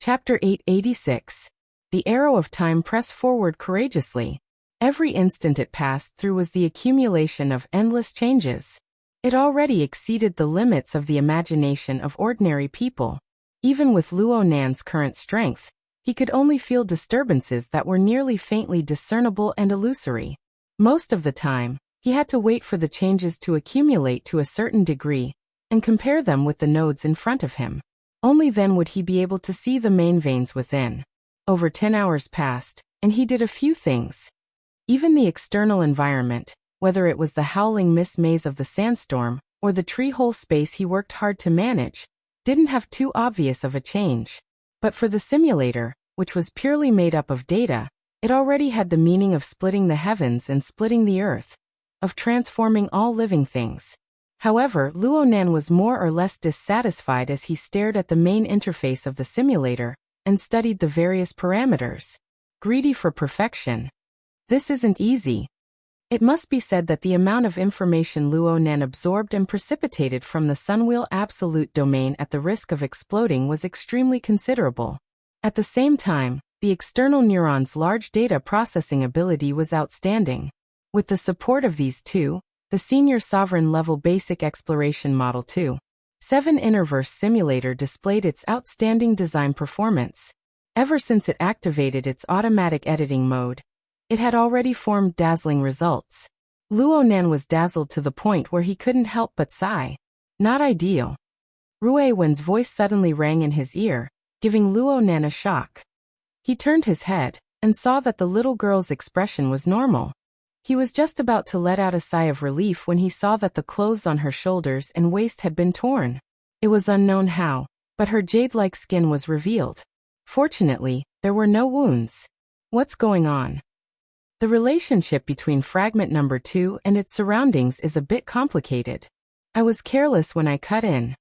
Chapter 886. The arrow of time pressed forward courageously. Every instant it passed through was the accumulation of endless changes. It already exceeded the limits of the imagination of ordinary people. Even with Luo Nan's current strength, he could only feel disturbances that were nearly faintly discernible and illusory. Most of the time, he had to wait for the changes to accumulate to a certain degree and compare them with the nodes in front of him. Only then would he be able to see the main veins within. Over 10 hours passed, and he did a few things. Even the external environment, whether it was the howling mist maze of the sandstorm or the tree-hole space he worked hard to manage, didn't have too obvious of a change. But for the simulator, which was purely made up of data, it already had the meaning of splitting the heavens and splitting the earth, of transforming all living things. However, Luo Nan was more or less dissatisfied as he stared at the main interface of the simulator and studied the various parameters. Greedy for perfection. This isn't easy. It must be said that the amount of information Luo Nan absorbed and precipitated from the Sunwheel Absolute domain at the risk of exploding was extremely considerable. At the same time, the external neuron's large data processing ability was outstanding. With the support of these two, the Senior Sovereign Level Basic Exploration Model 2.7 Innerverse Simulator displayed its outstanding design performance. Ever since it activated its automatic editing mode, it had already formed dazzling results. Luo Nan was dazzled to the point where he couldn't help but sigh. Not ideal. Rui Wen's voice suddenly rang in his ear, giving Luo Nan a shock. He turned his head and saw that the little girl's expression was normal. He was just about to let out a sigh of relief when he saw that the clothes on her shoulders and waist had been torn. It was unknown how, but her jade-like skin was revealed. Fortunately, there were no wounds. What's going on? The relationship between fragment number 2 and its surroundings is a bit complicated. I was careless when I cut in.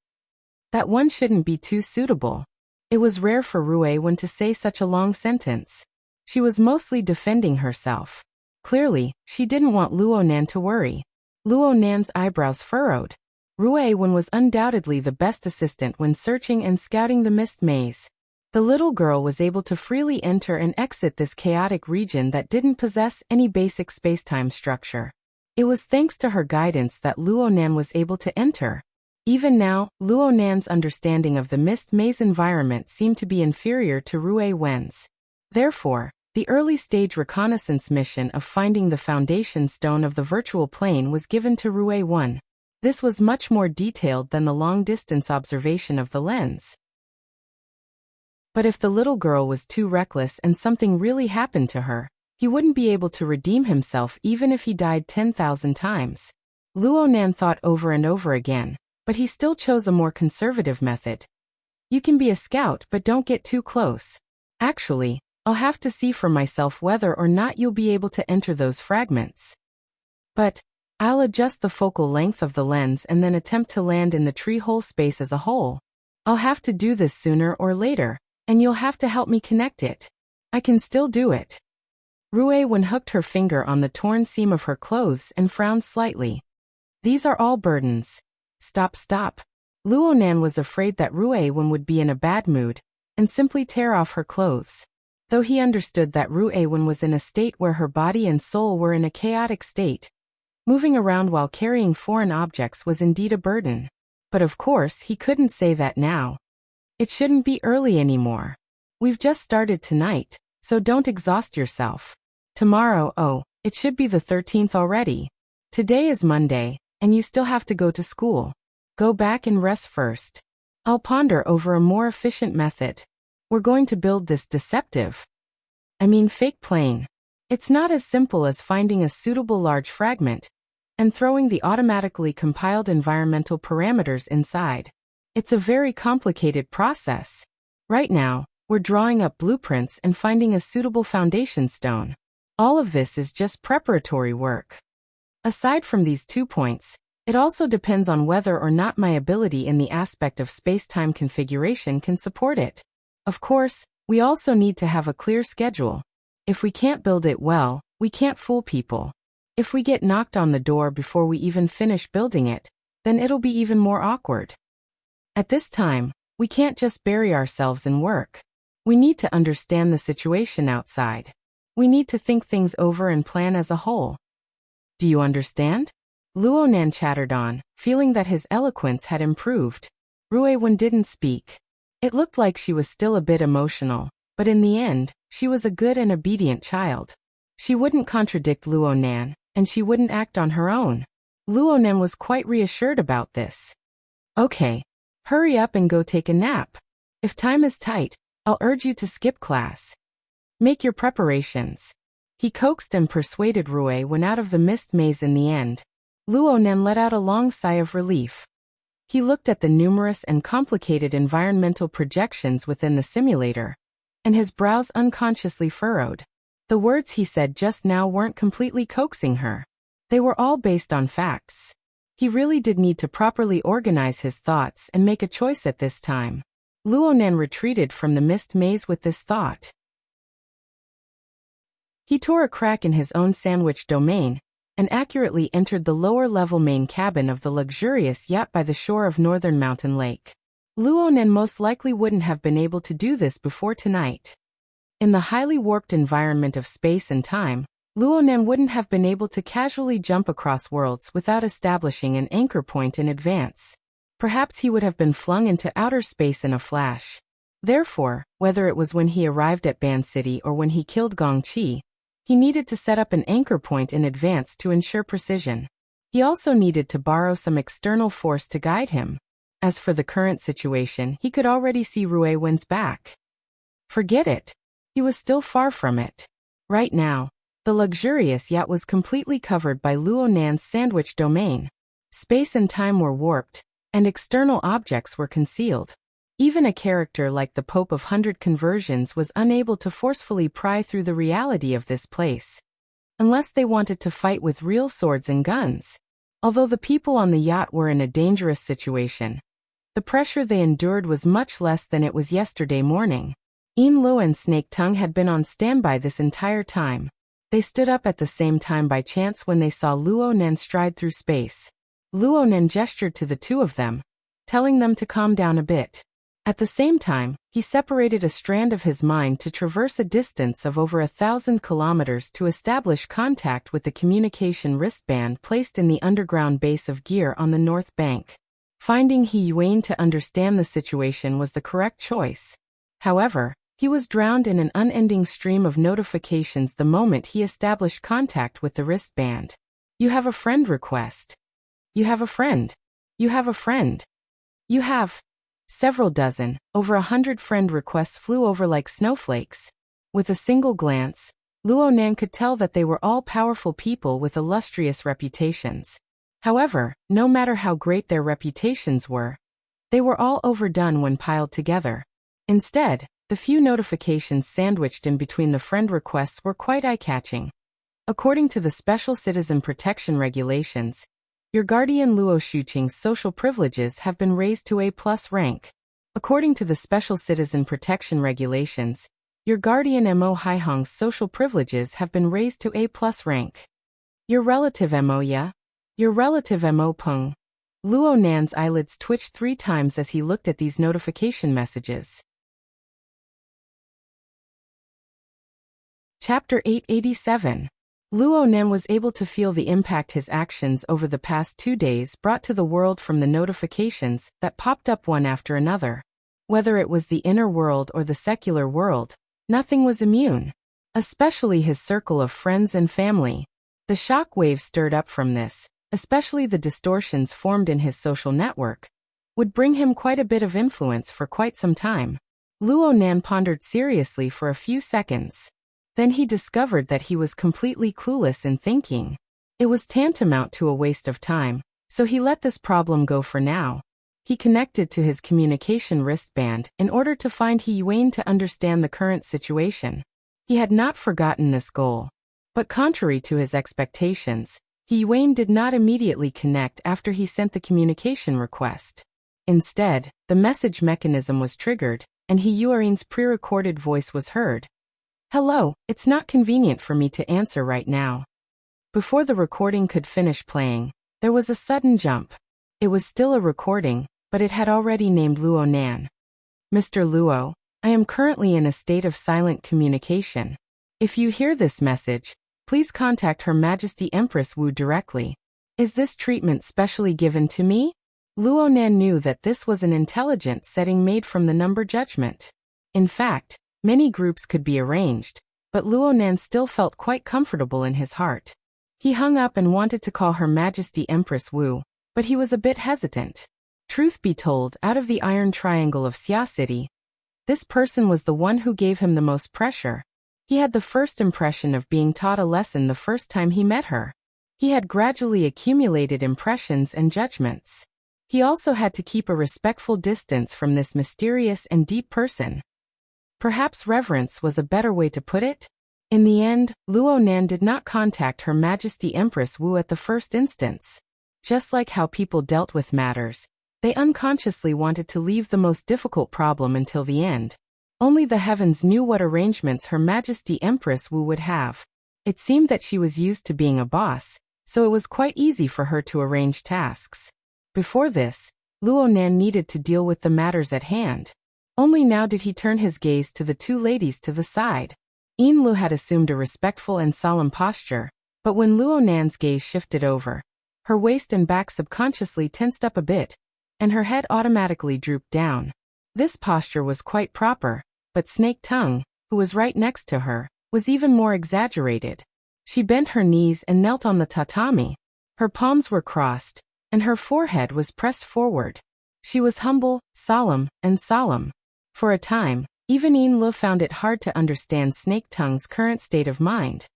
That one shouldn't be too suitable. It was rare for Rui Wen to say such a long sentence. She was mostly defending herself. Clearly, she didn't want Luo Nan to worry. Luo Nan's eyebrows furrowed. Rui Wen was undoubtedly the best assistant when searching and scouting the mist maze. The little girl was able to freely enter and exit this chaotic region that didn't possess any basic spacetime structure. It was thanks to her guidance that Luo Nan was able to enter. Even now, Luo Nan's understanding of the mist maze environment seemed to be inferior to Rui Wen's. Therefore, the early-stage reconnaissance mission of finding the foundation stone of the virtual plane was given to Rui Wen. This was much more detailed than the long-distance observation of the lens. But if the little girl was too reckless and something really happened to her, he wouldn't be able to redeem himself even if he died 10,000 times. Luo Nan thought over and over again, but he still chose a more conservative method. You can be a scout, but don't get too close. Actually, I'll have to see for myself whether or not you'll be able to enter those fragments. But I'll adjust the focal length of the lens and then attempt to land in the tree-hole space as a whole. I'll have to do this sooner or later, and you'll have to help me connect it. I can still do it. Rui Wen hooked her finger on the torn seam of her clothes and frowned slightly. These are all burdens. Stop. Luo Nan was afraid that Rui Wen would be in a bad mood and simply tear off her clothes. Though he understood that Rui Wen was in a state where her body and soul were in a chaotic state, moving around while carrying foreign objects was indeed a burden. But of course, he couldn't say that now. It shouldn't be early anymore. We've just started tonight, so don't exhaust yourself. Tomorrow, it should be the 13th already. Today is Monday, and you still have to go to school. Go back and rest first. I'll ponder over a more efficient method. We're going to build this fake plane. It's not as simple as finding a suitable large fragment and throwing the automatically compiled environmental parameters inside. It's a very complicated process. Right now, we're drawing up blueprints and finding a suitable foundation stone. All of this is just preparatory work. Aside from these 2 points, it also depends on whether or not my ability in the aspect of space-time configuration can support it. Of course, we also need to have a clear schedule. If we can't build it well, we can't fool people. If we get knocked on the door before we even finish building it, then it'll be even more awkward. At this time, we can't just bury ourselves in work. We need to understand the situation outside. We need to think things over and plan as a whole. Do you understand? Luo Nan chattered on, feeling that his eloquence had improved. Rui Wen didn't speak. It looked like she was still a bit emotional, but in the end, she was a good and obedient child. She wouldn't contradict Luo Nan, and she wouldn't act on her own. Luo Nan was quite reassured about this. Okay. Hurry up and go take a nap. If time is tight, I'll urge you to skip class. Make your preparations. He coaxed and persuaded Rui Wen out of the mist maze in the end. Luo Nan let out a long sigh of relief. He looked at the numerous and complicated environmental projections within the simulator, and his brows unconsciously furrowed. The words he said just now weren't completely coaxing her. They were all based on facts. He really did need to properly organize his thoughts and make a choice at this time. Luo Nan retreated from the mist maze with this thought. He tore a crack in his own sandwich domain, and accurately entered the lower-level main cabin of the luxurious yacht by the shore of Northern Mountain Lake. Luo Nan most likely wouldn't have been able to do this before tonight. In the highly warped environment of space and time, Luo Nan wouldn't have been able to casually jump across worlds without establishing an anchor point in advance. Perhaps he would have been flung into outer space in a flash. Therefore, whether it was when he arrived at Ban City or when he killed Gong Qi, he needed to set up an anchor point in advance to ensure precision. He also needed to borrow some external force to guide him. As for the current situation, he could already see Rui Wen's back. Forget it. He was still far from it. Right now, the luxurious yacht was completely covered by Luo Nan's sandwich domain. Space and time were warped, and external objects were concealed. Even a character like the Pope of 100 Conversions was unable to forcefully pry through the reality of this place. Unless they wanted to fight with real swords and guns. Although the people on the yacht were in a dangerous situation, the pressure they endured was much less than it was yesterday morning. Yin Lu and Snake Tongue had been on standby this entire time. They stood up at the same time by chance when they saw Luo Nan stride through space. Luo Nan gestured to the two of them, telling them to calm down a bit. At the same time, he separated a strand of his mind to traverse a distance of over 1,000 kilometers to establish contact with the communication wristband placed in the underground base of Gear on the north bank. Finding He Yuan to understand the situation was the correct choice. However, he was drowned in an unending stream of notifications the moment he established contact with the wristband. You have a friend request. You have a friend. You have a friend. You have. Several dozen, over 100 friend requests flew over like snowflakes. With a single glance, Luo Nan could tell that they were all powerful people with illustrious reputations. However, no matter how great their reputations were, they were all overdone when piled together. Instead, the few notifications sandwiched in between the friend requests were quite eye-catching. According to the Special Citizen Protection Regulations, your guardian Luo Shuqing's social privileges have been raised to A+ rank. According to the Special Citizen Protection Regulations, your guardian Mo Haihong's social privileges have been raised to A+ rank. Your relative Mo Ya? Your relative Mo Peng? Luo Nan's eyelids twitched 3 times as he looked at these notification messages. Chapter 887. Luo Nan was able to feel the impact his actions over the past 2 days brought to the world from the notifications that popped up one after another. Whether it was the inner world or the secular world, nothing was immune. Especially his circle of friends and family. The shock waves stirred up from this, especially the distortions formed in his social network, would bring him quite a bit of influence for quite some time. Luo Nan pondered seriously for a few seconds. Then he discovered that he was completely clueless in thinking. It was tantamount to a waste of time, so he let this problem go for now. He connected to his communication wristband in order to find He Yuan to understand the current situation. He had not forgotten this goal. But contrary to his expectations, He Yuan did not immediately connect after he sent the communication request. Instead, the message mechanism was triggered, and He Yuan's pre-recorded voice was heard. Hello, it's not convenient for me to answer right now. Before the recording could finish playing, there was a sudden jump. It was still a recording, but it had already named Luo Nan. Mr. Luo, I am currently in a state of silent communication. If you hear this message, please contact Her Majesty Empress Wu directly. Is this treatment specially given to me? Luonan knew that this was an intelligent setting made from the number judgment. In fact, many groups could be arranged, but Luonan still felt quite comfortable in his heart. He hung up and wanted to call Her Majesty Empress Wu, but he was a bit hesitant. Truth be told, out of the Iron Triangle of Xia City, this person was the one who gave him the most pressure. He had the first impression of being taught a lesson the first time he met her. He had gradually accumulated impressions and judgments. He also had to keep a respectful distance from this mysterious and deep person. Perhaps reverence was a better way to put it? In the end, Luonan did not contact Her Majesty Empress Wu at the first instance. Just like how people dealt with matters, they unconsciously wanted to leave the most difficult problem until the end. Only the heavens knew what arrangements Her Majesty Empress Wu would have. It seemed that she was used to being a boss, so it was quite easy for her to arrange tasks. Before this, Luonan needed to deal with the matters at hand. Only now did he turn his gaze to the two ladies to the side. Yin-Lu had assumed a respectful and solemn posture, but when Luonan's gaze shifted over, her waist and back subconsciously tensed up a bit, and her head automatically drooped down. This posture was quite proper, but Snake Tongue, who was right next to her, was even more exaggerated. She bent her knees and knelt on the tatami. Her palms were crossed, and her forehead was pressed forward. She was humble, solemn, and solemn. For a time, even Yin-Lu found it hard to understand Snake Tongue's current state of mind.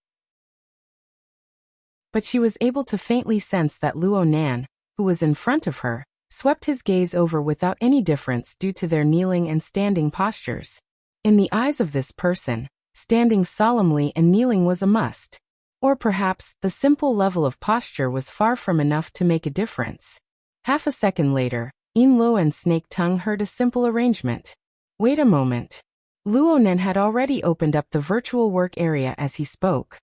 But she was able to faintly sense that Luonan, who was in front of her, swept his gaze over without any difference due to their kneeling and standing postures. In the eyes of this person, standing solemnly and kneeling was a must. Or perhaps, the simple level of posture was far from enough to make a difference. Half a second later, Yin-Lu and Snake Tongue heard a simple arrangement. Wait a moment. Luonan had already opened up the virtual work area as he spoke.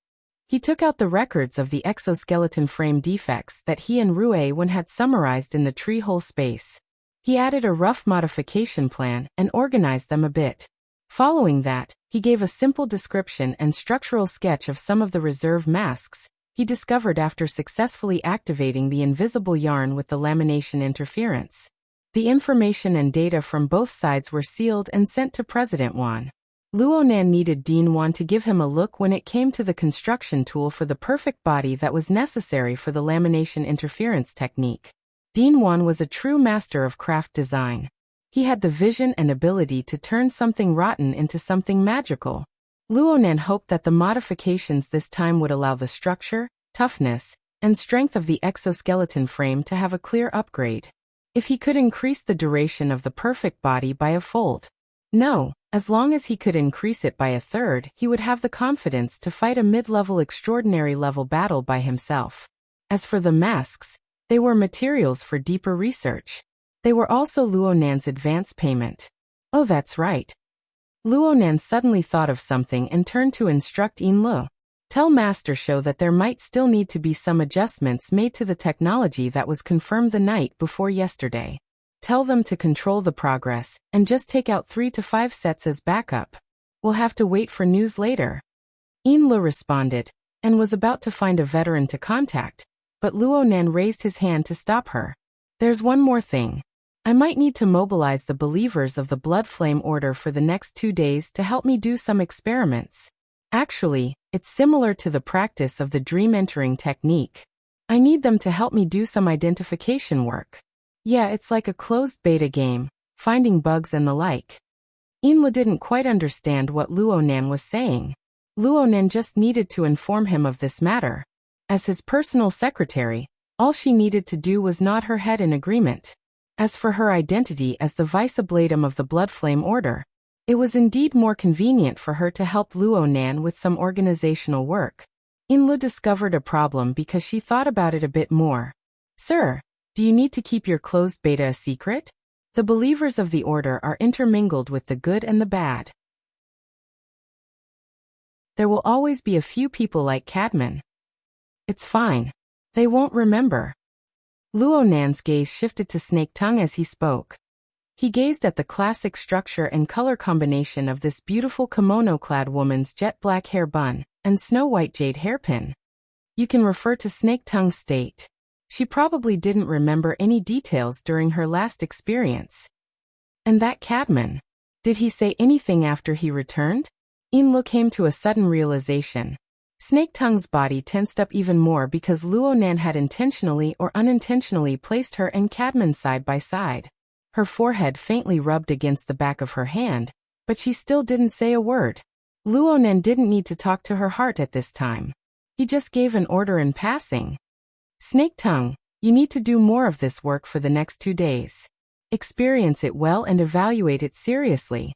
He took out the records of the exoskeleton frame defects that he and Rue-Wen had summarized in the tree-hole space. He added a rough modification plan and organized them a bit. Following that, he gave a simple description and structural sketch of some of the reserve masks he discovered after successfully activating the invisible yarn with the lamination interference. The information and data from both sides were sealed and sent to President Wan. Luonan needed Dean Wan to give him a look when it came to the construction tool for the perfect body that was necessary for the lamination interference technique. Dean Wan was a true master of craft design. He had the vision and ability to turn something rotten into something magical. Luonan hoped that the modifications this time would allow the structure, toughness, and strength of the exoskeleton frame to have a clear upgrade. If he could increase the duration of the perfect body by a fold. No, as long as he could increase it by a third, he would have the confidence to fight a mid-level extraordinary level battle by himself. As for the masks, they were materials for deeper research. They were also Luonan's advance payment. Oh, that's right. Luonan suddenly thought of something and turned to instruct Yin-Lu. Tell Master Show that there might still need to be some adjustments made to the technology that was confirmed the night before yesterday. Tell them to control the progress, and just take out 3 to 5 sets as backup. We'll have to wait for news later. Yin-Lu responded, and was about to find a veteran to contact, but Luonan raised his hand to stop her. There's one more thing. I might need to mobilize the believers of the Blood Flame Order for the next 2 days to help me do some experiments. Actually, it's similar to the practice of the dream entering technique. I need them to help me do some identification work. Yeah, it's like a closed beta game, finding bugs and the like. Yin-Lu didn't quite understand what Luonan was saying. Luonan just needed to inform him of this matter. As his personal secretary, all she needed to do was nod her head in agreement. As for her identity as the vice-ablatum of the Blood Flame Order, it was indeed more convenient for her to help Luonan with some organizational work. Yin-Lu discovered a problem because she thought about it a bit more. Sir, do you need to keep your closed beta a secret? The believers of the Order are intermingled with the good and the bad. There will always be a few people like Cadman. It's fine. They won't remember. Luonan's gaze shifted to Snake Tongue as he spoke. He gazed at the classic structure and color combination of this beautiful kimono-clad woman's jet-black hair bun and snow-white jade hairpin. You can refer to Snake Tongue's state. She probably didn't remember any details during her last experience. And that Cadman. Did he say anything after he returned? Inlo came to a sudden realization. Snake Tongue's body tensed up even more because Luonan had intentionally or unintentionally placed her and Cadman side by side. Her forehead faintly rubbed against the back of her hand, but she still didn't say a word. Luonan didn't need to talk to her heart at this time. He just gave an order in passing. Snake Tongue, you need to do more of this work for the next 2 days. Experience it well and evaluate it seriously.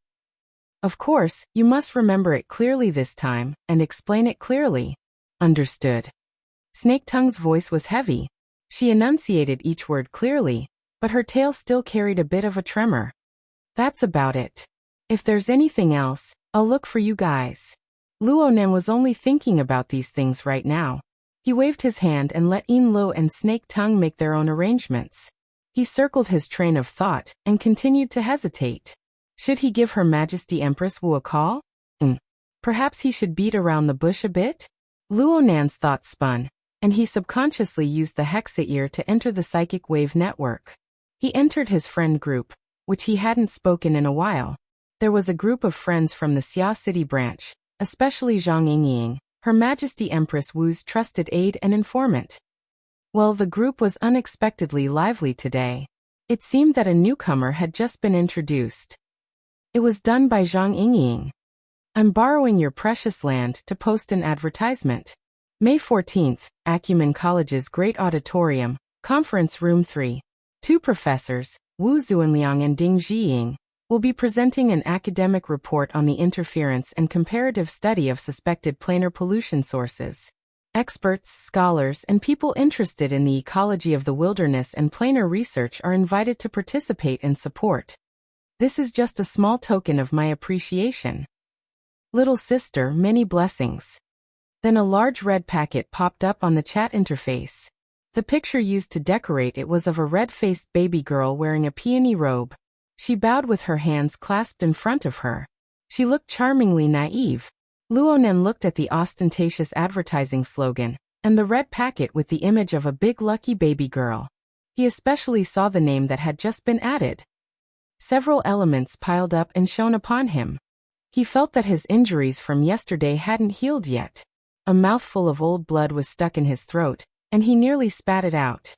Of course, you must remember it clearly this time, and explain it clearly. Understood. Snake Tongue's voice was heavy. She enunciated each word clearly, but her tail still carried a bit of a tremor. That's about it. If there's anything else, I'll look for you guys. Luonan was only thinking about these things right now. He waved his hand and let Inlo and Snake Tongue make their own arrangements. He circled his train of thought and continued to hesitate. Should he give Her Majesty Empress Wu a call? Perhaps he should beat around the bush a bit? Luonan's thoughts spun, and he subconsciously used the hexa ear to enter the psychic wave network. He entered his friend group, which he hadn't spoken in a while. There was a group of friends from the Xia City branch, especially Zhang Yingying, Her Majesty Empress Wu's trusted aide and informant. Well, the group was unexpectedly lively today. It seemed that a newcomer had just been introduced. It was done by Zhang Yingying. I'm borrowing your precious land to post an advertisement. May 14th, Acumen College's Great Auditorium, Conference Room 3. 2 professors, Wu Zuanliang and Ding Zhiying, will be presenting an academic report on the interference and comparative study of suspected planar pollution sources. Experts, scholars, and people interested in the ecology of the wilderness and planar research are invited to participate and support. This is just a small token of my appreciation. Little sister, many blessings. Then a large red packet popped up on the chat interface. The picture used to decorate it was of a red-faced baby girl wearing a peony robe. She bowed with her hands clasped in front of her. She looked charmingly naive. Luonan looked at the ostentatious advertising slogan, and the red packet with the image of a big lucky baby girl. He especially saw the name that had just been added. Several elements piled up and shone upon him. He felt that his injuries from yesterday hadn't healed yet. A mouthful of old blood was stuck in his throat, and he nearly spat it out.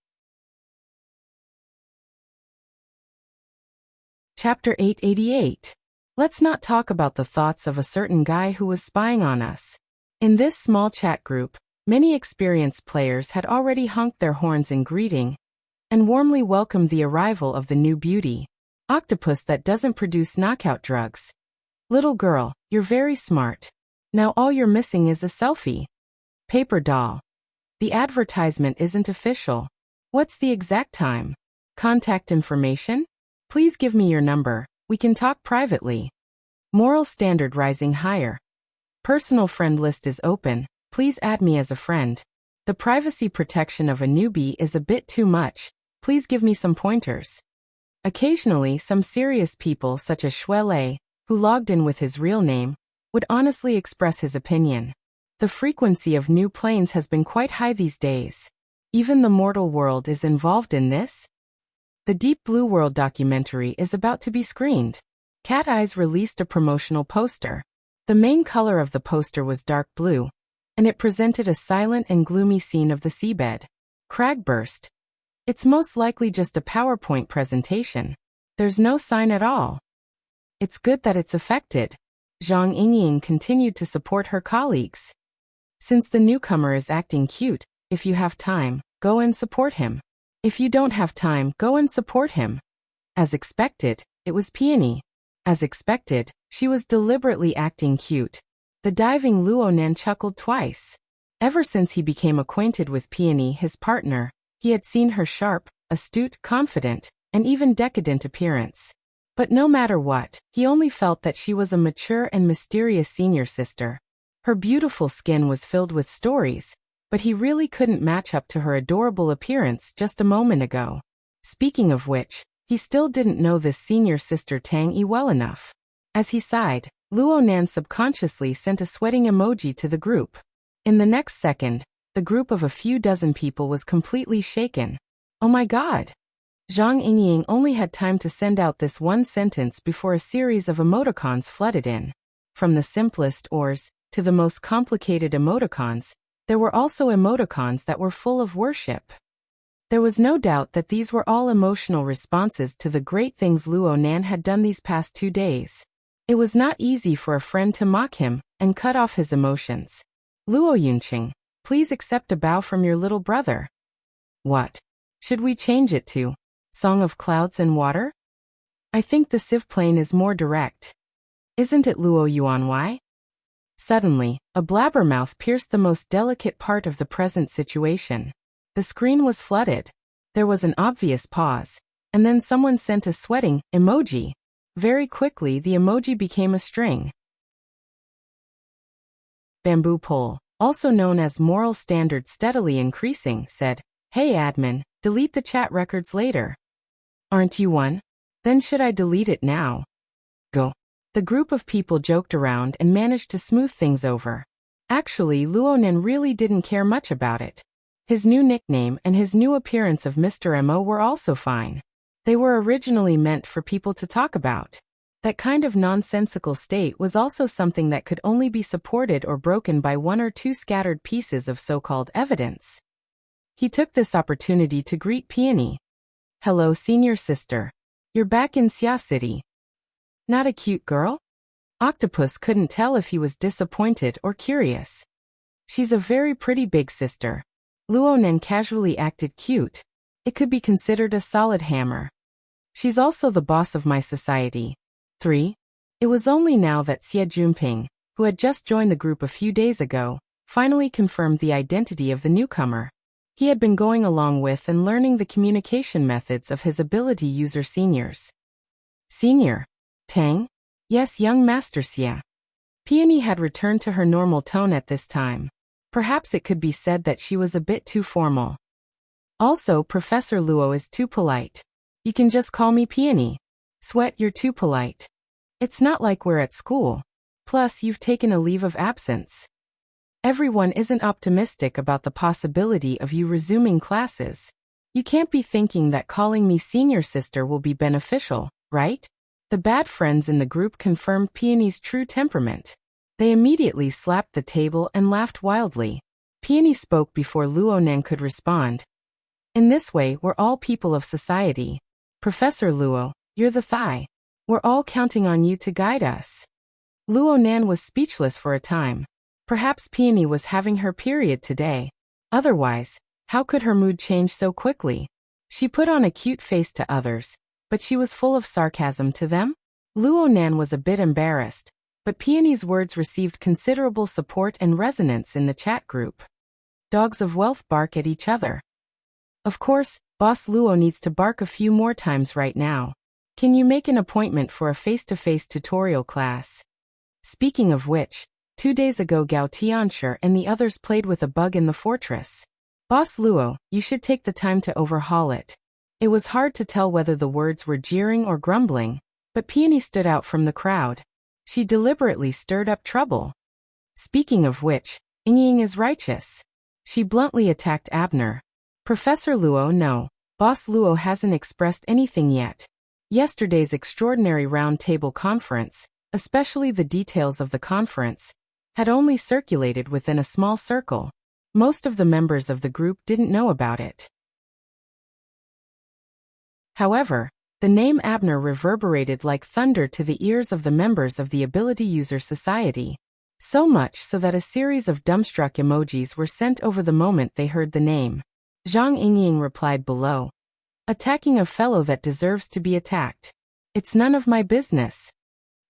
Chapter 888. Let's not talk about the thoughts of a certain guy who was spying on us. In this small chat group, many experienced players had already honked their horns in greeting and warmly welcomed the arrival of the new beauty. Octopus that doesn't produce knockout drugs. Little girl, you're very smart. Now all you're missing is a selfie. Paper doll. The advertisement isn't official. What's the exact time? Contact information? Please give me your number. We can talk privately. Moral standard rising higher. Personal friend list is open. Please add me as a friend. The privacy protection of a newbie is a bit too much. Please give me some pointers. Occasionally, some serious people such as Shuele, who logged in with his real name, would honestly express his opinion. The frequency of new planes has been quite high these days. Even the mortal world is involved in this. The Deep Blue World documentary is about to be screened. Cat Eyes released a promotional poster. The main color of the poster was dark blue, and it presented a silent and gloomy scene of the seabed. Crag burst. It's most likely just a PowerPoint presentation. There's no sign at all. It's good that it's affected. Zhang Yingying continued to support her colleagues. Since the newcomer is acting cute, if you have time, go and support him. If you don't have time, go and support him. As expected, it was Peony. As expected, she was deliberately acting cute. The diving Luonan chuckled twice. Ever since he became acquainted with Peony, his partner, he had seen her sharp, astute, confident, and even decadent appearance. But no matter what, he only felt that she was a mature and mysterious senior sister. Her beautiful skin was filled with stories, but he really couldn't match up to her adorable appearance just a moment ago. Speaking of which, He still didn't know this senior sister Tang Yi well enough. As he sighed, Luo Nan subconsciously sent a sweating emoji to the group. In the next second, the group of a few dozen people was completely shaken. Oh my god! Zhang Yingying only had time to send out this one sentence before a series of emoticons flooded in. From the simplest ors to the most complicated emoticons, there were also emoticons that were full of worship. There was no doubt that these were all emotional responses to the great things Luo Nan had done these past 2 days. It was not easy for a friend to mock him and cut off his emotions. Luo Yunqing, please accept a bow from your little brother. What? Should we change it to Song of Clouds and Water? I think the civ plane is more direct. Isn't it Luo Yuanwei? Suddenly, a blabbermouth pierced the most delicate part of the present situation. The screen was flooded. There was an obvious pause, and then someone sent a sweating emoji. Very quickly the emoji became a string. Bamboo Pole, also known as Moral Standard Steadily Increasing, said, "Hey admin, delete the chat records later." Aren't you one? Then should I delete it now? Go. The group of people joked around and managed to smooth things over. Actually, Luonan really didn't care much about it. His new nickname and his new appearance of Mr. Mo were also fine. They were originally meant for people to talk about. That kind of nonsensical state was also something that could only be supported or broken by one or two scattered pieces of so-called evidence. He took this opportunity to greet Peony. "Hello, senior sister. You're back in Xia City. Not a cute girl?" Octopus couldn't tell if he was disappointed or curious. "She's a very pretty big sister." Luonan casually acted cute. It could be considered a solid hammer. "She's also the boss of my society." 3. It was only now that Xie Junping, who had just joined the group a few days ago, finally confirmed the identity of the newcomer. He had been going along with and learning the communication methods of his ability user seniors. "Senior? Tang?" "Yes, young Master Xie." Peony had returned to her normal tone at this time. Perhaps it could be said that she was a bit too formal. "Also, Professor Luo is too polite. You can just call me Peony." "Sweat, you're too polite. It's not like we're at school. Plus, you've taken a leave of absence. Everyone isn't optimistic about the possibility of you resuming classes. You can't be thinking that calling me senior sister will be beneficial, right?" The bad friends in the group confirmed Peony's true temperament. They immediately slapped the table and laughed wildly. Peony spoke before Luonan could respond. "In this way, we're all people of society. Professor Luo, you're the thigh. We're all counting on you to guide us." Luonan was speechless for a time. Perhaps Peony was having her period today. Otherwise, how could her mood change so quickly? She put on a cute face to others, but she was full of sarcasm to them. Luonan was a bit embarrassed, but Peony's words received considerable support and resonance in the chat group. Dogs of wealth bark at each other. Of course, Boss Luo needs to bark a few more times right now. Can you make an appointment for a face-to-face tutorial class? Speaking of which, 2 days ago Gao Tianshi and the others played with a bug in the fortress. "Boss Luo, you should take the time to overhaul it." It was hard to tell whether the words were jeering or grumbling, but Peony stood out from the crowd. She deliberately stirred up trouble. Speaking of which, Ying is righteous. She bluntly attacked Abner. "Professor Luo, no. Boss Luo hasn't expressed anything yet. Yesterday's extraordinary round-table conference, especially the details of the conference, had only circulated within a small circle. Most of the members of the group didn't know about it." However, the name Abner reverberated like thunder to the ears of the members of the Ability User Society. So much so that a series of dumbstruck emojis were sent over the moment they heard the name. Zhang Yingying replied below. "Attacking a fellow that deserves to be attacked. It's none of my business."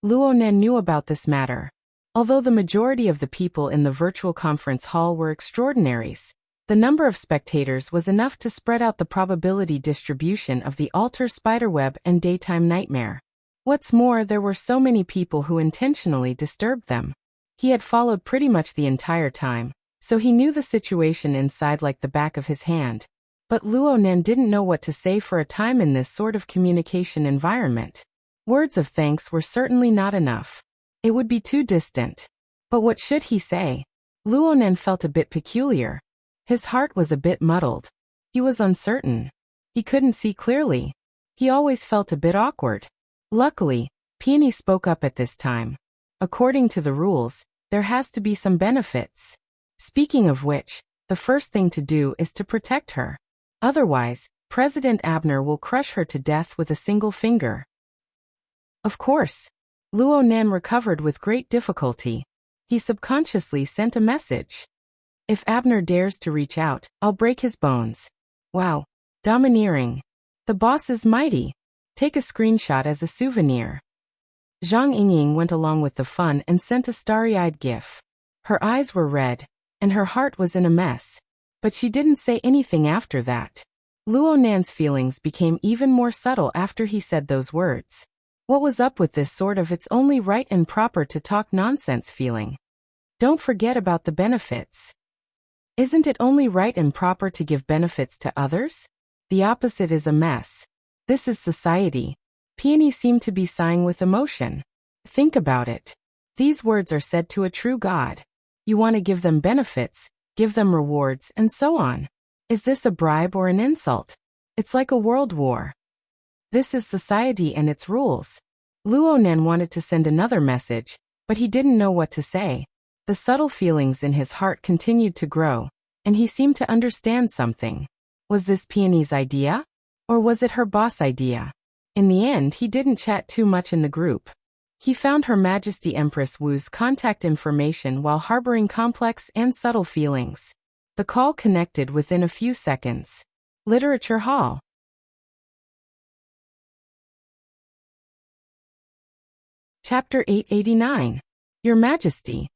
Luonan knew about this matter. Although the majority of the people in the virtual conference hall were extraordinaries, the number of spectators was enough to spread out the probability distribution of the altar spiderweb and daytime nightmare. What's more, there were so many people who intentionally disturbed them. He had followed pretty much the entire time, so he knew the situation inside like the back of his hand. But Luo Nan didn't know what to say for a time in this sort of communication environment. Words of thanks were certainly not enough. It would be too distant. But what should he say? Luo Nan felt a bit peculiar. His heart was a bit muddled. He was uncertain. He couldn't see clearly. He always felt a bit awkward. Luckily, Peony spoke up at this time. According to the rules, there has to be some benefits. Speaking of which, the first thing to do is to protect her. Otherwise, President Abner will crush her to death with a single finger. Of course. Luo Nan recovered with great difficulty. He subconsciously sent a message. If Abner dares to reach out, I'll break his bones. Wow. Domineering. The boss is mighty. Take a screenshot as a souvenir. Zhang Yingying went along with the fun and sent a starry-eyed gif. Her eyes were red, and her heart was in a mess. But she didn't say anything after that. Luo Nan's feelings became even more subtle after he said those words. What was up with this sort of it's only right and proper to talk nonsense feeling? Don't forget about the benefits. Isn't it only right and proper to give benefits to others? The opposite is a mess. This is society. Peony seemed to be sighing with emotion. Think about it. These words are said to a true God. You want to give them benefits, give them rewards, and so on. Is this a bribe or an insult? It's like a world war. This is society and its rules. Luo Nan wanted to send another message, but he didn't know what to say. The subtle feelings in his heart continued to grow, and he seemed to understand something. Was this Peony's idea? Or was it her boss' idea? In the end, he didn't chat too much in the group. He found Her Majesty Empress Wu's contact information while harboring complex and subtle feelings. The call connected within a few seconds. Literature Hall. Chapter 889. Your Majesty.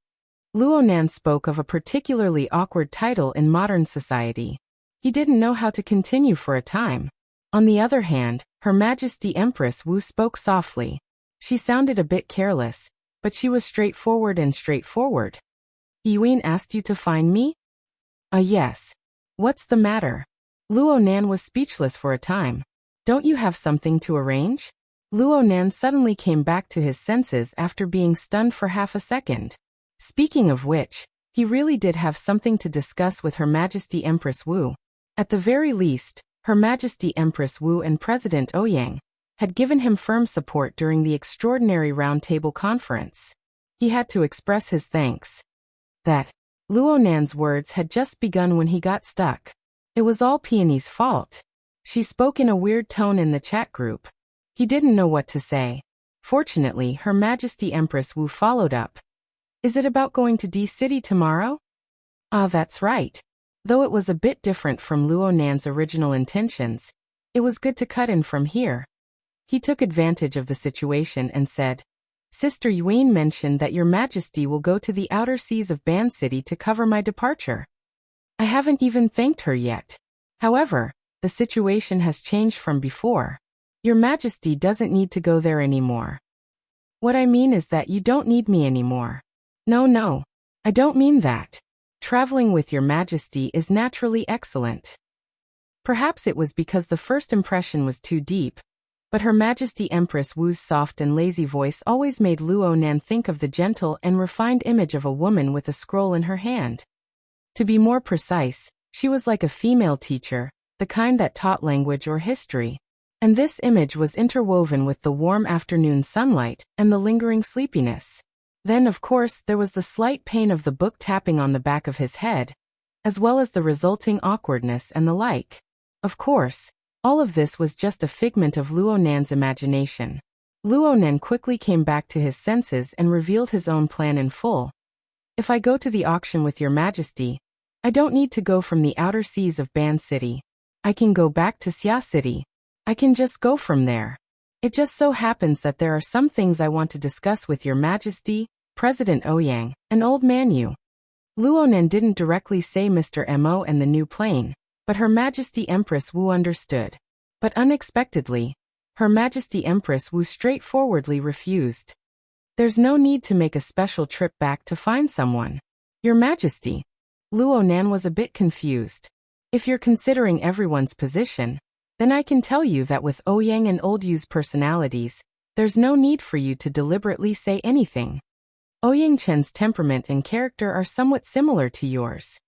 Luo Nan spoke of a particularly awkward title in modern society. He didn't know how to continue for a time. On the other hand, Her Majesty Empress Wu spoke softly. She sounded a bit careless, but she was straightforward. Yuan asked you to find me? Yes. What's the matter? Luo Nan was speechless for a time. Don't you have something to arrange? Luo Nan suddenly came back to his senses after being stunned for half a second. Speaking of which, he really did have something to discuss with Her Majesty Empress Wu. At the very least, Her Majesty Empress Wu and President Ouyang had given him firm support during the extraordinary roundtable conference. He had to express his thanks. That Luo Nan's words had just begun when he got stuck. It was all Peony's fault. She spoke in a weird tone in the chat group. He didn't know what to say. Fortunately, Her Majesty Empress Wu followed up. Is it about going to D-City tomorrow? That's right. Though it was a bit different from Luo Nan's original intentions, it was good to cut in from here. He took advantage of the situation and said, Sister Yuan mentioned that Your Majesty will go to the outer seas of Ban City to cover my departure. I haven't even thanked her yet. However, the situation has changed from before. Your Majesty doesn't need to go there anymore. What I mean is that you don't need me anymore. No, I don't mean that. Traveling with Your Majesty is naturally excellent. Perhaps it was because the first impression was too deep, but Her Majesty Empress Wu's soft and lazy voice always made Luo Nan think of the gentle and refined image of a woman with a scroll in her hand. To be more precise, she was like a female teacher, the kind that taught language or history. And this image was interwoven with the warm afternoon sunlight and the lingering sleepiness. Then, of course, there was the slight pain of the book tapping on the back of his head, as well as the resulting awkwardness and the like. Of course, all of this was just a figment of Luo Nan's imagination. Luo Nan quickly came back to his senses and revealed his own plan in full. If I go to the auction with Your Majesty, I don't need to go from the outer seas of Ban City. I can go back to Xia City. I can just go from there. It just so happens that there are some things I want to discuss with Your Majesty, President Ouyang, and Old Man Yu. Luo Nan didn't directly say Mr. Mo and the new plane, but Her Majesty Empress Wu understood. But unexpectedly, Her Majesty Empress Wu straightforwardly refused. There's no need to make a special trip back to find someone. Your Majesty. Luo Nan was a bit confused. If you're considering everyone's position, then I can tell you that with Ouyang and Old Yu's personalities, there's no need for you to deliberately say anything. Ouyang Chen's temperament and character are somewhat similar to yours.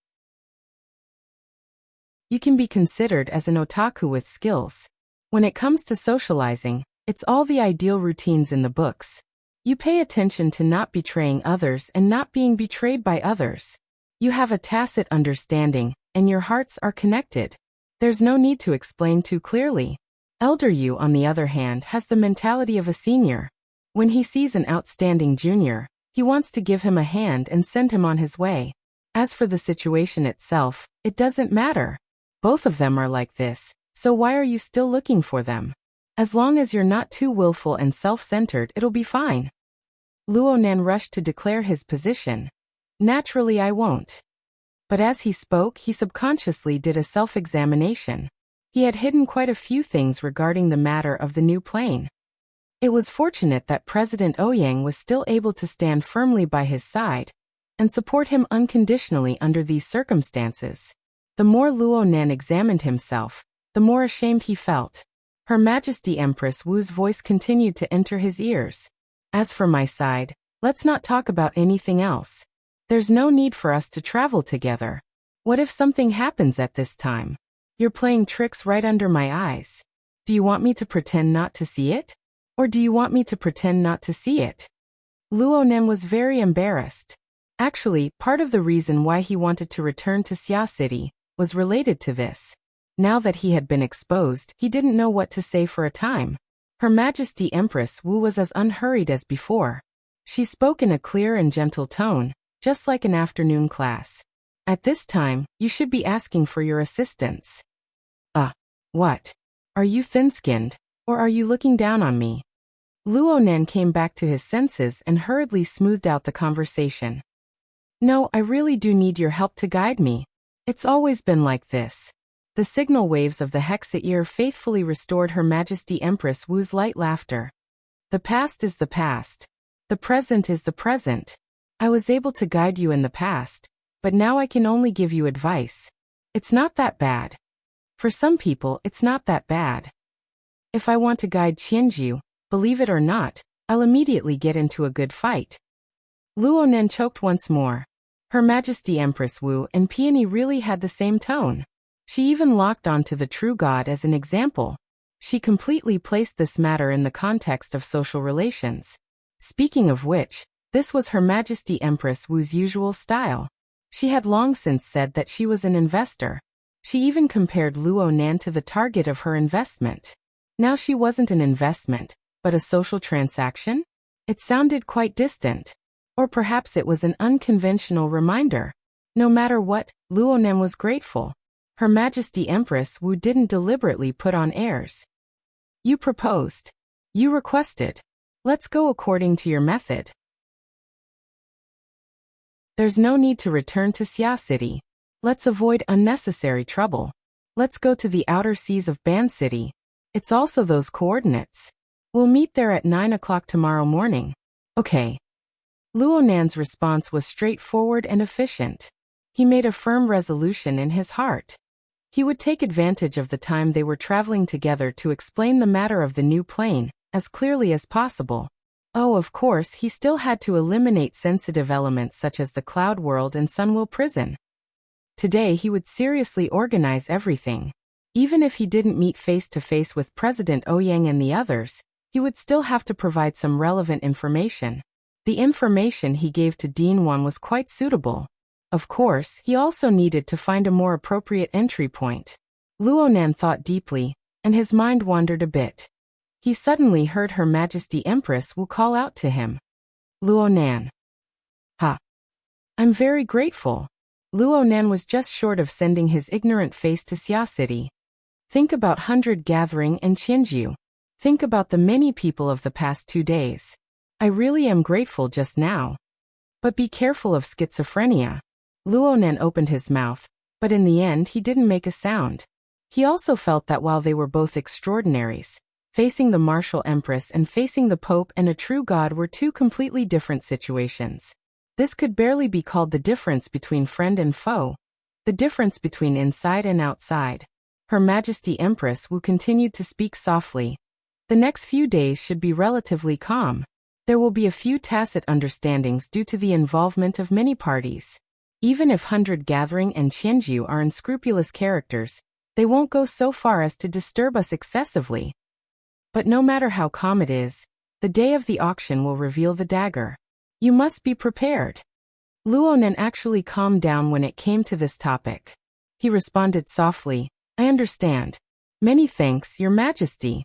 You can be considered as an otaku with skills. When it comes to socializing, it's all the ideal routines in the books. You pay attention to not betraying others and not being betrayed by others. You have a tacit understanding, and your hearts are connected. There's no need to explain too clearly. Elder Yu, on the other hand, has the mentality of a senior. When he sees an outstanding junior, he wants to give him a hand and send him on his way. As for the situation itself, it doesn't matter. Both of them are like this, so why are you still looking for them? As long as you're not too willful and self-centered, it'll be fine. Luonan rushed to declare his position. Naturally, I won't. But as he spoke, he subconsciously did a self-examination. He had hidden quite a few things regarding the matter of the new plane. It was fortunate that President Ouyang was still able to stand firmly by his side and support him unconditionally under these circumstances. The more Luonan examined himself, the more ashamed he felt. Her Majesty Empress Wu's voice continued to enter his ears. As for my side, let's not talk about anything else. There's no need for us to travel together. What if something happens at this time? You're playing tricks right under my eyes. Do you want me to pretend not to see it? Or do you want me to pretend not to see it? Luonan was very embarrassed. Actually, part of the reason why he wanted to return to Xia City was related to this. Now that he had been exposed, he didn't know what to say for a time. Her Majesty Empress Wu was as unhurried as before. She spoke in a clear and gentle tone, just like an afternoon class. At this time, you should be asking for your assistance. What? Are you thin-skinned, or are you looking down on me? Luonan came back to his senses and hurriedly smoothed out the conversation. No, I really do need your help to guide me. It's always been like this. The signal waves of the hexa-ear faithfully restored Her Majesty Empress Wu's light laughter. The past is the past. The present is the present. I was able to guide you in the past, but now I can only give you advice. It's not that bad. For some people, it's not that bad. If I want to guide Qianju, believe it or not, I'll immediately get into a good fight. Luonan choked once more. Her Majesty Empress Wu and Peony really had the same tone. She even locked on to the true God as an example. She completely placed this matter in the context of social relations. Speaking of which, this was Her Majesty Empress Wu's usual style. She had long since said that she was an investor. She even compared Luonan to the target of her investment. Now she wasn't an investment, but a social transaction? It sounded quite distant. Or perhaps it was an unconventional reminder. No matter what, Luonan was grateful. Her Majesty Empress Wu didn't deliberately put on airs. You proposed. You requested. Let's go according to your method. There's no need to return to Xia City. Let's avoid unnecessary trouble. Let's go to the outer seas of Ban City. It's also those coordinates. We'll meet there at 9 o'clock tomorrow morning. Okay. Luonan's response was straightforward and efficient. He made a firm resolution in his heart. He would take advantage of the time they were traveling together to explain the matter of the new plane as clearly as possible. Oh, of course, he still had to eliminate sensitive elements such as the Cloud World and Sunwell Prison. Today he would seriously organize everything. Even if he didn't meet face-to-face with President Ouyang and the others, he would still have to provide some relevant information. The information he gave to Dean Wan was quite suitable. Of course, he also needed to find a more appropriate entry point. Luonan thought deeply, and his mind wandered a bit. He suddenly heard Her Majesty Empress Wu call out to him. Luonan. I'm very grateful. Luonan was just short of sending his ignorant face to Xia City. Think about Hundred Gathering and Qianju. Think about the many people of the past 2 days. I really am grateful just now. But be careful of schizophrenia. Luonan opened his mouth, but in the end he didn't make a sound. He also felt that while they were both extraordinaries, facing the martial empress and facing the pope and a true god were two completely different situations. This could barely be called the difference between friend and foe. the difference between inside and outside. Her Majesty Empress Wu continued to speak softly. The next few days should be relatively calm. There will be a few tacit understandings due to the involvement of many parties. Even if Hundred Gathering and Qianju are unscrupulous characters, they won't go so far as to disturb us excessively. But no matter how calm it is, the day of the auction will reveal the dagger. You must be prepared. Luonan actually calmed down when it came to this topic. He responded softly, I understand. Many thanks, Your Majesty.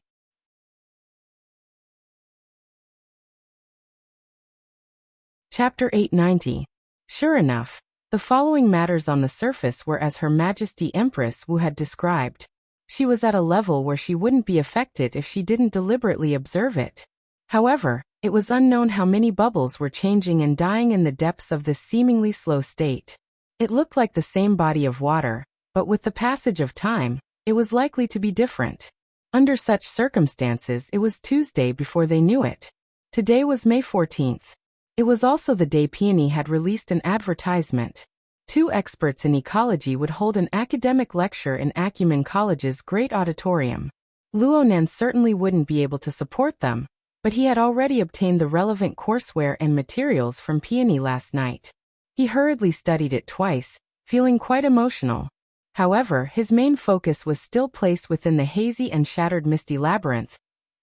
Chapter 890. Sure enough, the following matters on the surface were as Her Majesty Empress Wu had described. She was at a level where she wouldn't be affected if she didn't deliberately observe it. However, it was unknown how many bubbles were changing and dying in the depths of this seemingly slow state. It looked like the same body of water, but with the passage of time, it was likely to be different. Under such circumstances, it was Tuesday before they knew it. Today was May 14th. It was also the day Peony had released an advertisement. 2 experts in ecology would hold an academic lecture in Acumen College's great auditorium. Luonan certainly wouldn't be able to support them, but he had already obtained the relevant courseware and materials from Peony last night. He hurriedly studied it twice, feeling quite emotional. However, his main focus was still placed within the hazy and shattered Misty Labyrinth,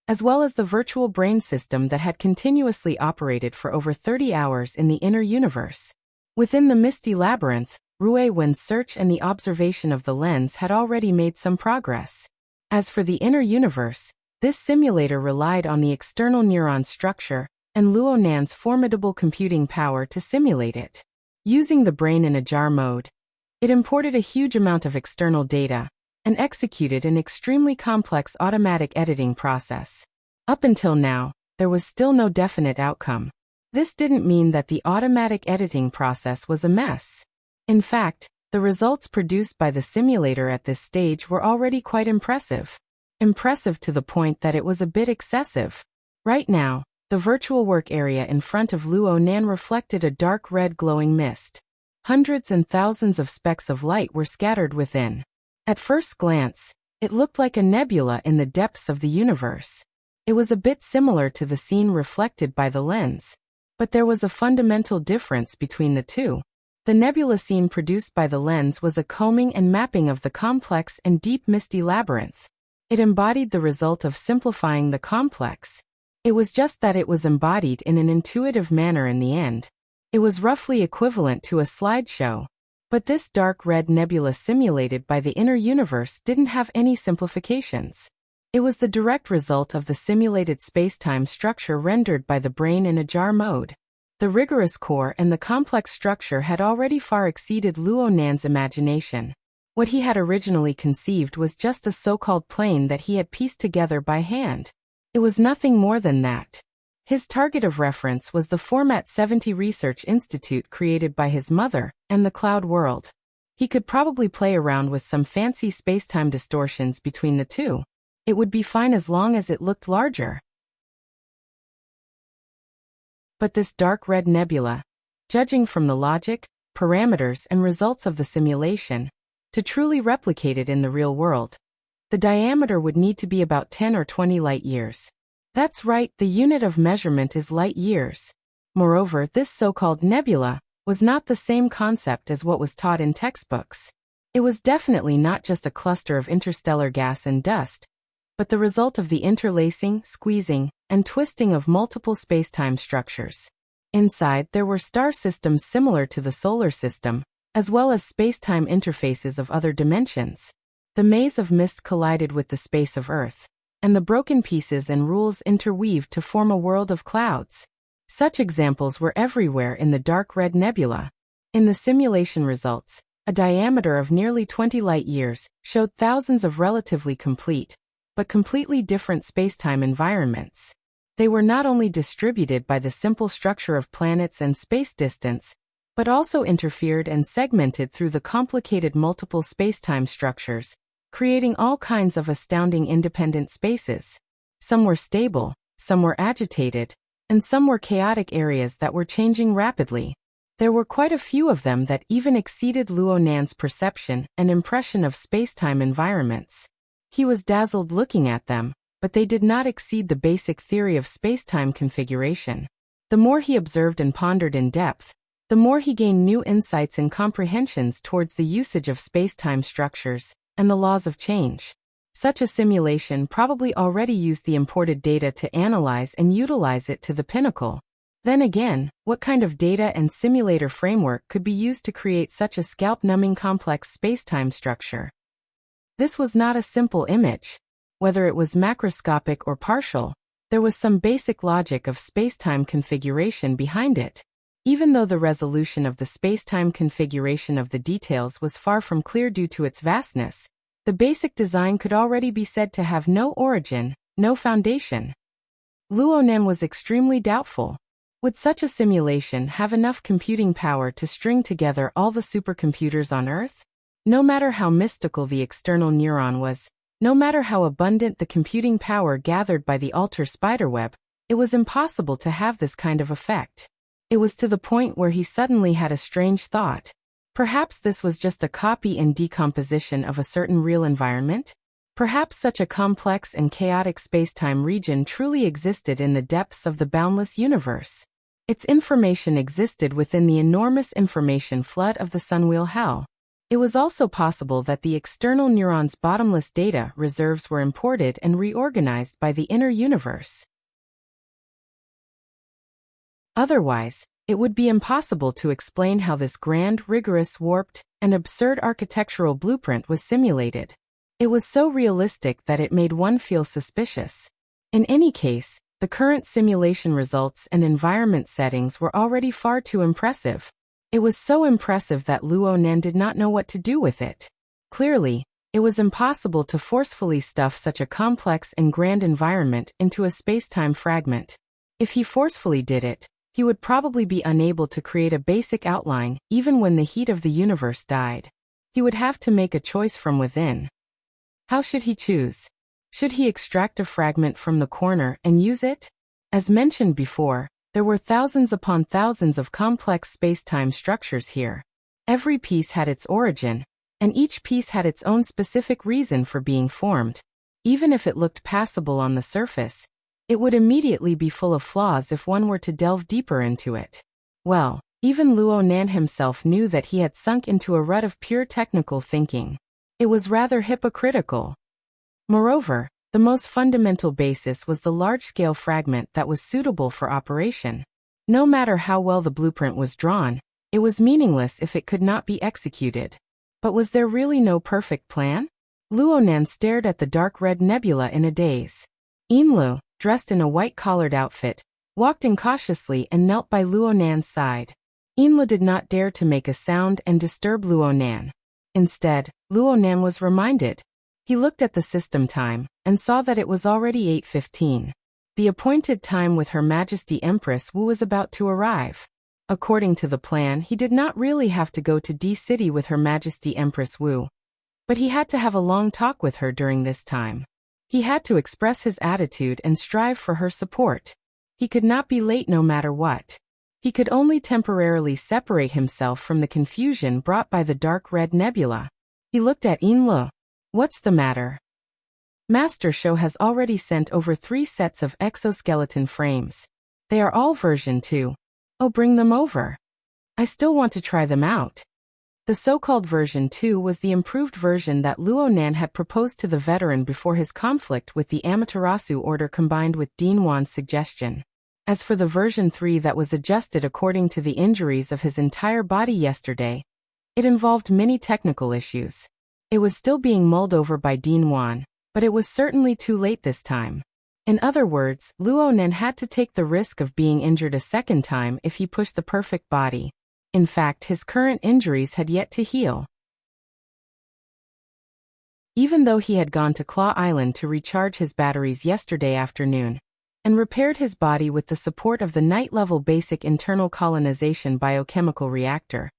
as well as the virtual brain system that had continuously operated for over 30 hours in the inner universe. Within the Misty Labyrinth, Rui Wen's search and the observation of the lens had already made some progress. As for the inner universe, this simulator relied on the external neuron structure and Luonan's formidable computing power to simulate it. Using the brain in a jar mode, it imported a huge amount of external data and executed an extremely complex automatic editing process. Up until now, there was still no definite outcome. This didn't mean that the automatic editing process was a mess. In fact, the results produced by the simulator at this stage were already quite impressive. Impressive to the point that it was a bit excessive. Right now, the virtual work area in front of Luonan reflected a dark red glowing mist. Hundreds and thousands of specks of light were scattered within. At first glance, it looked like a nebula in the depths of the universe. It was a bit similar to the scene reflected by the lens. But there was a fundamental difference between the two. The nebula scene produced by the lens was a combing and mapping of the complex and deep misty labyrinth. It embodied the result of simplifying the complex. It was just that it was embodied in an intuitive manner in the end. It was roughly equivalent to a slideshow. But this dark red nebula simulated by the inner universe didn't have any simplifications. It was the direct result of the simulated spacetime structure rendered by the brain in a jar mode. The rigorous core and the complex structure had already far exceeded Luonan's imagination. What he had originally conceived was just a so-called plane that he had pieced together by hand. It was nothing more than that. His target of reference was the Format 70 Research Institute created by his mother and the Cloud World. He could probably play around with some fancy spacetime distortions between the two. It would be fine as long as it looked larger. But this dark red nebula, judging from the logic, parameters and results of the simulation, to truly replicate it in the real world, the diameter would need to be about 10 or 20 light years. That's right, the unit of measurement is light years. Moreover, this so-called nebula was not the same concept as what was taught in textbooks. It was definitely not just a cluster of interstellar gas and dust, but the result of the interlacing, squeezing, and twisting of multiple spacetime structures. Inside, there were star systems similar to the solar system, as well as spacetime interfaces of other dimensions. The maze of mist collided with the space of Earth, and the broken pieces and rules interweaved to form a world of clouds. Such examples were everywhere in the dark red nebula. In the simulation results, a diameter of nearly 20 light-years showed thousands of relatively complete, but completely different spacetime environments. They were not only distributed by the simple structure of planets and space distance, but also interfered and segmented through the complicated multiple spacetime structures, creating all kinds of astounding independent spaces. Some were stable, some were agitated, and some were chaotic areas that were changing rapidly. There were quite a few of them that even exceeded Luo Nan's perception and impression of space-time environments. He was dazzled looking at them, but they did not exceed the basic theory of space-time configuration. The more he observed and pondered in depth, the more he gained new insights and comprehensions towards the usage of space-time structures and the laws of change. Such a simulation probably already used the imported data to analyze and utilize it to the pinnacle. Then again, what kind of data and simulator framework could be used to create such a scalp-numbing complex space-time structure? This was not a simple image. Whether it was macroscopic or partial, there was some basic logic of space-time configuration behind it. Even though the resolution of the space-time configuration of the details was far from clear due to its vastness, the basic design could already be said to have no origin, no foundation. Luo Nan was extremely doubtful. Would such a simulation have enough computing power to string together all the supercomputers on Earth? No matter how mystical the external neuron was, no matter how abundant the computing power gathered by the alter spiderweb, it was impossible to have this kind of effect. It was to the point where he suddenly had a strange thought. Perhaps this was just a copy and decomposition of a certain real environment? Perhaps such a complex and chaotic space-time region truly existed in the depths of the boundless universe. Its information existed within the enormous information flood of the Sunwheel Hell. It was also possible that the external neuron's bottomless data reserves were imported and reorganized by the inner universe. Otherwise, it would be impossible to explain how this grand, rigorous, warped, and absurd architectural blueprint was simulated. It was so realistic that it made one feel suspicious. In any case, the current simulation results and environment settings were already far too impressive. It was so impressive that Luo Nan did not know what to do with it. Clearly, it was impossible to forcefully stuff such a complex and grand environment into a space-time fragment. If he forcefully did it, he would probably be unable to create a basic outline even when the heat of the universe died. He would have to make a choice from within. How should he choose? Should he extract a fragment from the corner and use it? As mentioned before, there were thousands upon thousands of complex space-time structures here. Every piece had its origin, and each piece had its own specific reason for being formed. Even if it looked passable on the surface, it would immediately be full of flaws if one were to delve deeper into it. Well, even Luo Nan himself knew that he had sunk into a rut of pure technical thinking. It was rather hypocritical. Moreover, the most fundamental basis was the large-scale fragment that was suitable for operation. No matter how well the blueprint was drawn, it was meaningless if it could not be executed. But was there really no perfect plan? Luo Nan stared at the dark red nebula in a daze. Inlu, dressed in a white-collared outfit, walked incautiously and knelt by Luo Nan's side. Inlu did not dare to make a sound and disturb Luo Nan. Instead, Luo Nan was reminded. He looked at the system time and saw that it was already 8:15. The appointed time with Her Majesty Empress Wu was about to arrive. According to the plan, he did not really have to go to D City with Her Majesty Empress Wu. But he had to have a long talk with her during this time. He had to express his attitude and strive for her support. He could not be late no matter what. He could only temporarily separate himself from the confusion brought by the dark red nebula. He looked at Inlu. What's the matter? Master Shou has already sent over 3 sets of exoskeleton frames. They are all version 2. Oh, bring them over. I still want to try them out. The so-called version 2 was the improved version that Luo Nan had proposed to the veteran before his conflict with the Amaterasu order combined with Dean Wan's suggestion. As for the version 3 that was adjusted according to the injuries of his entire body yesterday, it involved many technical issues. It was still being mulled over by Dean Wan, but it was certainly too late this time. In other words, Luo Nan had to take the risk of being injured a second time if he pushed the perfect body. In fact, his current injuries had yet to heal. Even though he had gone to Claw Island to recharge his batteries yesterday afternoon, and repaired his body with the support of the night-level basic internal colonization biochemical reactor,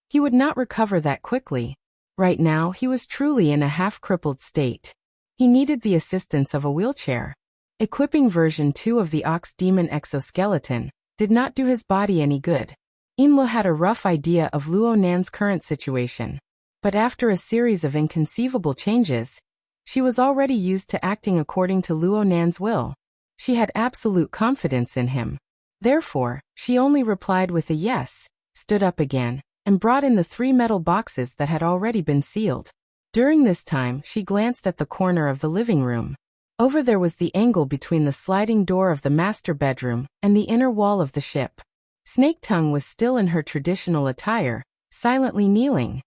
he would not recover that quickly. Right now, he was truly in a half-crippled state. He needed the assistance of a wheelchair. Equipping version 2 of the Ox Demon exoskeleton did not do his body any good. Inla had a rough idea of Luo Nan's current situation. But after a series of inconceivable changes, she was already used to acting according to Luo Nan's will. She had absolute confidence in him. Therefore, she only replied with a yes, stood up again, and brought in the 3 metal boxes that had already been sealed. During this time, she glanced at the corner of the living room. Over there was the angle between the sliding door of the master bedroom and the inner wall of the ship. Snake Tongue was still in her traditional attire, silently kneeling.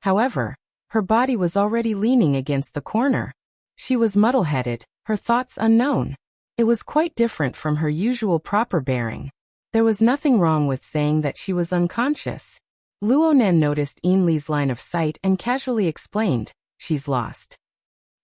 However, her body was already leaning against the corner. She was muddle-headed, her thoughts unknown. It was quite different from her usual proper bearing. There was nothing wrong with saying that she was unconscious. Luo Nan noticed Inli's line of sight and casually explained, "She's lost."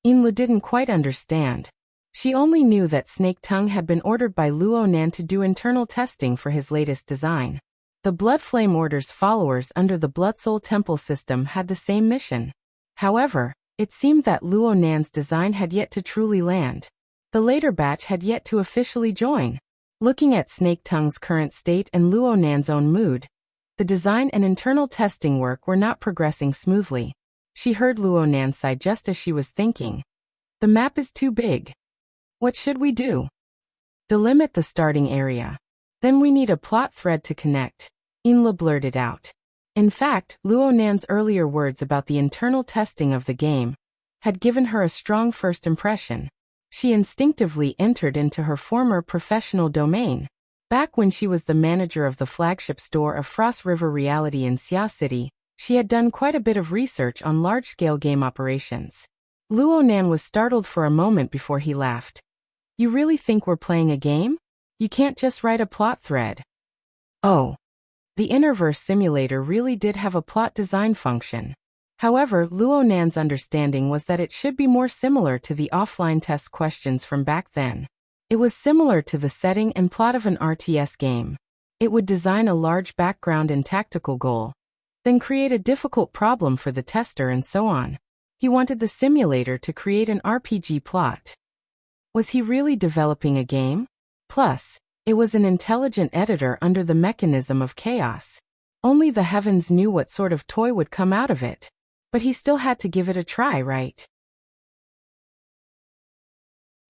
Inli didn't quite understand. She only knew that Snake Tongue had been ordered by Luo Nan to do internal testing for his latest design. The Blood Flame Order's followers under the Blood Soul Temple system had the same mission. However, it seemed that Luo Nan's design had yet to truly land. The later batch had yet to officially join. Looking at Snake Tongue's current state and Luo Nan's own mood, the design and internal testing work were not progressing smoothly. She heard Luo Nan sigh just as she was thinking. The map is too big. What should we do? Delimit the starting area. Then we need a plot thread to connect. Inla blurted out. In fact, Luo Nan's earlier words about the internal testing of the game had given her a strong first impression. She instinctively entered into her former professional domain. Back when she was the manager of the flagship store of Frost River Reality in Xia City, she had done quite a bit of research on large-scale game operations. Luo Nan was startled for a moment before he laughed. "You really think we're playing a game? You can't just write a plot thread." Oh. The Innerverse simulator really did have a plot design function. However, Luo Nan's understanding was that it should be more similar to the offline test questions from back then. It was similar to the setting and plot of an RTS game. It would design a large background and tactical goal, then create a difficult problem for the tester and so on. He wanted the simulator to create an RPG plot. Was he really developing a game? Plus, it was an intelligent editor under the mechanism of chaos. Only the heavens knew what sort of toy would come out of it. But he still had to give it a try, right?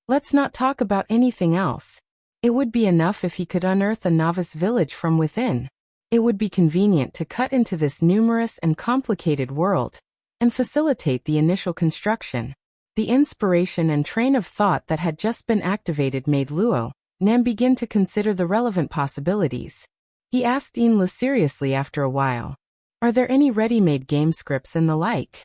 Let's not talk about anything else. It would be enough if he could unearth a novice village from within. It would be convenient to cut into this numerous and complicated world and facilitate the initial construction. The inspiration and train of thought that had just been activated made Luo Nan begin to consider the relevant possibilities. He asked Inla seriously after a while, "Are there any ready-made game scripts and the like?"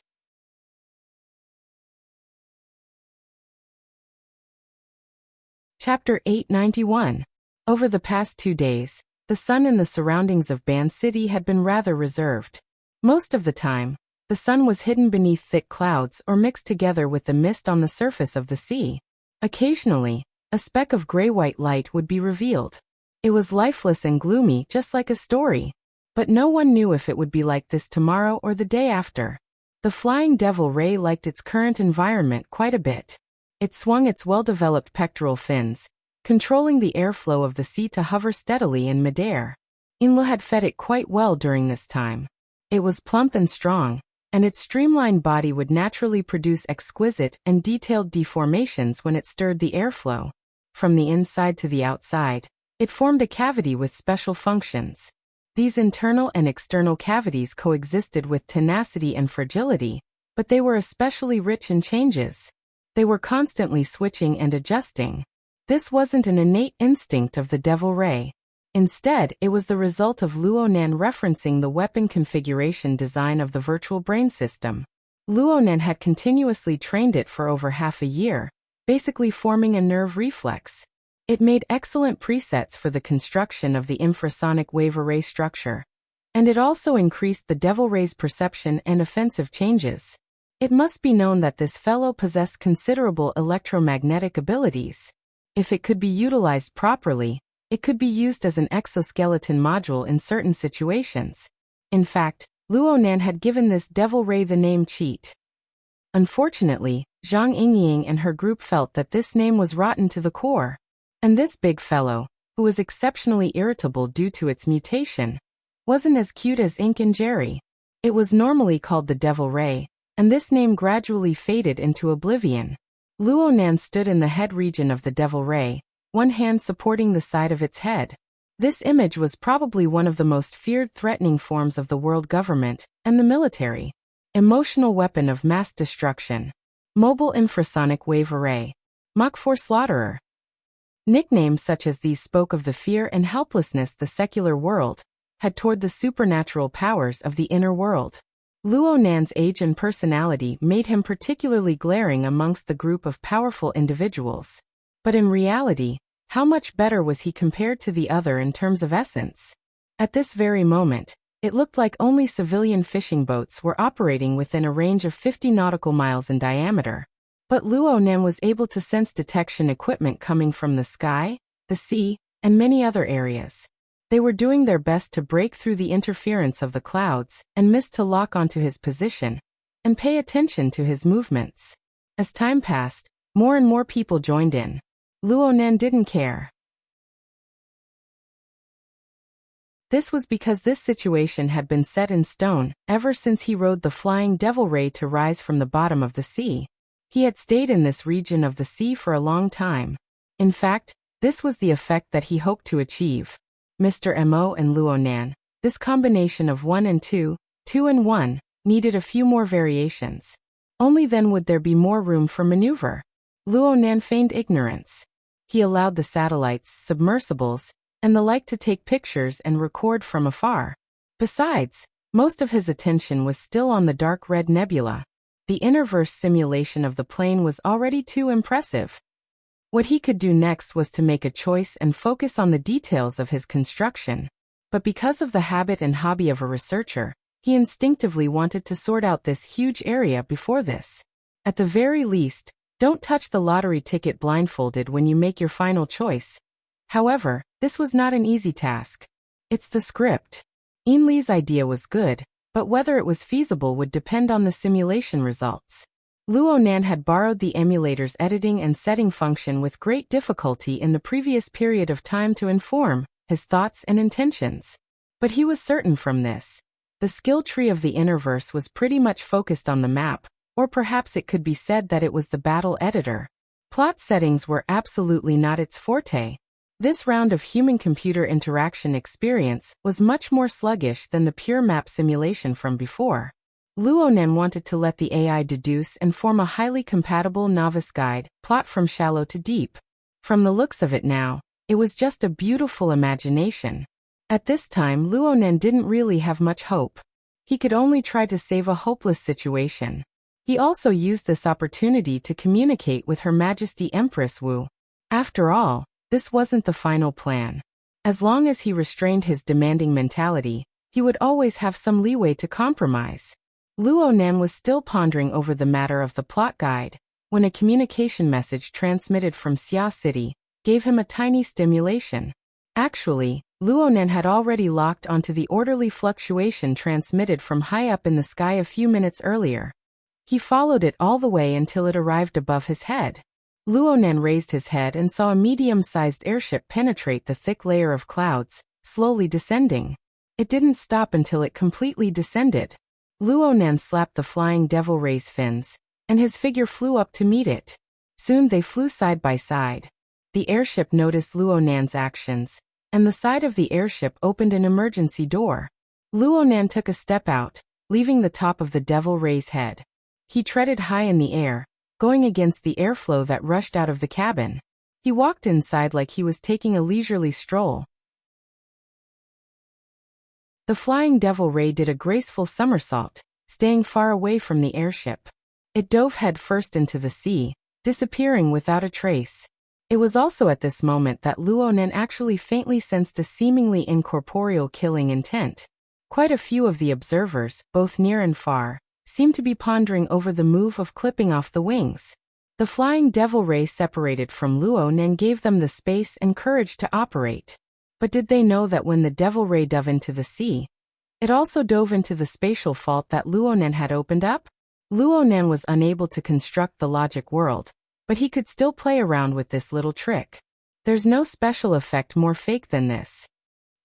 Chapter 891. Over the past 2 days, the sun in the surroundings of Ban City had been rather reserved. Most of the time, the sun was hidden beneath thick clouds or mixed together with the mist on the surface of the sea. Occasionally, a speck of gray-white light would be revealed. It was lifeless and gloomy, just like a story. But no one knew if it would be like this tomorrow or the day after. The Flying Devil Ray liked its current environment quite a bit. It swung its well-developed pectoral fins, controlling the airflow of the sea to hover steadily in midair. Inla had fed it quite well during this time. It was plump and strong, and its streamlined body would naturally produce exquisite and detailed deformations when it stirred the airflow. From the inside to the outside, it formed a cavity with special functions. These internal and external cavities coexisted with tenacity and fragility, but they were especially rich in changes. They were constantly switching and adjusting. This wasn't an innate instinct of the Devil Ray. Instead, it was the result of Luo Nan referencing the weapon configuration design of the virtual brain system. Luo Nan had continuously trained it for over half a year, basically forming a nerve reflex. It made excellent presets for the construction of the infrasonic wave array structure. And it also increased the Devil Ray's perception and offensive changes. It must be known that this fellow possessed considerable electromagnetic abilities. If it could be utilized properly, it could be used as an exoskeleton module in certain situations. In fact, Luo Nan had given this Devil Ray the name Cheat. Unfortunately, Zhang Yingying and her group felt that this name was rotten to the core. And this big fellow, who was exceptionally irritable due to its mutation, wasn't as cute as Ink and Jerry. It was normally called the Devil Ray, and this name gradually faded into oblivion. Luo Nan stood in the head region of the Devil Ray, one hand supporting the side of its head. This image was probably one of the most feared threatening forms of the world government and the military. Emotional weapon of mass destruction. Mobile infrasonic wave array. Mach 4 slaughterer. Nicknames such as these spoke of the fear and helplessness the secular world had toward the supernatural powers of the inner world. Luo Nan's age and personality made him particularly glaring amongst the group of powerful individuals. But in reality, how much better was he compared to the other in terms of essence? At this very moment, it looked like only civilian fishing boats were operating within a range of 50 nautical miles in diameter. But Luo Nan was able to sense detection equipment coming from the sky, the sea, and many other areas. They were doing their best to break through the interference of the clouds and mist to lock onto his position and pay attention to his movements. As time passed, more and more people joined in. Luo Nan didn't care. This was because this situation had been set in stone ever since he rode the flying devil ray to rise from the bottom of the sea. He had stayed in this region of the sea for a long time. In fact, this was the effect that he hoped to achieve. Mr. Mo and Luo Nan, this combination of 1 and 2, 2 and 1, needed a few more variations. Only then would there be more room for maneuver. Luo Nan feigned ignorance. He allowed the satellites, submersibles, and the like to take pictures and record from afar. Besides, most of his attention was still on the dark red nebula. The innerverse simulation of the plane was already too impressive. What he could do next was to make a choice and focus on the details of his construction. But because of the habit and hobby of a researcher, he instinctively wanted to sort out this huge area before this. At the very least, don't touch the lottery ticket blindfolded when you make your final choice. However, this was not an easy task. It's the script. Ainley's idea was good, but whether it was feasible would depend on the simulation results. Luo Nan had borrowed the emulator's editing and setting function with great difficulty in the previous period of time to inform his thoughts and intentions. But he was certain from this. The skill tree of the Innerverse was pretty much focused on the map, or perhaps it could be said that it was the battle editor. Plot settings were absolutely not its forte. This round of human-computer interaction experience was much more sluggish than the pure map simulation from before. Luo Nan wanted to let the AI deduce and form a highly compatible novice guide plot from shallow to deep. From the looks of it now, it was just a beautiful imagination. At this time, Luo Nan didn't really have much hope. He could only try to save a hopeless situation. He also used this opportunity to communicate with Her Majesty Empress Wu. After all, this wasn't the final plan. As long as he restrained his demanding mentality, he would always have some leeway to compromise. Luo Nan was still pondering over the matter of the plot guide, when a communication message transmitted from Xia City gave him a tiny stimulation. Actually, Luo Nan had already locked onto the orderly fluctuation transmitted from high up in the sky a few minutes earlier. He followed it all the way until it arrived above his head. Luo Nan raised his head and saw a medium-sized airship penetrate the thick layer of clouds, slowly descending. It didn't stop until it completely descended. Luo Nan slapped the flying devil ray's fins, and his figure flew up to meet it. Soon they flew side by side. The airship noticed Luo Nan's actions, and the side of the airship opened an emergency door. Luo Nan took a step out, leaving the top of the devil ray's head. He treaded high in the air, going against the airflow that rushed out of the cabin. He walked inside like he was taking a leisurely stroll. The flying devil ray did a graceful somersault, staying far away from the airship. It dove headfirst into the sea, disappearing without a trace. It was also at this moment that Luo Nan actually faintly sensed a seemingly incorporeal killing intent. Quite a few of the observers, both near and far, seemed to be pondering over the move of clipping off the wings. The flying devil ray separated from Luo Nan gave them the space and courage to operate. But did they know that when the devil ray dove into the sea, it also dove into the spatial fault that Luo Nan had opened up? Luo Nan was unable to construct the logic world, but he could still play around with this little trick. There's no special effect more fake than this.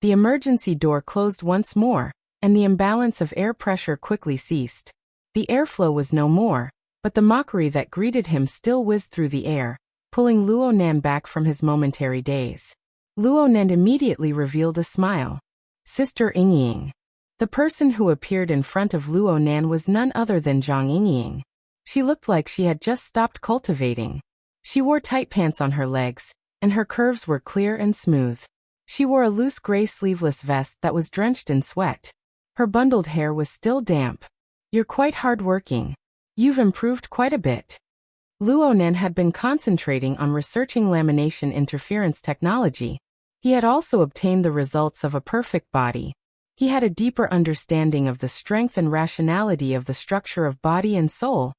The emergency door closed once more, and the imbalance of air pressure quickly ceased. The airflow was no more, but the mockery that greeted him still whizzed through the air, pulling Luo Nan back from his momentary daze. Luo Nan immediately revealed a smile. Sister Yingying. The person who appeared in front of Luo Nan was none other than Zhang Yingying. She looked like she had just stopped cultivating. She wore tight pants on her legs, and her curves were clear and smooth. She wore a loose gray sleeveless vest that was drenched in sweat. Her bundled hair was still damp. You're quite hard-working. You've improved quite a bit. Luo Nan had been concentrating on researching lamination interference technology. He had also obtained the results of a perfect body. He had a deeper understanding of the strength and rationality of the structure of body and soul,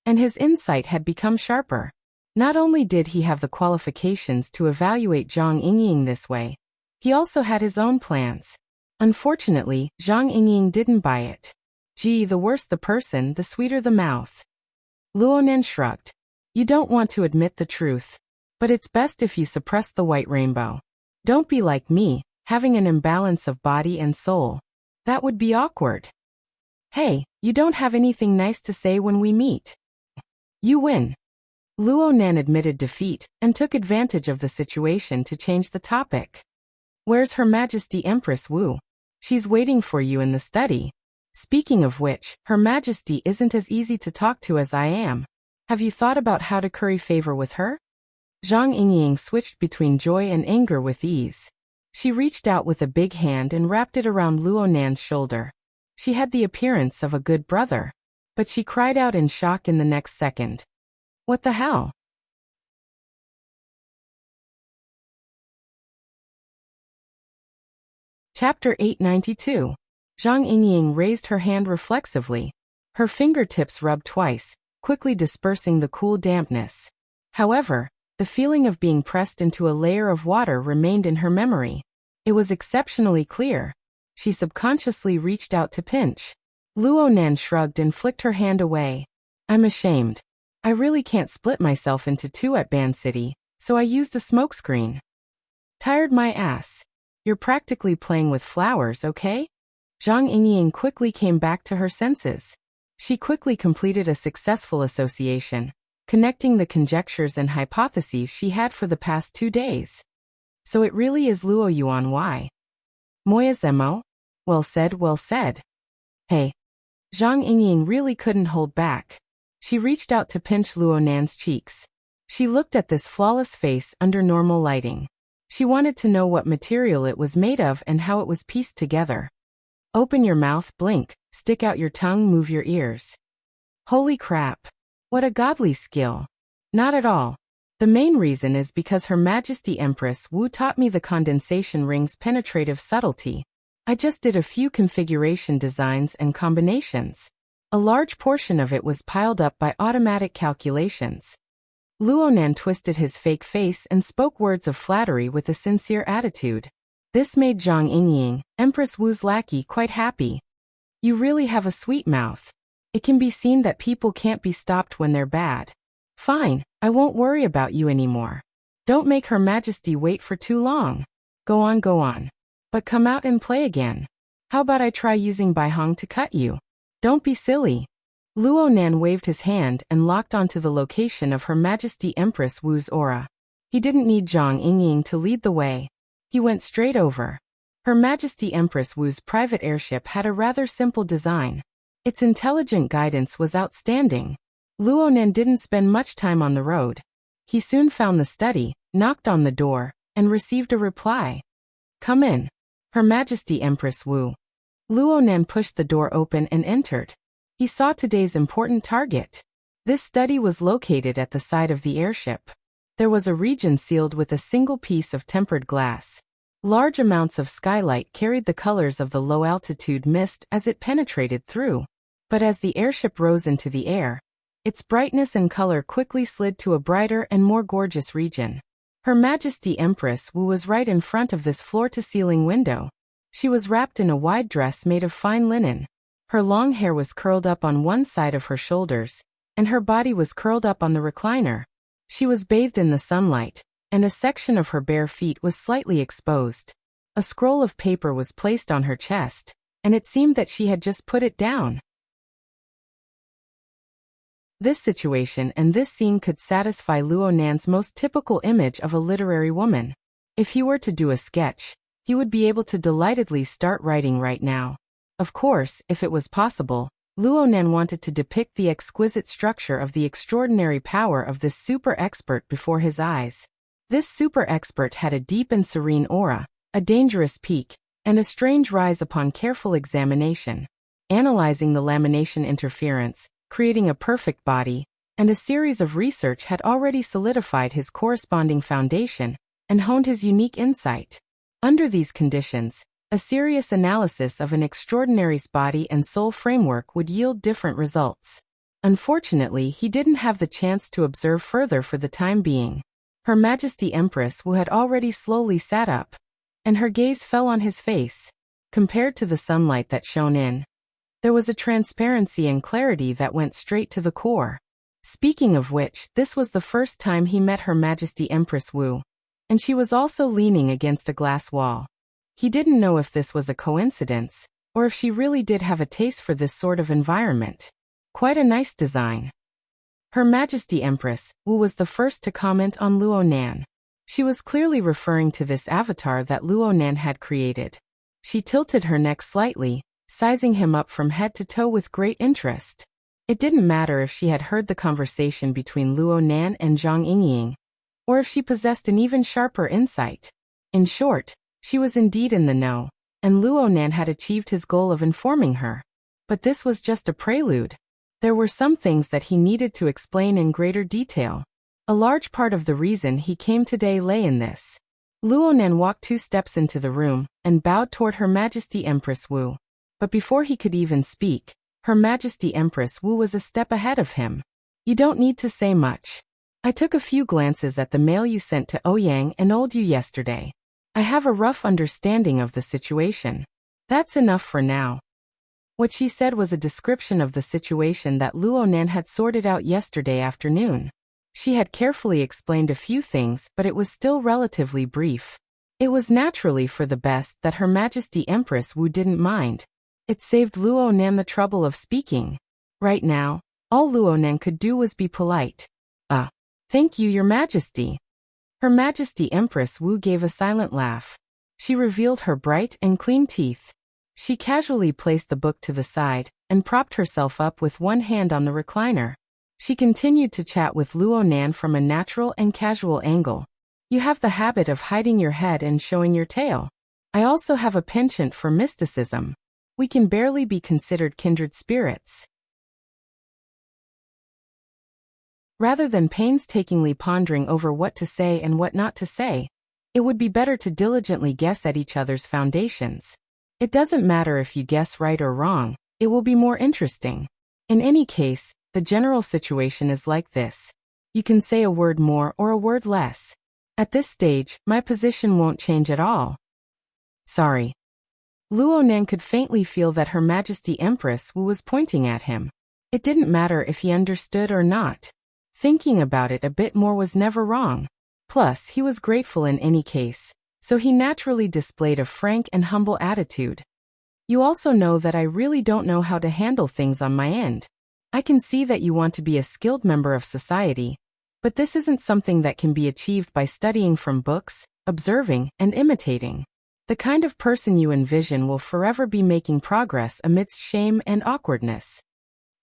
and his insight had become sharper. Not only did he have the qualifications to evaluate Zhang Yingying this way, he also had his own plans. Unfortunately, Zhang Yingying didn't buy it. Gee, the worse the person, the sweeter the mouth. Luo Nan shrugged. You don't want to admit the truth, but it's best if you suppress the white rainbow. Don't be like me, having an imbalance of body and soul. That would be awkward. Hey, you don't have anything nice to say when we meet. You win. Luo Nan admitted defeat and took advantage of the situation to change the topic. Where's Her Majesty Empress Wu? She's waiting for you in the study. Speaking of which, Her Majesty isn't as easy to talk to as I am. Have you thought about how to curry favor with her? Zhang Yingying switched between joy and anger with ease. She reached out with a big hand and wrapped it around Luo Nan's shoulder. She had the appearance of a good brother, but she cried out in shock in the next second. What the hell? Chapter 892. Zhang Yingying raised her hand reflexively. Her fingertips rubbed twice, quickly dispersing the cool dampness. However, the feeling of being pressed into a layer of water remained in her memory. It was exceptionally clear. She subconsciously reached out to pinch. Luo Nan shrugged and flicked her hand away. I'm ashamed. I really can't split myself into two at Band City, so I used a smokescreen. Tired my ass. You're practically playing with flowers, okay? Zhang Yingying quickly came back to her senses. She quickly completed a successful association, connecting the conjectures and hypotheses she had for the past 2 days. So it really is Luo Yuan Y. Moya Zemo? Well said, well said. Hey. Zhang Yingying really couldn't hold back. She reached out to pinch Luo Nan's cheeks. She looked at this flawless face under normal lighting. She wanted to know what material it was made of and how it was pieced together. Open your mouth, blink, stick out your tongue, move your ears. Holy crap. What a godly skill. Not at all. The main reason is because Her Majesty Empress Wu taught me the condensation ring's penetrative subtlety. I just did a few configuration designs and combinations. A large portion of it was piled up by automatic calculations. Luo Nan twisted his fake face and spoke words of flattery with a sincere attitude. This made Zhang Yingying, Empress Wu's lackey, quite happy. You really have a sweet mouth. It can be seen that people can't be stopped when they're bad. Fine, I won't worry about you anymore. Don't make Her Majesty wait for too long. Go on, go on. But come out and play again. How about I try using Baihong to cut you? Don't be silly. Luo Nan waved his hand and locked onto the location of Her Majesty Empress Wu's aura. He didn't need Zhang Yingying to lead the way. He went straight over. Her Majesty Empress Wu's private airship had a rather simple design. Its intelligent guidance was outstanding. Luo Nan didn't spend much time on the road. He soon found the study, knocked on the door, and received a reply. Come in. Her Majesty Empress Wu. Luo Nan pushed the door open and entered. He saw today's important target. This study was located at the side of the airship. There was a region sealed with a single piece of tempered glass. Large amounts of skylight carried the colors of the low-altitude mist as it penetrated through. But as the airship rose into the air, its brightness and color quickly slid to a brighter and more gorgeous region. Her Majesty Empress Wu was right in front of this floor-to-ceiling window. She was wrapped in a wide dress made of fine linen. Her long hair was curled up on one side of her shoulders, and her body was curled up on the recliner. She was bathed in the sunlight, and a section of her bare feet was slightly exposed. A scroll of paper was placed on her chest, and it seemed that she had just put it down. This situation and this scene could satisfy Luo Nan's most typical image of a literary woman. If he were to do a sketch, he would be able to delightedly start writing right now. Of course, if it was possible, Luo Nan wanted to depict the exquisite structure of the extraordinary power of this super expert before his eyes. This super expert had a deep and serene aura, a dangerous peak, and a strange rise upon careful examination. Analyzing the lamination interference, creating a perfect body, and a series of research had already solidified his corresponding foundation and honed his unique insight. Under these conditions, a serious analysis of an extraordinary's body and soul framework would yield different results. Unfortunately, he didn't have the chance to observe further for the time being. Her Majesty Empress Wu had already slowly sat up, and her gaze fell on his face. Compared to the sunlight that shone in, there was a transparency and clarity that went straight to the core. Speaking of which, this was the first time he met Her Majesty Empress Wu, and she was also leaning against a glass wall. He didn't know if this was a coincidence, or if she really did have a taste for this sort of environment. Quite a nice design. Her Majesty Empress Wu was the first to comment on Luo Nan. She was clearly referring to this avatar that Luo Nan had created. She tilted her neck slightly, sizing him up from head to toe with great interest. It didn't matter if she had heard the conversation between Luo Nan and Zhang Yingying, or if she possessed an even sharper insight. In short, she was indeed in the know, and Luo Nan had achieved his goal of informing her. But this was just a prelude. There were some things that he needed to explain in greater detail. A large part of the reason he came today lay in this. Luo Nan walked 2 steps into the room and bowed toward Her Majesty Empress Wu. But before he could even speak, Her Majesty Empress Wu was a step ahead of him. You don't need to say much. I took a few glances at the mail you sent to Ouyang and Old Yu yesterday. I have a rough understanding of the situation. That's enough for now. What she said was a description of the situation that Luo Nan had sorted out yesterday afternoon. She had carefully explained a few things, but it was still relatively brief. It was naturally for the best that Her Majesty Empress Wu didn't mind. It saved Luo Nan the trouble of speaking. Right now, all Luo Nan could do was be polite. Thank you, Your Majesty. Her Majesty Empress Wu gave a silent laugh. She revealed her bright and clean teeth. She casually placed the book to the side and propped herself up with one hand on the recliner. She continued to chat with Luo Nan from a natural and casual angle. You have the habit of hiding your head and showing your tail. I also have a penchant for mysticism. We can barely be considered kindred spirits. Rather than painstakingly pondering over what to say and what not to say, it would be better to diligently guess at each other's foundations. It doesn't matter if you guess right or wrong, it will be more interesting. In any case, the general situation is like this. You can say a word more or a word less. At this stage, my position won't change at all. Sorry. Luo Nan could faintly feel that Her Majesty Empress Wu was pointing at him. It didn't matter if he understood or not. Thinking about it a bit more was never wrong. Plus, he was grateful in any case, so he naturally displayed a frank and humble attitude. You also know that I really don't know how to handle things on my end. I can see that you want to be a skilled member of society, but this isn't something that can be achieved by studying from books, observing, and imitating. The kind of person you envision will forever be making progress amidst shame and awkwardness.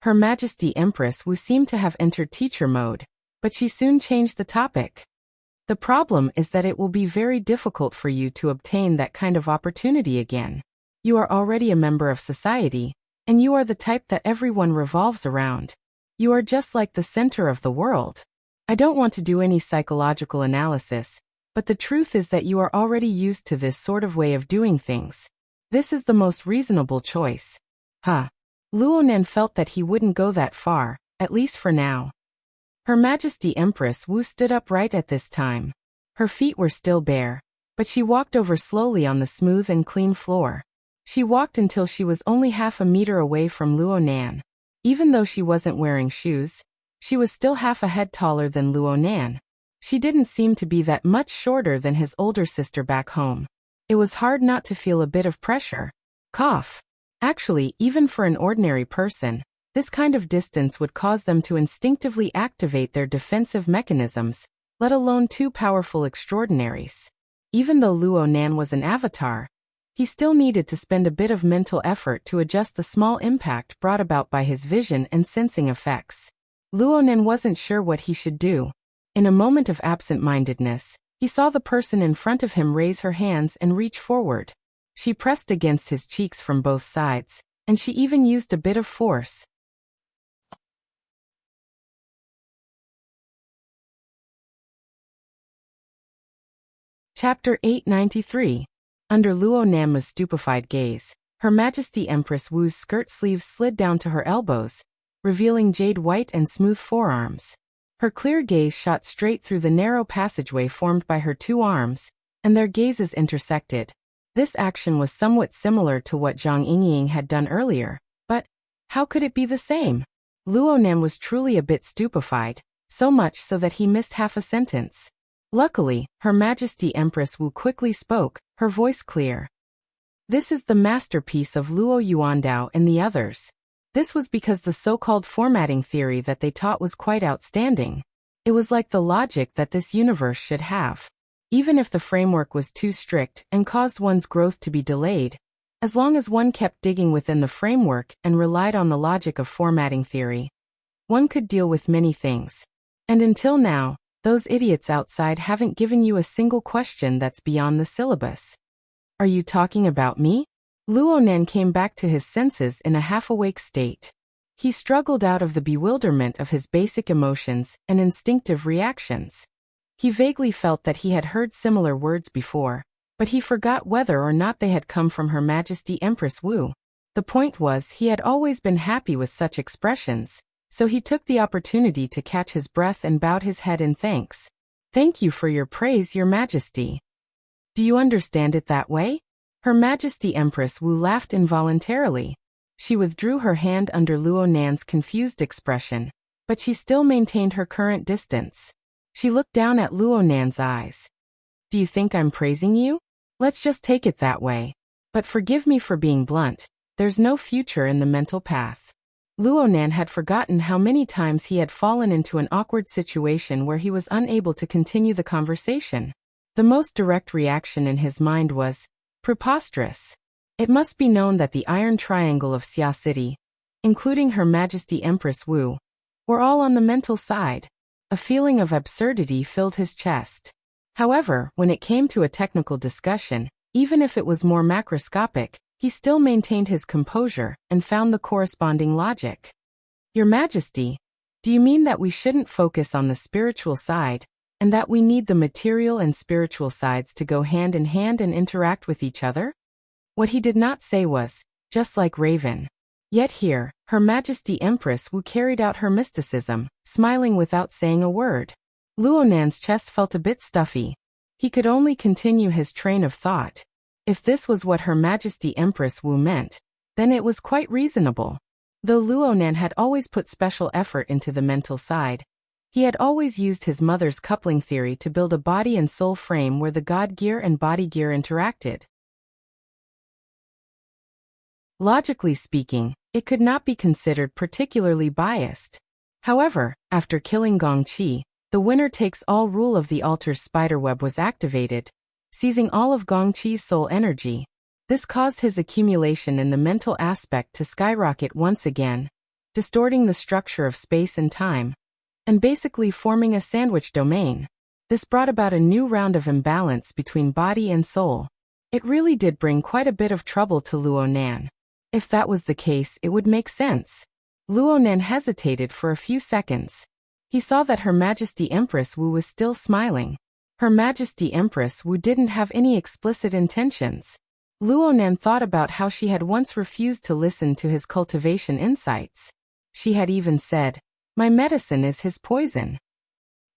Her Majesty Empress Wu seemed to have entered teacher mode, but she soon changed the topic. The problem is that it will be very difficult for you to obtain that kind of opportunity again. You are already a member of society, and you are the type that everyone revolves around. You are just like the center of the world. I don't want to do any psychological analysis, but the truth is that you are already used to this sort of way of doing things. This is the most reasonable choice. Luo Nan felt that he wouldn't go that far, at least for now. Her Majesty Empress Wu stood up right at this time. Her feet were still bare, but she walked over slowly on the smooth and clean floor. She walked until she was only half a meter away from Luo Nan. Even though she wasn't wearing shoes, she was still half a head taller than Luo Nan. She didn't seem to be that much shorter than his older sister back home. It was hard not to feel a bit of pressure. Cough. Actually, even for an ordinary person, this kind of distance would cause them to instinctively activate their defensive mechanisms, let alone two powerful extraordinaries. Even though Luo Nan was an avatar, he still needed to spend a bit of mental effort to adjust the small impact brought about by his vision and sensing effects. Luo Nan wasn't sure what he should do. In a moment of absent-mindedness, he saw the person in front of him raise her hands and reach forward. She pressed against his cheeks from both sides, and she even used a bit of force. Chapter 893. Under Luo Nanma's stupefied gaze, Her Majesty Empress Wu's skirt sleeves slid down to her elbows, revealing jade white and smooth forearms. Her clear gaze shot straight through the narrow passageway formed by her two arms, and their gazes intersected. This action was somewhat similar to what Zhang Yingying had done earlier, but how could it be the same? Luo Nan was truly a bit stupefied, so much so that he missed half a sentence. Luckily, Her Majesty Empress Wu quickly spoke, her voice clear. This is the masterpiece of Luo Yuandao and the others. This was because the so-called formatting theory that they taught was quite outstanding. It was like the logic that this universe should have. Even if the framework was too strict and caused one's growth to be delayed, as long as one kept digging within the framework and relied on the logic of formatting theory, one could deal with many things. And until now, those idiots outside haven't given you a single question that's beyond the syllabus. Are you talking about me? Luo Nan came back to his senses in a half-awake state. He struggled out of the bewilderment of his basic emotions and instinctive reactions. He vaguely felt that he had heard similar words before, but he forgot whether or not they had come from Her Majesty Empress Wu. The point was, he had always been happy with such expressions, so he took the opportunity to catch his breath and bowed his head in thanks. Thank you for your praise, Your Majesty. Do you understand it that way? Her Majesty Empress Wu laughed involuntarily. She withdrew her hand under Luo Nan's confused expression, but she still maintained her current distance. She looked down at Luo Nan's eyes. Do you think I'm praising you? Let's just take it that way. But forgive me for being blunt, there's no future in the mental path. Luo Nan had forgotten how many times he had fallen into an awkward situation where he was unable to continue the conversation. The most direct reaction in his mind was, preposterous. It must be known that the Iron Triangle of Xia City, including Her Majesty Empress Wu, were all on the mental side. A feeling of absurdity filled his chest. However, when it came to a technical discussion, even if it was more macroscopic, he still maintained his composure and found the corresponding logic. Your Majesty, do you mean that we shouldn't focus on the spiritual side, and that we need the material and spiritual sides to go hand in hand and interact with each other? What he did not say was, just like Raven. Yet here, Her Majesty Empress Wu carried out her mysticism, smiling without saying a word. Luo Nan's chest felt a bit stuffy. He could only continue his train of thought. If this was what Her Majesty Empress Wu meant, then it was quite reasonable. Though Luo Nan had always put special effort into the mental side, he had always used his mother's coupling theory to build a body and soul frame where the God gear and body gear interacted. Logically speaking, it could not be considered particularly biased. However, after killing Gong Qi, the winner-takes-all rule of the altar's spiderweb was activated, seizing all of Gong Qi's soul energy. This caused his accumulation in the mental aspect to skyrocket once again, distorting the structure of space and time, and basically forming a sandwich domain. This brought about a new round of imbalance between body and soul. It really did bring quite a bit of trouble to Luo Nan. If that was the case, it would make sense. Luo Nan hesitated for a few seconds. He saw that Her Majesty Empress Wu was still smiling. Her Majesty Empress Wu didn't have any explicit intentions. Luo Nan thought about how she had once refused to listen to his cultivation insights. She had even said, "My medicine is his poison."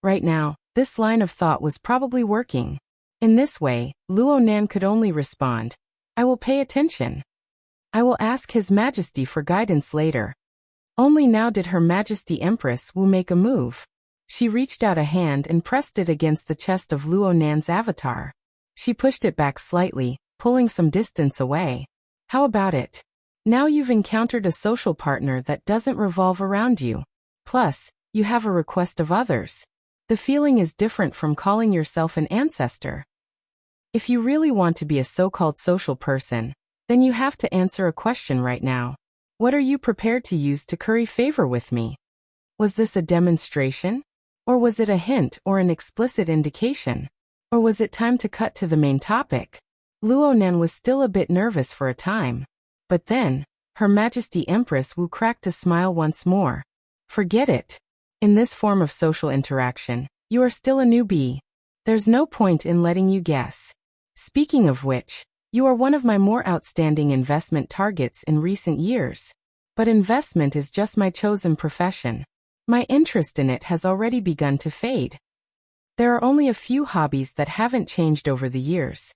Right now, this line of thought was probably working. In this way, Luo Nan could only respond, "I will pay attention. I will ask His Majesty for guidance later." Only now did Her Majesty Empress Wu make a move. She reached out a hand and pressed it against the chest of Luo Nan's avatar. She pushed it back slightly, pulling some distance away. How about it? Now you've encountered a social partner that doesn't revolve around you. Plus, you have a request of others. The feeling is different from calling yourself an ancestor. If you really want to be a so-called social person, then you have to answer a question right now. What are you prepared to use to curry favor with me? Was this a demonstration? Or was it a hint or an explicit indication? Or was it time to cut to the main topic? Luonan was still a bit nervous for a time. But then, Her Majesty Empress Wu cracked a smile once more. Forget it. In this form of social interaction, you are still a newbie. There's no point in letting you guess. Speaking of which, you are one of my more outstanding investment targets in recent years. But investment is just my chosen profession. My interest in it has already begun to fade. There are only a few hobbies that haven't changed over the years.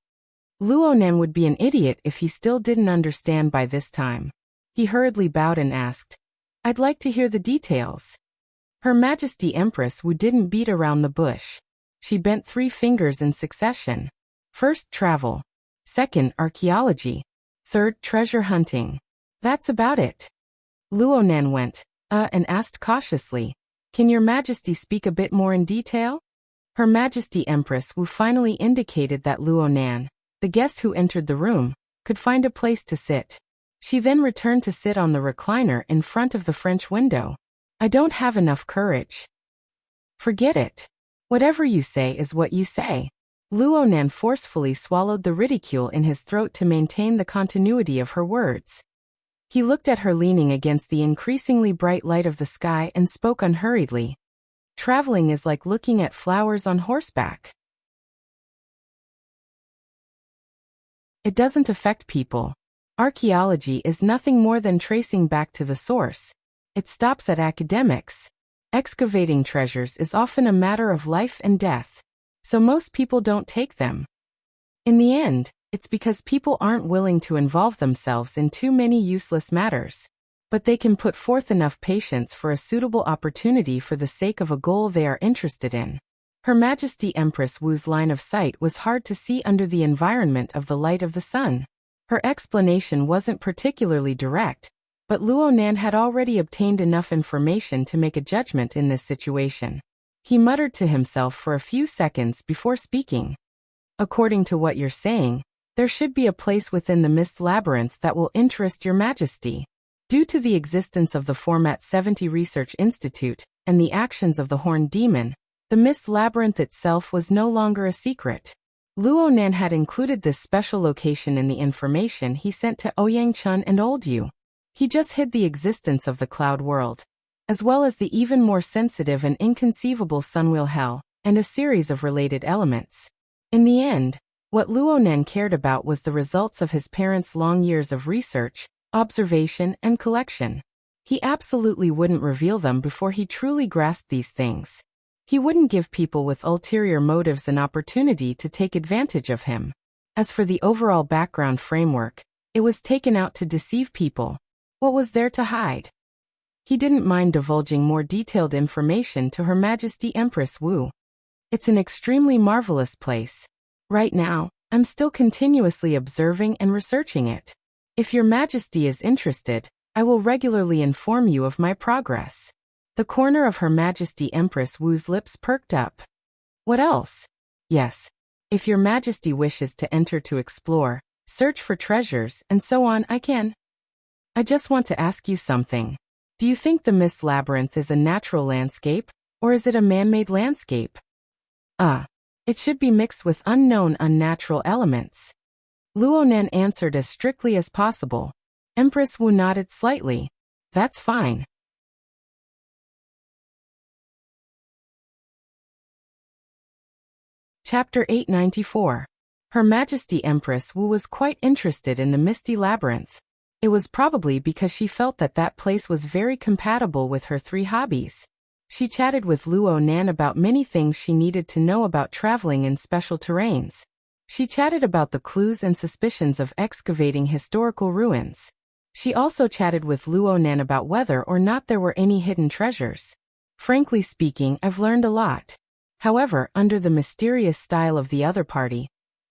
Luonan would be an idiot if he still didn't understand by this time. He hurriedly bowed and asked, I'd like to hear the details. Her Majesty Empress Wu didn't beat around the bush. She bent 3 fingers in succession. First, travel. Second, archaeology. Third, treasure hunting. That's about it. Luonan went, and asked cautiously, Can Your Majesty speak a bit more in detail? Her Majesty Empress Wu finally indicated that Luonan, the guest who entered the room, could find a place to sit. She then returned to sit on the recliner in front of the French window. I don't have enough courage. Forget it. Whatever you say is what you say. Luonan forcefully swallowed the ridicule in his throat to maintain the continuity of her words. He looked at her leaning against the increasingly bright light of the sky and spoke unhurriedly. Traveling is like looking at flowers on horseback. It doesn't affect people. Archaeology is nothing more than tracing back to the source. It stops at academics. Excavating treasures is often a matter of life and death. So most people don't take them. In the end, it's because people aren't willing to involve themselves in too many useless matters. But they can put forth enough patience for a suitable opportunity for the sake of a goal they are interested in. Her Majesty Empress Wu's line of sight was hard to see under the environment of the light of the sun. Her explanation wasn't particularly direct, but Luonan had already obtained enough information to make a judgment in this situation. He muttered to himself for a few seconds before speaking. According to what you're saying, there should be a place within the Mist Labyrinth that will interest Your Majesty. Due to the existence of the Format 70 Research Institute and the actions of the Horned Demon, the Mist Labyrinth itself was no longer a secret. Luonan had included this special location in the information he sent to Ouyang Chun and Old Yu. He just hid the existence of the Cloud World, as well as the even more sensitive and inconceivable Sunwheel Hell, and a series of related elements. In the end, what Luonan cared about was the results of his parents' long years of research, observation, and collection. He absolutely wouldn't reveal them before he truly grasped these things. He wouldn't give people with ulterior motives an opportunity to take advantage of him. As for the overall background framework, it was taken out to deceive people. What was there to hide? He didn't mind divulging more detailed information to Her Majesty Empress Wu. It's an extremely marvelous place. Right now, I'm still continuously observing and researching it. If Your Majesty is interested, I will regularly inform you of my progress. The corner of Her Majesty Empress Wu's lips perked up. What else? Yes. If Your Majesty wishes to enter to explore, search for treasures, and so on, I can. I just want to ask you something. Do you think the Mist Labyrinth is a natural landscape, or is it a man-made landscape? It should be mixed with unnatural elements. Luonan answered as strictly as possible. Empress Wu nodded slightly. That's fine. Chapter 894. Her Majesty Empress Wu was quite interested in the Misty Labyrinth. It was probably because she felt that that place was very compatible with her 3 hobbies. She chatted with Luonan about many things she needed to know about traveling in special terrains. She chatted about the clues and suspicions of excavating historical ruins. She also chatted with Luonan about whether or not there were any hidden treasures. Frankly speaking, I've learned a lot. However, under the mysterious style of the other party,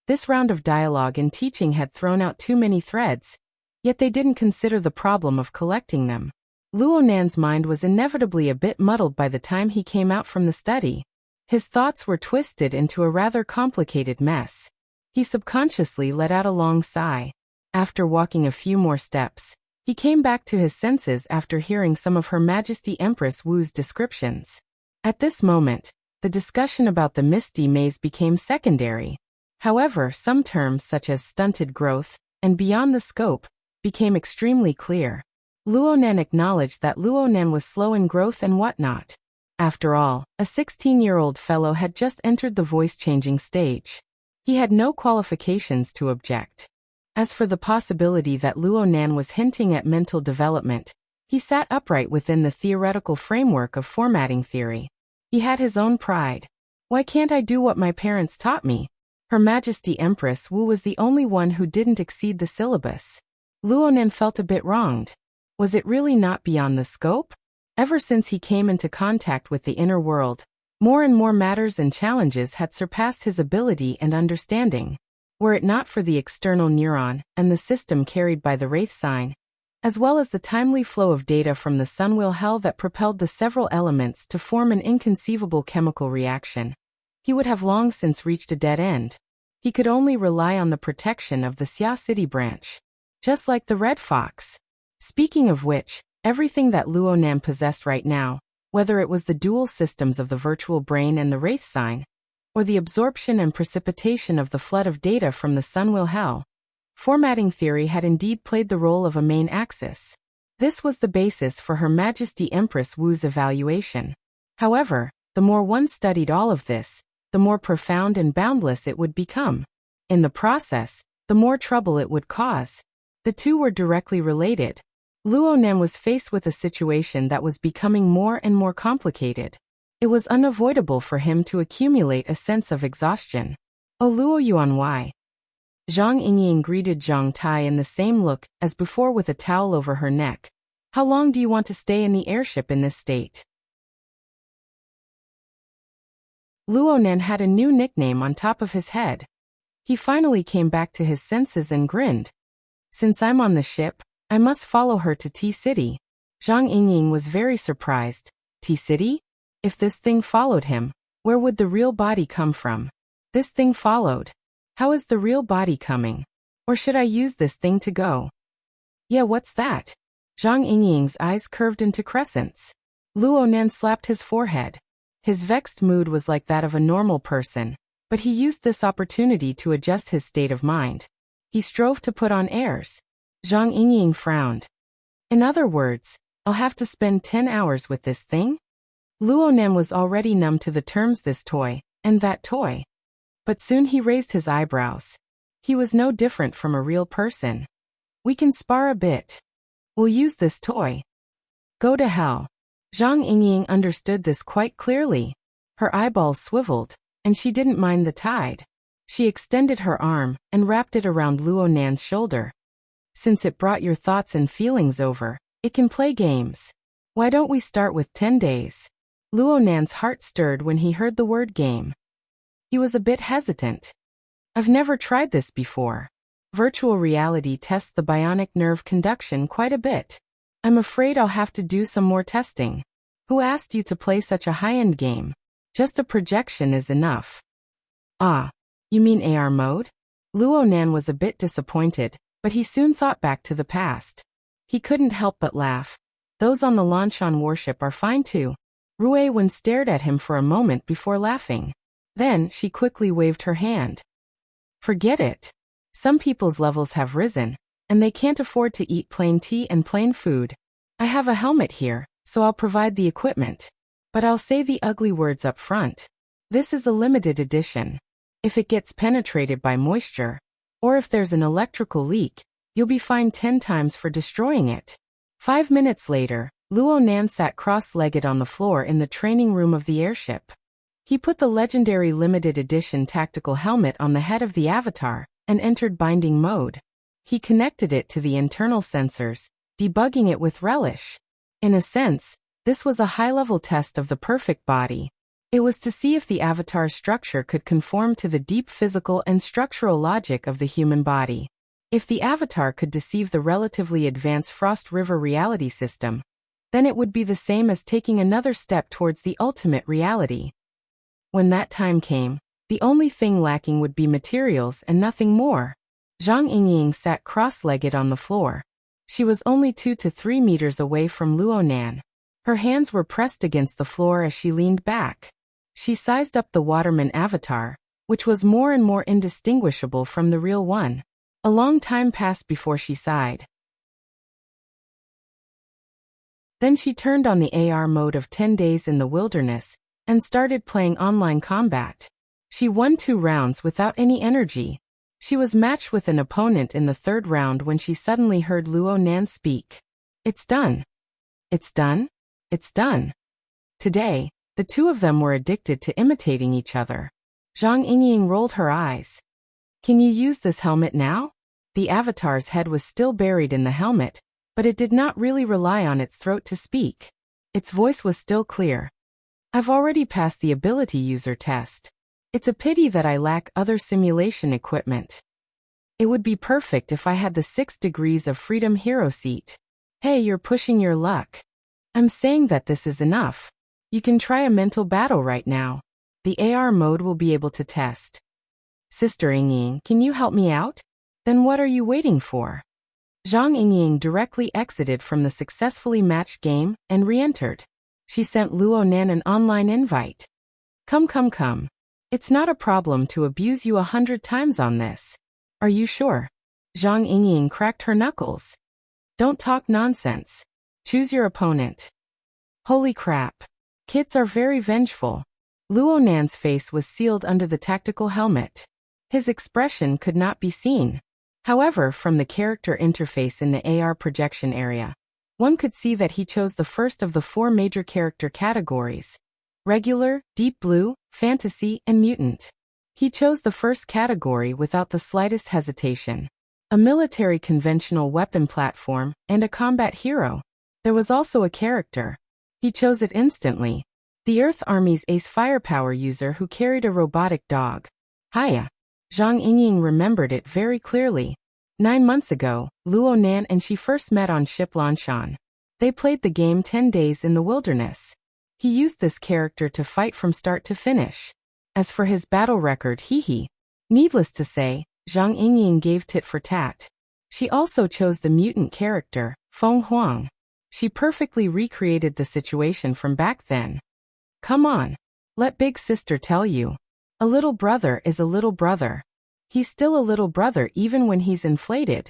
This round of dialogue and teaching had thrown out too many threads, yet they didn't consider the problem of collecting them. Luo Nan's mind was inevitably a bit muddled by the time he came out from the study. His thoughts were twisted into a rather complicated mess. He subconsciously let out a long sigh. After walking a few more steps, he came back to his senses after hearing some of Her Majesty Empress Wu's descriptions. At this moment, the discussion about the Misty Maze became secondary. However, some terms such as stunted growth and beyond the scope became extremely clear. Luo Nan acknowledged that Luo Nan was slow in growth and whatnot. After all, a 16-year-old fellow had just entered the voice-changing stage. He had no qualifications to object. As for the possibility that Luo Nan was hinting at mental development, he sat upright within the theoretical framework of formatting theory. He had his own pride. Why can't I do what my parents taught me? Her Majesty Empress Wu was the only one who didn't exceed the syllabus. Luo Nan felt a bit wronged. Was it really not beyond the scope? Ever since he came into contact with the inner world, more and more matters and challenges had surpassed his ability and understanding. Were it not for the external neuron and the system carried by the Wraith sign, as well as the timely flow of data from the Sunwheel Hell that propelled the several elements to form an inconceivable chemical reaction, he would have long since reached a dead end. He could only rely on the protection of the Xia City branch. Just like the Red Fox. Speaking of which, everything that Luo Nan possessed right now, whether it was the dual systems of the virtual brain and the Wraith sign, or the absorption and precipitation of the flood of data from the Sunwheel Hell, formatting theory had indeed played the role of a main axis. This was the basis for Her Majesty Empress Wu's evaluation. However, the more one studied all of this, the more profound and boundless it would become. In the process, the more trouble it would cause. The two were directly related. Luo Nan was faced with a situation that was becoming more and more complicated. It was unavoidable for him to accumulate a sense of exhaustion. "Oh Luo Yuan, why?" Zhang Yingying greeted Zhang Tai in the same look as before with a towel over her neck. "How long do you want to stay in the airship in this state?" Luo Nan had a new nickname on top of his head. He finally came back to his senses and grinned. "Since I'm on the ship, I must follow her to T-City." Zhang Yingying was very surprised. T-City? If this thing followed him, where would the real body come from? This thing followed. How is the real body coming? Or should I use this thing to go? Yeah, what's that? Zhang Yingying's eyes curved into crescents. Luo Nan slapped his forehead. His vexed mood was like that of a normal person, but he used this opportunity to adjust his state of mind. He strove to put on airs. Zhang Yingying frowned. "In other words, I'll have to spend 10 hours with this thing?" Luo Nan was already numb to the terms this toy, and that toy. But soon he raised his eyebrows. He was no different from a real person. "We can spar a bit. We'll use this toy." "Go to hell." Zhang Yingying understood this quite clearly. Her eyeballs swiveled, and she didn't mind the tide. She extended her arm and wrapped it around Luo Nan's shoulder. "Since it brought your thoughts and feelings over, it can play games. Why don't we start with 10 days? Luo Nan's heart stirred when he heard the word game. He was a bit hesitant. "I've never tried this before. Virtual reality tests the bionic nerve conduction quite a bit. I'm afraid I'll have to do some more testing." "Who asked you to play such a high-end game? Just a projection is enough." "Ah, you mean AR mode?" Luo Nan was a bit disappointed, but he soon thought back to the past. He couldn't help but laugh. "Those on the Lanshan warship are fine too." Rui Wen stared at him for a moment before laughing. Then she quickly waved her hand. "Forget it. Some people's levels have risen, and they can't afford to eat plain tea and plain food. I have a helmet here, so I'll provide the equipment. But I'll say the ugly words up front. This is a limited edition. If it gets penetrated by moisture, or if there's an electrical leak, you'll be fined 10 times for destroying it." 5 minutes later, Luo Nan sat cross-legged on the floor in the training room of the airship. He put the legendary limited edition tactical helmet on the head of the avatar and entered binding mode. He connected it to the internal sensors, debugging it with relish. In a sense, this was a high-level test of the perfect body. It was to see if the avatar's structure could conform to the deep physical and structural logic of the human body. If the avatar could deceive the relatively advanced Frost River reality system, then it would be the same as taking another step towards the ultimate reality. When that time came, the only thing lacking would be materials and nothing more. Zhang Yingying sat cross-legged on the floor. She was only 2 to 3 meters away from Luonan. Her hands were pressed against the floor as she leaned back. She sized up the Waterman avatar, which was more and more indistinguishable from the real one. A long time passed before she sighed. Then she turned on the AR mode of 10 Days in the Wilderness and started playing online combat. She won 2 rounds without any energy. She was matched with an opponent in the 3rd round when she suddenly heard Luo Nan speak. "It's done. It's done. It's done." Today, the two of them were addicted to imitating each other. Zhang Yingying rolled her eyes. "Can you use this helmet now?" The avatar's head was still buried in the helmet, but it did not really rely on its throat to speak. Its voice was still clear. "I've already passed the ability user test. It's a pity that I lack other simulation equipment. It would be perfect if I had the 6 degrees of freedom hero seat." "Hey, you're pushing your luck. I'm saying that this is enough. You can try a mental battle right now. The AR mode will be able to test." "Sister Yingying, can you help me out?" "Then what are you waiting for?" Zhang Yingying directly exited from the successfully matched game and re-entered. She sent Luo Nan an online invite. Come. It's not a problem to abuse you 100 times on this. Are you sure?" Zhang Yingying cracked her knuckles. "Don't talk nonsense. Choose your opponent." Holy crap. Kids are very vengeful. Luo Nan's face was sealed under the tactical helmet. His expression could not be seen. However, from the character interface in the AR projection area, one could see that he chose the first of the 4 major character categories: regular, deep blue, fantasy, and mutant. He chose the first category without the slightest hesitation. A military conventional weapon platform and a combat hero. There was also a character. He chose it instantly. The Earth Army's ace firepower user who carried a robotic dog. Hiya. Zhang Yingying remembered it very clearly. 9 months ago, Luo Nan and she first met on ship Lanshan. They played the game 10 Days in the Wilderness. He used this character to fight from start to finish. As for his battle record, hee. Needless to say, Zhang Yingying gave tit for tat. She also chose the mutant character, Feng Huang. She perfectly recreated the situation from back then. Come on. Let big sister tell you. A little brother is a little brother. He's still a little brother even when he's inflated.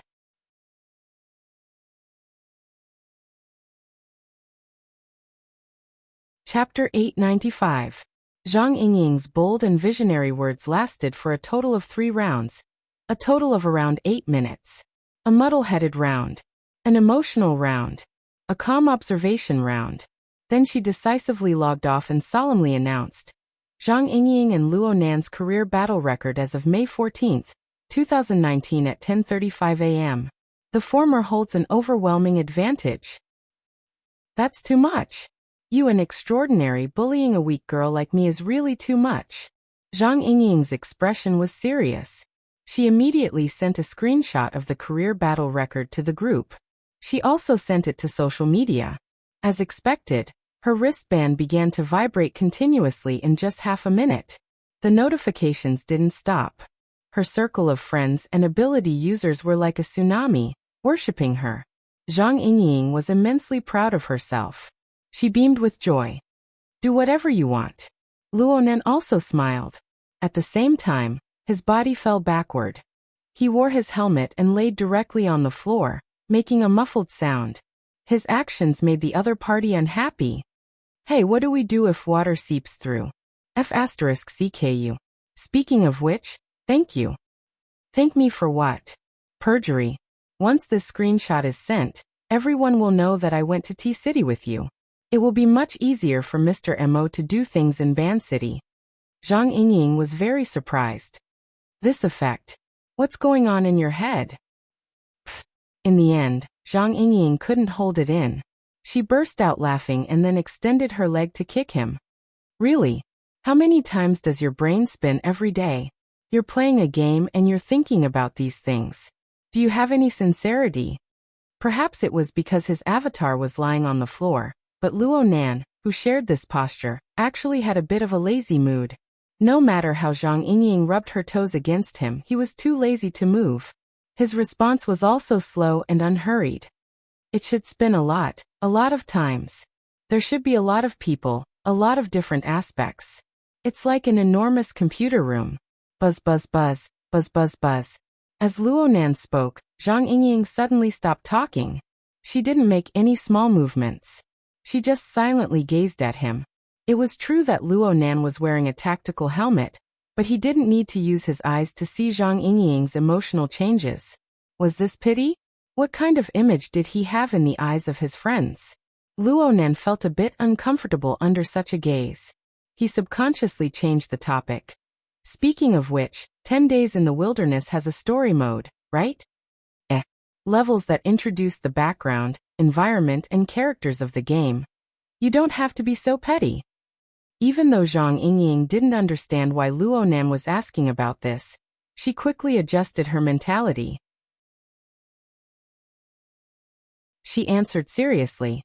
Chapter 895. Zhang Yingying's bold and visionary words lasted for a total of 3 rounds. A total of around 8 minutes. A muddle-headed round. An emotional round. A calm observation round. Then she decisively logged off and solemnly announced Zhang Yingying and Luo Nan's career battle record as of May 14, 2019 at 10:35 a.m. The former holds an overwhelming advantage. That's too much. You an extraordinary bullying a weak girl like me is really too much. Zhang Yingying's expression was serious. She immediately sent a screenshot of the career battle record to the group. She also sent it to social media. As expected, her wristband began to vibrate continuously in just half a minute. The notifications didn't stop. Her circle of friends and ability users were like a tsunami, worshipping her. Zhang Yingying was immensely proud of herself. She beamed with joy. Do whatever you want. Luo Nan also smiled. At the same time, his body fell backward. He wore his helmet and laid directly on the floor, making a muffled sound. His actions made the other party unhappy. Hey, what do we do if water seeps through? F***CKU. Speaking of which, thank you. Thank me for what? Perjury. Once this screenshot is sent, everyone will know that I went to T-City with you. It will be much easier for Mr. Mo to do things in Ban City. Zhang Yingying was very surprised. This effect. What's going on in your head? Pfft. In the end, Zhang Yingying couldn't hold it in. She burst out laughing and then extended her leg to kick him. Really? How many times does your brain spin every day? You're playing a game and you're thinking about these things. Do you have any sincerity? Perhaps it was because his avatar was lying on the floor, but Luo Nan, who shared this posture, actually had a bit of a lazy mood. No matter how Zhang Yingying rubbed her toes against him, he was too lazy to move. His response was also slow and unhurried. It should spin a lot of times. There should be a lot of people, a lot of different aspects. It's like an enormous computer room. Buzz buzz buzz, buzz buzz buzz. As Luo Nan spoke, Zhang Yingying suddenly stopped talking. She didn't make any small movements. She just silently gazed at him. It was true that Luo Nan was wearing a tactical helmet, but he didn't need to use his eyes to see Zhang Yingying's emotional changes. Was this pity? What kind of image did he have in the eyes of his friends? Luo Nan felt a bit uncomfortable under such a gaze. He subconsciously changed the topic. Speaking of which, 10 Days in the Wilderness has a story mode, right? Levels that introduce the background, environment and characters of the game. You don't have to be so petty. Even though Zhang Yingying didn't understand why Luo Nan was asking about this, she quickly adjusted her mentality. She answered seriously.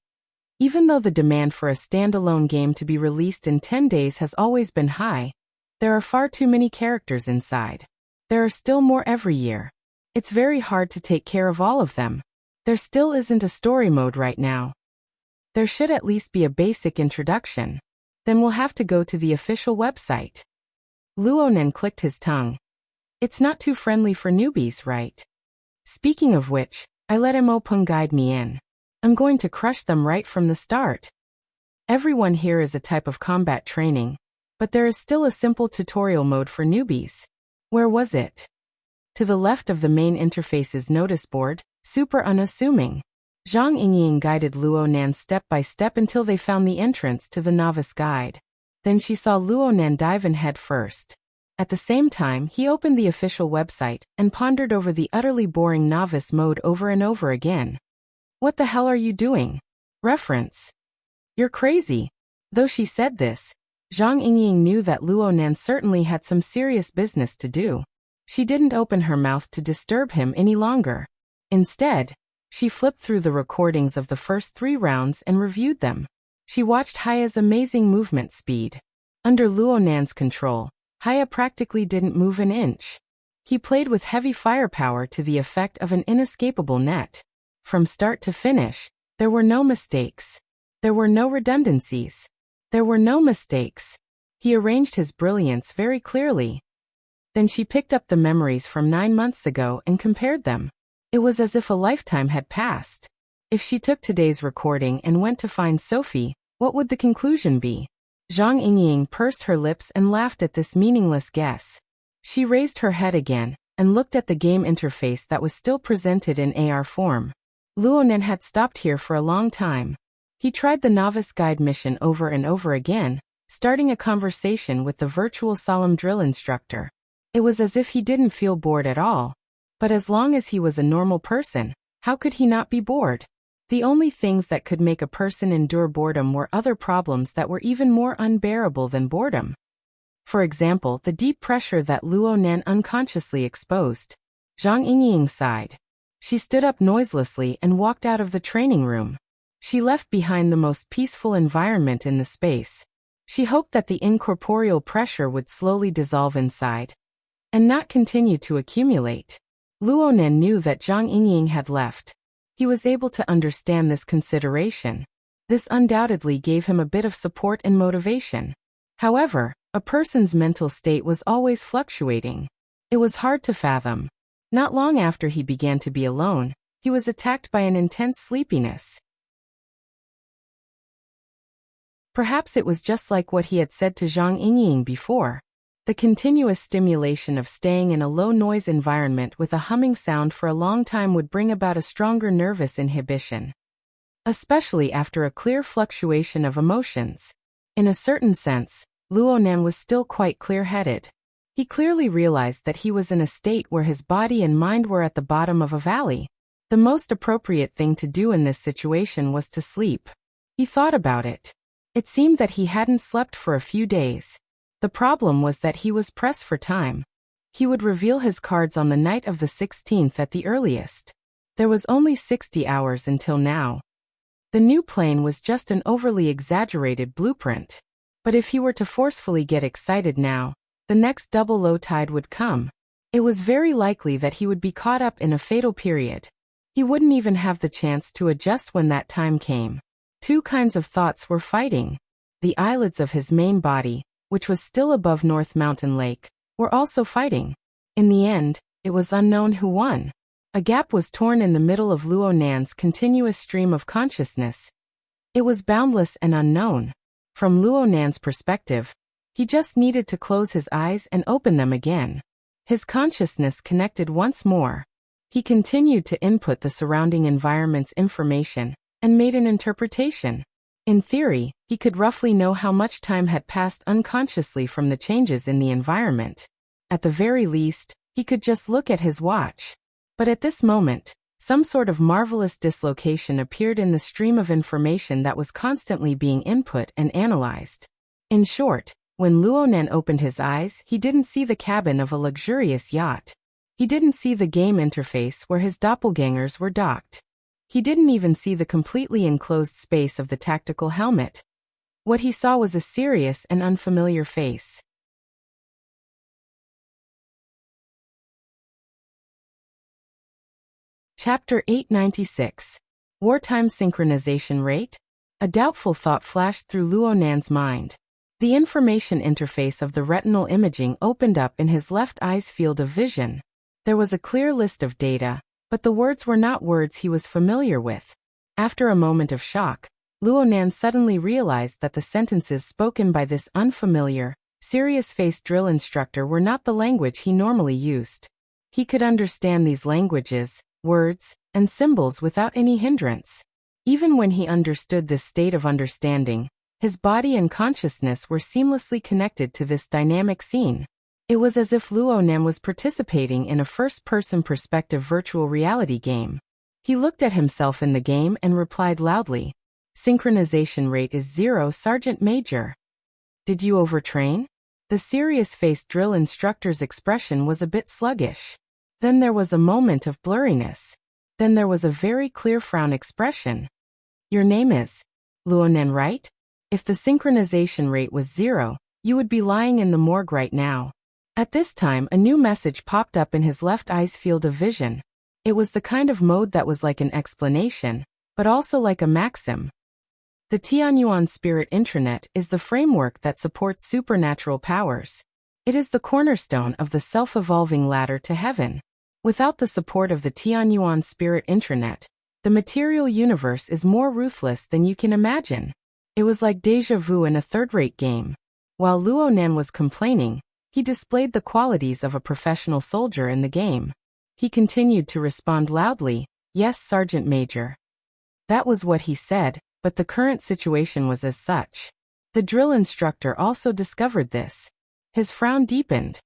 Even though the demand for a standalone game to be released in 10 days has always been high, there are far too many characters inside. There are still more every year. It's very hard to take care of all of them. There still isn't a story mode right now. There should at least be a basic introduction. Then we'll have to go to the official website. Luo Nan clicked his tongue. It's not too friendly for newbies, right? Speaking of which, I let Mo Peng guide me in. I'm going to crush them right from the start. Everyone here is a type of combat training, but there is still a simple tutorial mode for newbies. Where was it? To the left of the main interface's notice board, super unassuming. Zhang Yingying guided Luo Nan step by step until they found the entrance to the novice guide. Then she saw Luo Nan dive in head first. At the same time, he opened the official website and pondered over the utterly boring novice mode over and over again. What the hell are you doing? Reference. You're crazy. Though she said this, Zhang Yingying knew that Luo Nan certainly had some serious business to do. She didn't open her mouth to disturb him any longer. Instead, she flipped through the recordings of the first 3 rounds and reviewed them. She watched Haya's amazing movement speed. Under Luo Nan's control, Haya practically didn't move an inch. He played with heavy firepower to the effect of an inescapable net. From start to finish, there were no mistakes. There were no redundancies. There were no mistakes. He arranged his brilliance very clearly. Then she picked up the memories from 9 months ago and compared them. It was as if a lifetime had passed. If she took today's recording and went to find Sophie, what would the conclusion be? Zhang Yingying pursed her lips and laughed at this meaningless guess. She raised her head again and looked at the game interface that was still presented in AR form. Luo Nan had stopped here for a long time. He tried the novice guide mission over and over again, starting a conversation with the virtual solemn drill instructor. It was as if he didn't feel bored at all. But as long as he was a normal person, how could he not be bored? The only things that could make a person endure boredom were other problems that were even more unbearable than boredom. For example, the deep pressure that Luo Nan unconsciously exposed. Zhang Yingying sighed. She stood up noiselessly and walked out of the training room. She left behind the most peaceful environment in the space. She hoped that the incorporeal pressure would slowly dissolve inside and not continue to accumulate. Luo Nan knew that Zhang Yingying had left. He was able to understand this consideration. This undoubtedly gave him a bit of support and motivation. However, a person's mental state was always fluctuating. It was hard to fathom. Not long after he began to be alone, he was attacked by an intense sleepiness. Perhaps it was just like what he had said to Zhang Yingying before. The continuous stimulation of staying in a low-noise environment with a humming sound for a long time would bring about a stronger nervous inhibition, especially after a clear fluctuation of emotions. In a certain sense, Luo Nan was still quite clear-headed. He clearly realized that he was in a state where his body and mind were at the bottom of a valley. The most appropriate thing to do in this situation was to sleep. He thought about it. It seemed that he hadn't slept for a few days. The problem was that he was pressed for time. He would reveal his cards on the night of the 16th at the earliest. There was only 60 hours until now. The new plane was just an overly exaggerated blueprint. But if he were to forcefully get excited now, the next double low tide would come. It was very likely that he would be caught up in a fatal period. He wouldn't even have the chance to adjust when that time came. Two kinds of thoughts were fighting. The eyelids of his main body, which was still above North Mountain Lake, were also fighting. In the end, it was unknown who won. A gap was torn in the middle of Luo Nan's continuous stream of consciousness. It was boundless and unknown. From Luo Nan's perspective, he just needed to close his eyes and open them again. His consciousness connected once more. He continued to input the surrounding environment's information and made an interpretation. In theory, he could roughly know how much time had passed unconsciously from the changes in the environment. At the very least, he could just look at his watch. But at this moment, some sort of marvelous dislocation appeared in the stream of information that was constantly being input and analyzed. In short, when Luo Nan opened his eyes, he didn't see the cabin of a luxurious yacht. He didn't see the game interface where his doppelgangers were docked. He didn't even see the completely enclosed space of the tactical helmet. What he saw was a serious and unfamiliar face. Chapter 896. Wartime Synchronization Rate? A doubtful thought flashed through Luo Nan's mind. The information interface of the retinal imaging opened up in his left eye's field of vision. There was a clear list of data, but the words were not words he was familiar with. After a moment of shock, Luo Nan suddenly realized that the sentences spoken by this unfamiliar, serious-faced drill instructor were not the language he normally used. He could understand these languages, words, and symbols without any hindrance. Even when he understood this state of understanding, his body and consciousness were seamlessly connected to this dynamic scene. It was as if Luo Nan was participating in a first-person perspective virtual reality game. He looked at himself in the game and replied loudly, "Synchronization rate is 0, Sergeant Major." "Did you overtrain?" The serious-faced drill instructor's expression was a bit sluggish. Then there was a moment of blurriness. Then there was a very clear frown expression. "Your name is Luo Nan, right? If the synchronization rate was 0, you would be lying in the morgue right now." At this time, a new message popped up in his left eye's field of vision. It was the kind of mode that was like an explanation, but also like a maxim. The Tianyuan Spirit Intranet is the framework that supports supernatural powers. It is the cornerstone of the self-evolving ladder to heaven. Without the support of the Tianyuan Spirit Intranet, the material universe is more ruthless than you can imagine. It was like déjà vu in a third-rate game. While Luo Nan was complaining, he displayed the qualities of a professional soldier in the game. He continued to respond loudly, "Yes, Sergeant Major." That was what he said, but the current situation was as such. The drill instructor also discovered this. His frown deepened.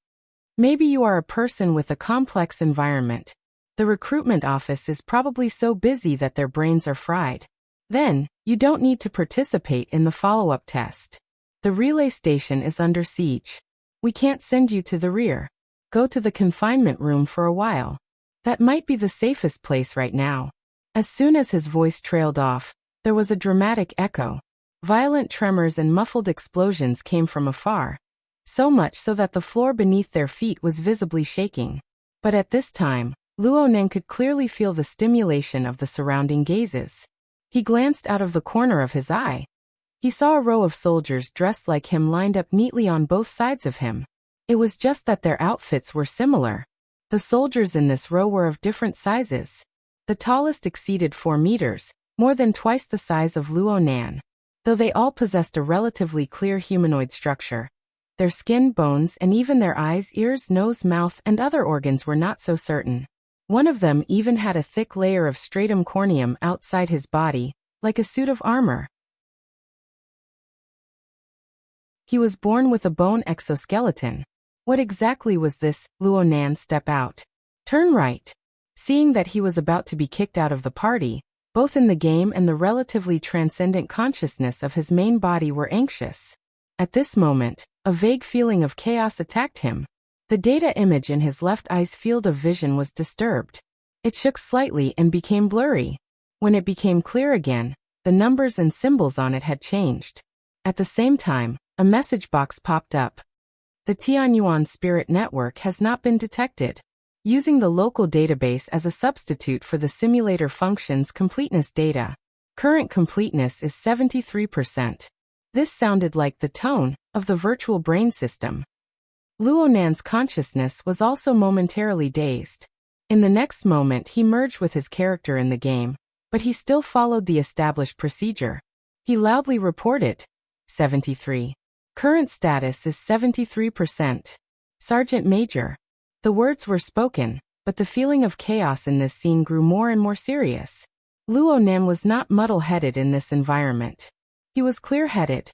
"Maybe you are a person with a complex environment. The recruitment office is probably so busy that their brains are fried. Then, you don't need to participate in the follow-up test. The relay station is under siege. We can't send you to the rear. Go to the confinement room for a while. That might be the safest place right now." As soon as his voice trailed off, there was a dramatic echo. Violent tremors and muffled explosions came from afar. So much so that the floor beneath their feet was visibly shaking. But at this time, Luo Nan could clearly feel the stimulation of the surrounding gazes. He glanced out of the corner of his eye. He saw a row of soldiers dressed like him lined up neatly on both sides of him. It was just that their outfits were similar. The soldiers in this row were of different sizes. The tallest exceeded 4 meters, more than twice the size of Luo Nan. Though they all possessed a relatively clear humanoid structure, their skin, bones, and even their eyes, ears, nose, mouth, and other organs were not so certain. One of them even had a thick layer of stratum corneum outside his body, like a suit of armor. He was born with a bone exoskeleton. What exactly was this? Luo Nan, step out. Turn right. Seeing that he was about to be kicked out of the party, both in the game and the relatively transcendent consciousness of his main body were anxious. At this moment, A vague feeling of chaos attacked him. The data image in his left eye's field of vision was disturbed. It shook slightly and became blurry. When it became clear again, the numbers and symbols on it had changed. At the same time, a message box popped up. The Tianyuan Spirit Network has not been detected. Using the local database as a substitute for the simulator function's completeness data. Current completeness is 73%. This sounded like the tone of the virtual brain system. Luonan's consciousness was also momentarily dazed. In the next moment he merged with his character in the game, but he still followed the established procedure. He loudly reported, 73. Current status is 73%. Sergeant Major. The words were spoken, but the feeling of chaos in this scene grew more and more serious. Luonan was not muddle-headed in this environment. He was clear-headed.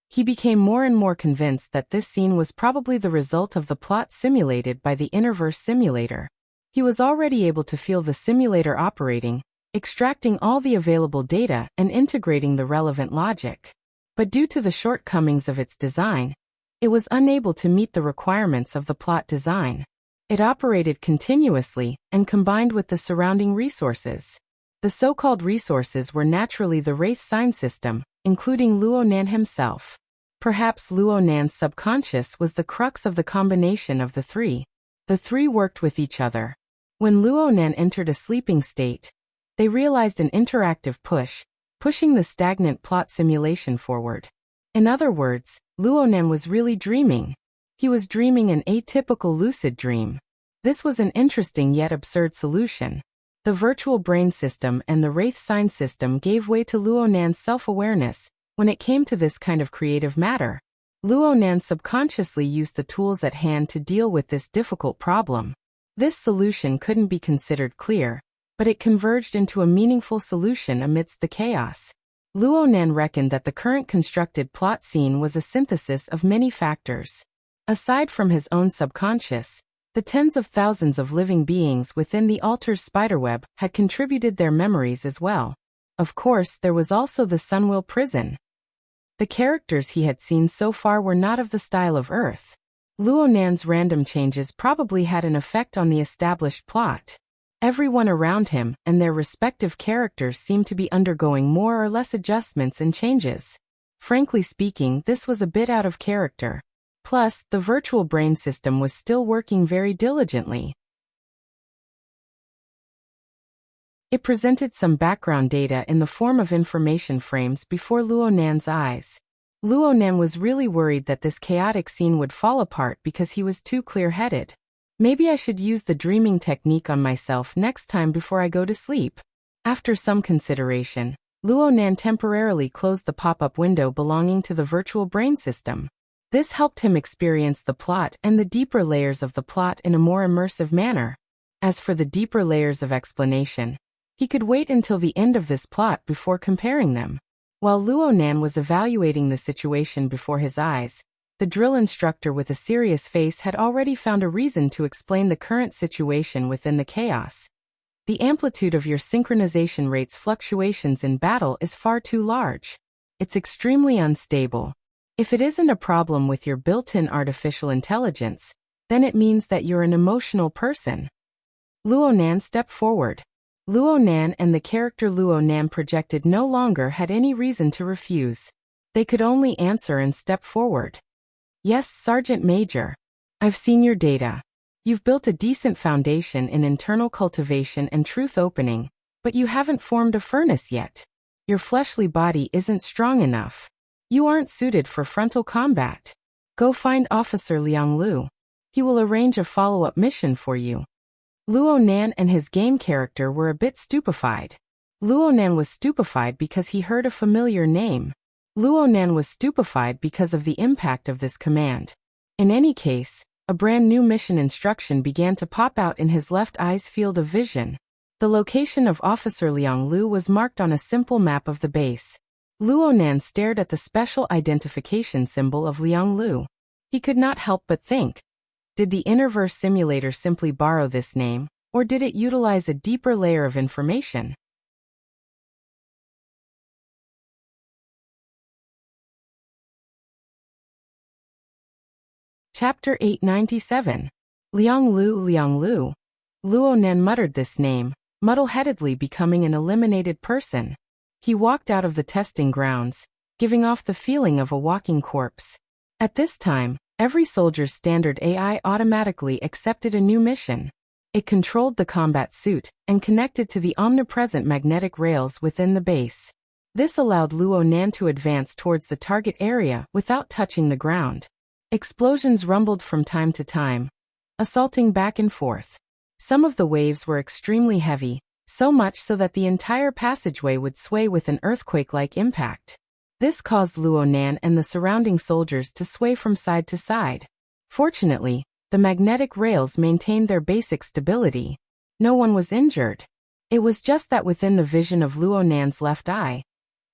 He became more and more convinced that this scene was probably the result of the plot simulated by the Interverse simulator. He was already able to feel the simulator operating, extracting all the available data and integrating the relevant logic. But due to the shortcomings of its design, it was unable to meet the requirements of the plot design. It operated continuously and combined with the surrounding resources. The so-called resources were naturally the Wraith sign system, including Luonan himself. Perhaps Luonan's subconscious was the crux of the combination of the three. The three worked with each other. When Luonan entered a sleeping state, they realized an interactive push, pushing the stagnant plot simulation forward. In other words, Luonan was really dreaming. He was dreaming an atypical lucid dream. This was an interesting yet absurd solution. The virtual brain system and the Wraith sign system gave way to Luonan's self-awareness when it came to this kind of creative matter. Luonan subconsciously used the tools at hand to deal with this difficult problem. This solution couldn't be considered clear, but it converged into a meaningful solution amidst the chaos. Luonan reckoned that the current constructed plot scene was a synthesis of many factors. Aside from his own subconscious, the tens of thousands of living beings within the Altar's spiderweb had contributed their memories as well. Of course, there was also the Sunwheel prison. The characters he had seen so far were not of the style of Earth. Luonan's random changes probably had an effect on the established plot. Everyone around him and their respective characters seemed to be undergoing more or less adjustments and changes. Frankly speaking, this was a bit out of character. Plus, the virtual brain system was still working very diligently. It presented some background data in the form of information frames before Luonan's eyes. Luonan was really worried that this chaotic scene would fall apart because he was too clear-headed. Maybe I should use the dreaming technique on myself next time before I go to sleep. After some consideration, Luonan temporarily closed the pop-up window belonging to the virtual brain system. This helped him experience the plot and the deeper layers of the plot in a more immersive manner. As for the deeper layers of explanation, he could wait until the end of this plot before comparing them. While Luonan was evaluating the situation before his eyes, the drill instructor with a serious face had already found a reason to explain the current situation within the chaos. The amplitude of your synchronization rate's fluctuations in battle is far too large. It's extremely unstable. If it isn't a problem with your built-in artificial intelligence, then it means that you're an emotional person. Luonan stepped forward. Luonan and the character Luonan projected no longer had any reason to refuse. They could only answer and step forward. Yes, Sergeant Major. I've seen your data. You've built a decent foundation in internal cultivation and truth opening, but you haven't formed a furnace yet. Your fleshly body isn't strong enough. You aren't suited for frontal combat. Go find Officer Liang Lu. He will arrange a follow-up mission for you. Luonan and his game character were a bit stupefied. Luonan was stupefied because he heard a familiar name. Luonan was stupefied because of the impact of this command. In any case, a brand new mission instruction began to pop out in his left eye's field of vision. The location of Officer Liang Lu was marked on a simple map of the base. Luonan stared at the special identification symbol of Liang Lu. He could not help but think, did the Interverse simulator simply borrow this name, or did it utilize a deeper layer of information? Chapter 897. Liang Lu. Luo Nan muttered this name, muddle-headedly becoming an eliminated person. He walked out of the testing grounds, giving off the feeling of a walking corpse. At this time, every soldier's standard AI automatically accepted a new mission. It controlled the combat suit and connected to the omnipresent magnetic rails within the base. This allowed Luo Nan to advance towards the target area without touching the ground. Explosions rumbled from time to time, assaulting back and forth. Some of the waves were extremely heavy, so much so that the entire passageway would sway with an earthquake-like impact. This caused Luo Nan and the surrounding soldiers to sway from side to side. Fortunately, the magnetic rails maintained their basic stability. No one was injured. It was just that within the vision of Luo Nan's left eye,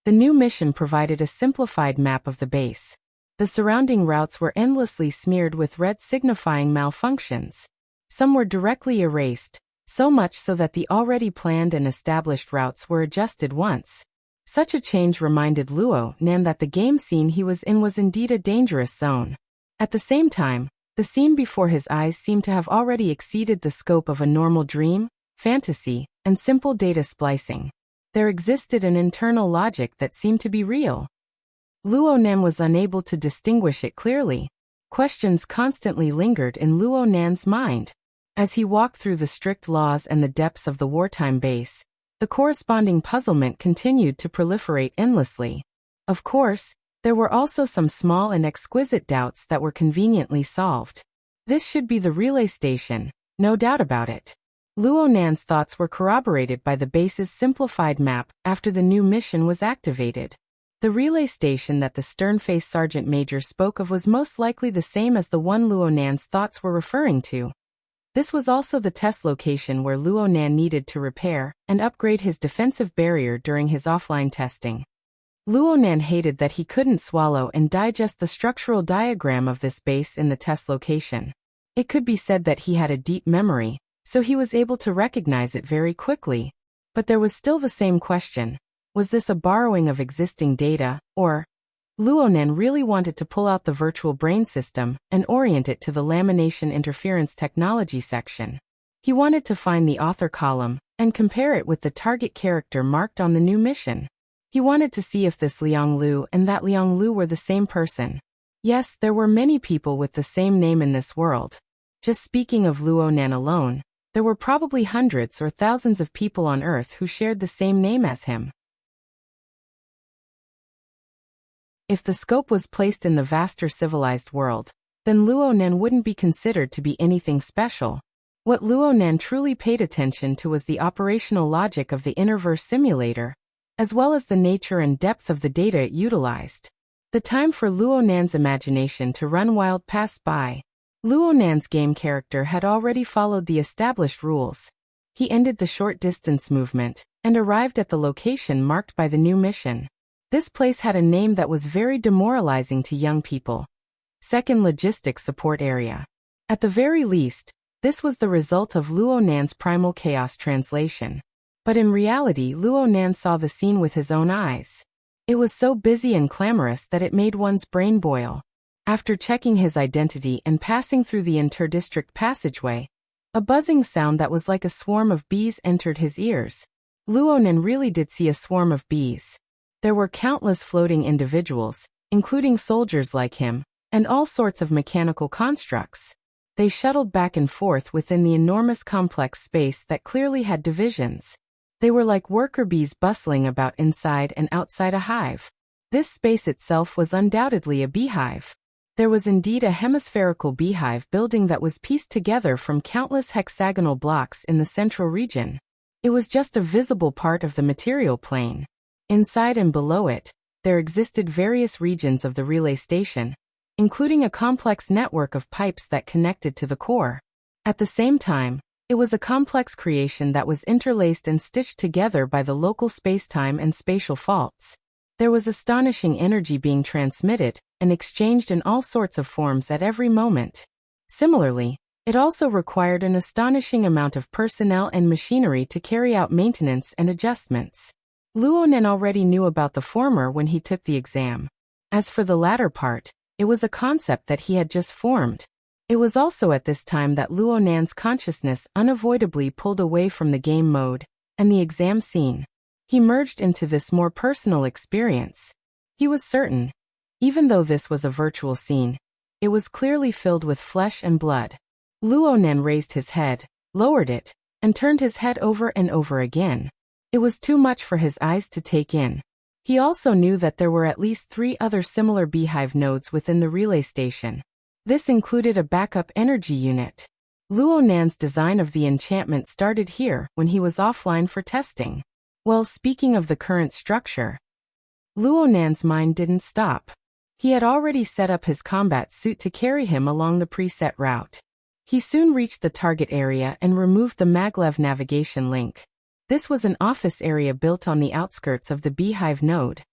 the new mission provided a simplified map of the base. The surrounding routes were endlessly smeared with red, signifying malfunctions. Some were directly erased, so much so that the already planned and established routes were adjusted once. Such a change reminded Luo Nan that the game scene he was in was indeed a dangerous zone. At the same time, the scene before his eyes seemed to have already exceeded the scope of a normal dream, fantasy, and simple data splicing. There existed an internal logic that seemed to be real. Luo Nan was unable to distinguish it clearly. Questions constantly lingered in Luo Nan's mind. As he walked through the strict laws and the depths of the wartime base, the corresponding puzzlement continued to proliferate endlessly. Of course, there were also some small and exquisite doubts that were conveniently solved. This should be the relay station, no doubt about it. Luo Nan's thoughts were corroborated by the base's simplified map after the new mission was activated. The relay station that the stern-faced Sergeant Major spoke of was most likely the same as the one Luo Nan's thoughts were referring to. This was also the test location where Luo Nan needed to repair and upgrade his defensive barrier during his offline testing. Luo Nan hated that he couldn't swallow and digest the structural diagram of this base in the test location. It could be said that he had a deep memory, so he was able to recognize it very quickly. But there was still the same question. Was this a borrowing of existing data, or? Luo Nan really wanted to pull out the virtual brain system and orient it to the lamination interference technology section. He wanted to find the author column and compare it with the target character marked on the new mission. He wanted to see if this Liang Lu and that Liang Lu were the same person. Yes, there were many people with the same name in this world. Just speaking of Luo Nan alone, there were probably hundreds or thousands of people on Earth who shared the same name as him. If the scope was placed in the vaster civilized world, then Luo Nan wouldn't be considered to be anything special. What Luo Nan truly paid attention to was the operational logic of the Innerverse simulator, as well as the nature and depth of the data it utilized. The time for Luo Nan's imagination to run wild passed by. Luo Nan's game character had already followed the established rules. He ended the short distance movement and arrived at the location marked by the new mission. This place had a name that was very demoralizing to young people. Second Logistics Support Area. At the very least, this was the result of Luo Nan's Primal Chaos translation. But in reality, Luo Nan saw the scene with his own eyes. It was so busy and clamorous that it made one's brain boil. After checking his identity and passing through the inter-district passageway, a buzzing sound that was like a swarm of bees entered his ears. Luo Nan really did see a swarm of bees. There were countless floating individuals, including soldiers like him, and all sorts of mechanical constructs. They shuttled back and forth within the enormous complex space that clearly had divisions. They were like worker bees bustling about inside and outside a hive. This space itself was undoubtedly a beehive. There was indeed a hemispherical beehive building that was pieced together from countless hexagonal blocks in the central region. It was just a visible part of the material plane. Inside and below it, there existed various regions of the relay station, including a complex network of pipes that connected to the core. At the same time, it was a complex creation that was interlaced and stitched together by the local spacetime and spatial faults. There was astonishing energy being transmitted and exchanged in all sorts of forms at every moment. Similarly, it also required an astonishing amount of personnel and machinery to carry out maintenance and adjustments. Luo Nan already knew about the former when he took the exam. As for the latter part, it was a concept that he had just formed. It was also at this time that Luo Nan's consciousness unavoidably pulled away from the game mode and the exam scene. He merged into this more personal experience. He was certain, even though this was a virtual scene, it was clearly filled with flesh and blood. Luo Nan raised his head, lowered it, and turned his head over and over again. It was too much for his eyes to take in. He also knew that there were at least 3 other similar beehive nodes within the relay station. This included a backup energy unit. Luo Nan's design of the enchantment started here when he was offline for testing. Well, speaking of the current structure, Luo Nan's mind didn't stop. He had already set up his combat suit to carry him along the preset route. He soon reached the target area and removed the maglev navigation link. This was an office area built on the outskirts of the beehive node.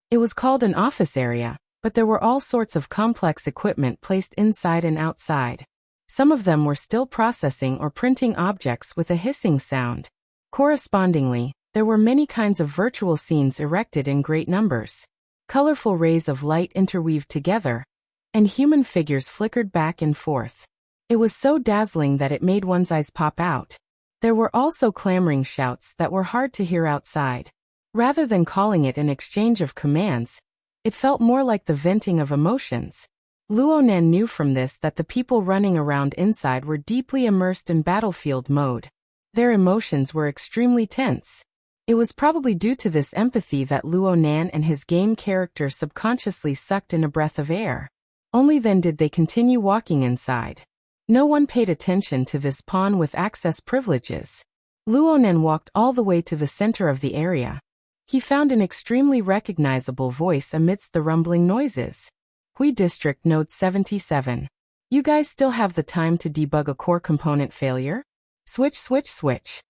It was called an office area, but there were all sorts of complex equipment placed inside and outside. Some of them were still processing or printing objects with a hissing sound. Correspondingly, there were many kinds of virtual scenes erected in great numbers. Colorful rays of light interweaved together, and human figures flickered back and forth. It was so dazzling that it made one's eyes pop out. There were also clamoring shouts that were hard to hear outside. Rather than calling it an exchange of commands, it felt more like the venting of emotions. Luo Nan knew from this that the people running around inside were deeply immersed in battlefield mode. Their emotions were extremely tense. It was probably due to this empathy that Luo Nan and his game character subconsciously sucked in a breath of air. Only then did they continue walking inside. No one paid attention to this pawn with access privileges. Luo Nan walked all the way to the center of the area. He found an extremely recognizable voice amidst the rumbling noises. Hui District Node 77. You guys still have the time to debug a core component failure? Switch, switch, switch.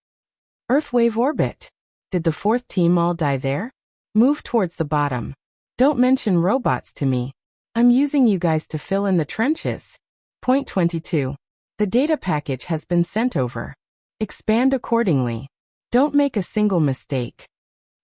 Earthwave orbit. Did the 4th team all die there? Move towards the bottom. Don't mention robots to me. I'm using you guys to fill in the trenches. Point 22. The data package has been sent over. Expand accordingly. Don't make a single mistake.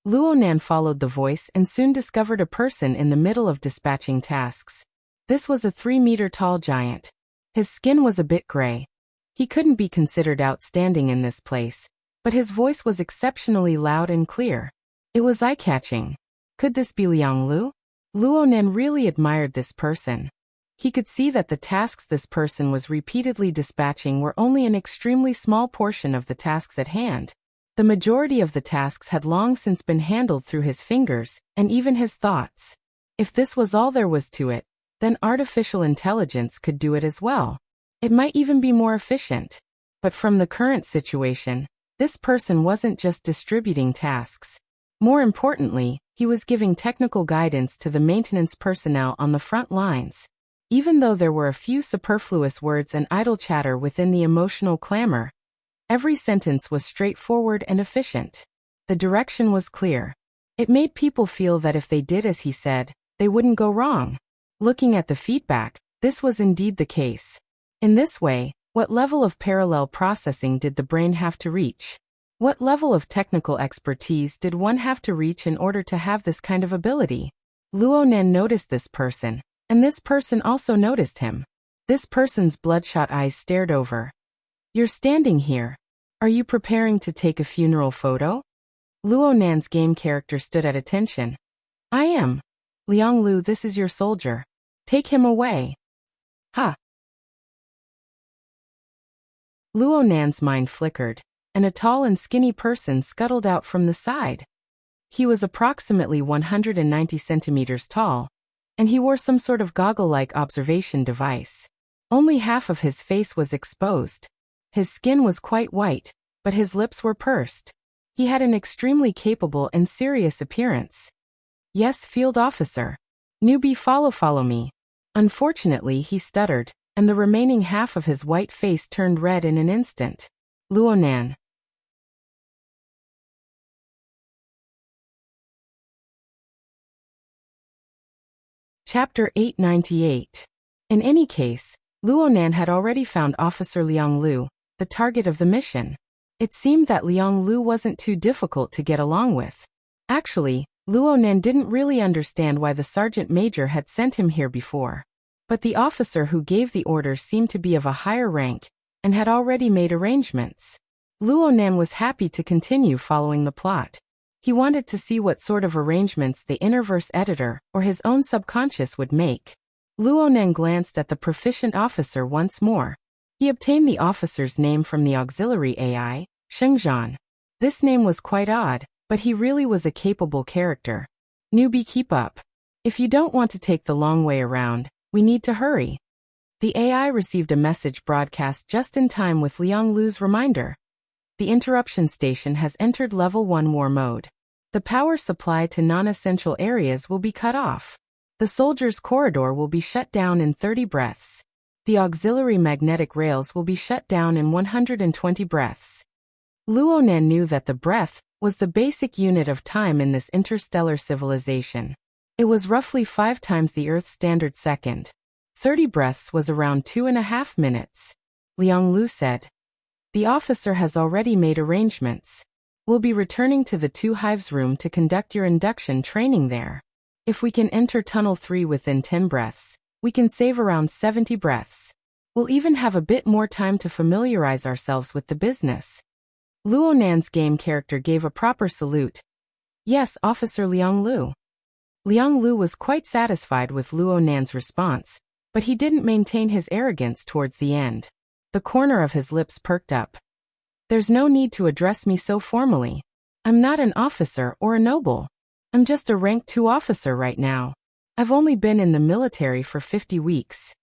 Luo Nan followed the voice and soon discovered a person in the middle of dispatching tasks. This was a 3-meter-tall giant. His skin was a bit gray. He couldn't be considered outstanding in this place, but his voice was exceptionally loud and clear. It was eye-catching. Could this be Liang Lu? Luo Nan really admired this person. He could see that the tasks this person was repeatedly dispatching were only an extremely small portion of the tasks at hand. The majority of the tasks had long since been handled through his fingers, and even his thoughts. If this was all there was to it, then artificial intelligence could do it as well. It might even be more efficient. But from the current situation, this person wasn't just distributing tasks. More importantly, he was giving technical guidance to the maintenance personnel on the front lines. Even though there were a few superfluous words and idle chatter within the emotional clamor, every sentence was straightforward and efficient. The direction was clear. It made people feel that if they did as he said, they wouldn't go wrong. Looking at the feedback, this was indeed the case. In this way, what level of parallel processing did the brain have to reach? What level of technical expertise did one have to reach in order to have this kind of ability? Luo Nan noticed this person, and this person also noticed him. This person's bloodshot eyes stared over. You're standing here. Are you preparing to take a funeral photo? Luo Nan's game character stood at attention. I am. Liang Lu, this is your soldier. Take him away. Ha! Luo Nan's mind flickered, and a tall and skinny person scuttled out from the side. He was approximately 190 centimeters tall, and he wore some sort of goggle-like observation device. Only half of his face was exposed. His skin was quite white, but his lips were pursed. He had an extremely capable and serious appearance. Yes, field officer. Newbie, follow me. Unfortunately, he stuttered, and the remaining half of his white face turned red in an instant. Luo Nan. Chapter 898. In any case, Luo Nan had already found Officer Liang Lu, the target of the mission. It seemed that Liang Lu wasn't too difficult to get along with. Actually, Luonan didn't really understand why the sergeant major had sent him here before. But the officer who gave the order seemed to be of a higher rank, and had already made arrangements. Luonan was happy to continue following the plot. He wanted to see what sort of arrangements the Innerverse editor or his own subconscious would make. Luonan glanced at the proficient officer once more. He obtained the officer's name from the auxiliary AI, Shengzhan. This name was quite odd, but he really was a capable character. Newbie, keep up. If you don't want to take the long way around, we need to hurry. The AI received a message broadcast just in time with Liang Lu's reminder. The interruption station has entered level 1 war mode. The power supply to non-essential areas will be cut off. The soldiers' corridor will be shut down in 30 breaths. The auxiliary magnetic rails will be shut down in 120 breaths. Luonan knew that the breath was the basic unit of time in this interstellar civilization. It was roughly 5 times the Earth's standard second. 30 breaths was around 2.5 minutes. Liang Lu said. The officer has already made arrangements. We'll be returning to the 2 hives room to conduct your induction training there. If we can enter Tunnel 3 within 10 breaths, we can save around 70 breaths. We'll even have a bit more time to familiarize ourselves with the business. Luonan's game character gave a proper salute. Yes, Officer Liang Lu. Liang Lu was quite satisfied with Luonan's response, but he didn't maintain his arrogance towards the end. The corner of his lips perked up. There's no need to address me so formally. I'm not an officer or a noble. I'm just a rank 2 officer right now. I've only been in the military for 50 weeks.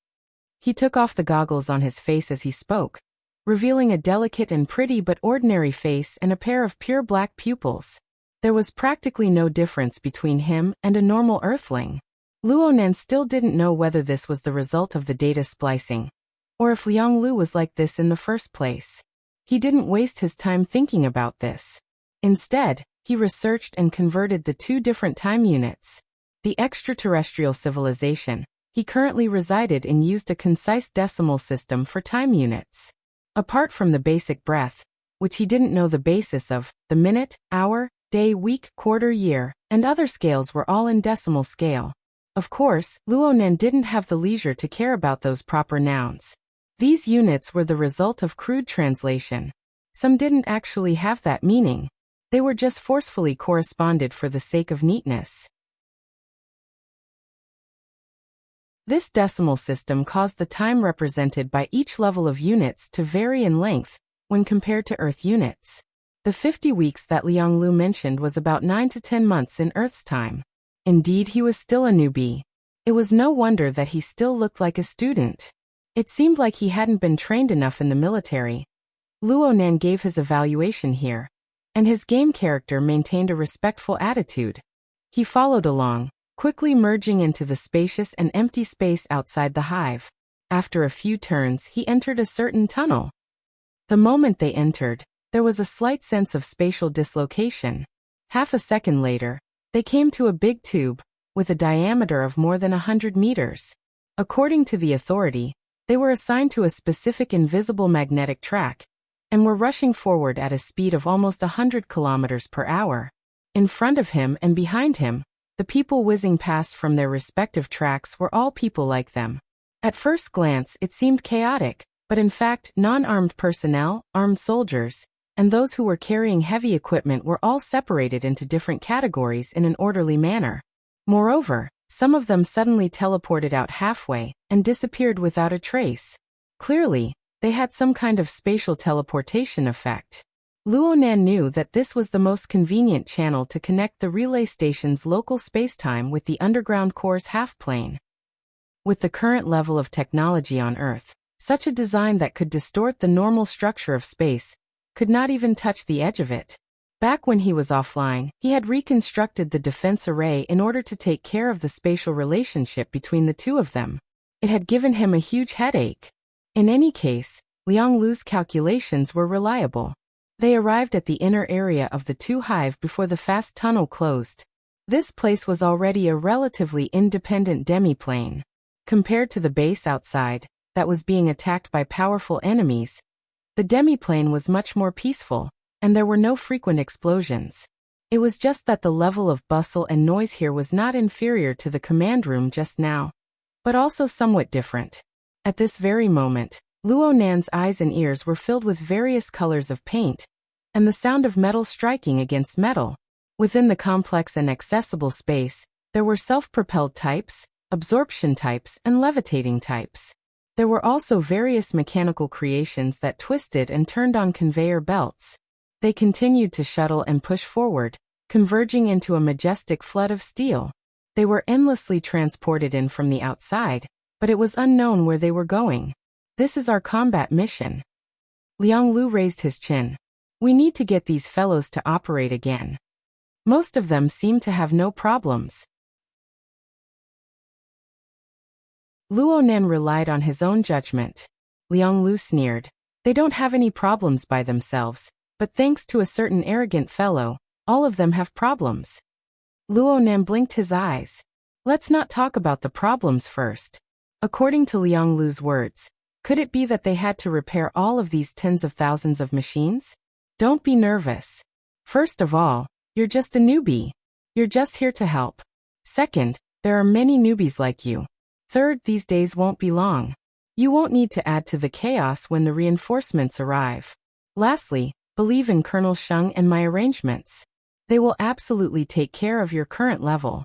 He took off the goggles on his face as he spoke, revealing a delicate and pretty but ordinary face and a pair of pure black pupils. There was practically no difference between him and a normal earthling. Luonan still didn't know whether this was the result of the data splicing, or if Liang Lu was like this in the first place. He didn't waste his time thinking about this. Instead, he researched and converted the 2 different time units. The extraterrestrial civilization he currently resided in used a concise decimal system for time units. Apart from the basic breath, which he didn't know the basis of, the minute, hour, day, week, quarter, year, and other scales were all in decimal scale. Of course, Luonan didn't have the leisure to care about those proper nouns. These units were the result of crude translation. Some didn't actually have that meaning. They were just forcefully corresponded for the sake of neatness. This decimal system caused the time represented by each level of units to vary in length when compared to Earth units. The 50 weeks that Liang Lu mentioned was about 9 to 10 months in Earth's time. Indeed, he was still a newbie. It was no wonder that he still looked like a student. It seemed like he hadn't been trained enough in the military. Luonan gave his evaluation here, and his game character maintained a respectful attitude. He followed along, quickly merging into the spacious and empty space outside the hive. After a few turns, he entered a certain tunnel. The moment they entered, there was a slight sense of spatial dislocation. Half a second later, they came to a big tube, with a diameter of more than 100 meters. According to the authority, they were assigned to a specific invisible magnetic track, and were rushing forward at a speed of almost 100 kilometers per hour. In front of him and behind him, the people whizzing past from their respective tracks were all people like them. At first glance, it seemed chaotic, but in fact, non-armed personnel, armed soldiers, and those who were carrying heavy equipment were all separated into different categories in an orderly manner. Moreover, some of them suddenly teleported out halfway and disappeared without a trace. Clearly, they had some kind of spatial teleportation effect. Luonan knew that this was the most convenient channel to connect the relay station's local spacetime with the underground core's half-plane. With the current level of technology on Earth, such a design that could distort the normal structure of space could not even touch the edge of it. Back when he was offline, he had reconstructed the defense array in order to take care of the spatial relationship between the two of them. It had given him a huge headache. In any case, Liang Lu's calculations were reliable. They arrived at the inner area of the 2 hive before the fast tunnel closed. This place was already a relatively independent demiplane. Compared to the base outside, that was being attacked by powerful enemies, the demiplane was much more peaceful, and there were no frequent explosions. It was just that the level of bustle and noise here was not inferior to the command room just now, but also somewhat different. At this very moment, Luo Nan's eyes and ears were filled with various colors of paint, and the sound of metal striking against metal. Within the complex and accessible space, there were self-propelled types, absorption types, and levitating types. There were also various mechanical creations that twisted and turned on conveyor belts. They continued to shuttle and push forward, converging into a majestic flood of steel. They were endlessly transported in from the outside, but it was unknown where they were going. This is our combat mission. Liang Lu raised his chin. We need to get these fellows to operate again. Most of them seem to have no problems. Luo Nan relied on his own judgment. Liang Lu sneered. They don't have any problems by themselves, but thanks to a certain arrogant fellow, all of them have problems. Luo Nan blinked his eyes. Let's not talk about the problems first. According to Liang Lu's words, could it be that they had to repair all of these tens of thousands of machines? Don't be nervous. First of all, you're just a newbie. You're just here to help. Second, there are many newbies like you. Third, these days won't be long. You won't need to add to the chaos when the reinforcements arrive. Lastly, believe in Colonel Sheng and my arrangements. They will absolutely take care of your current level.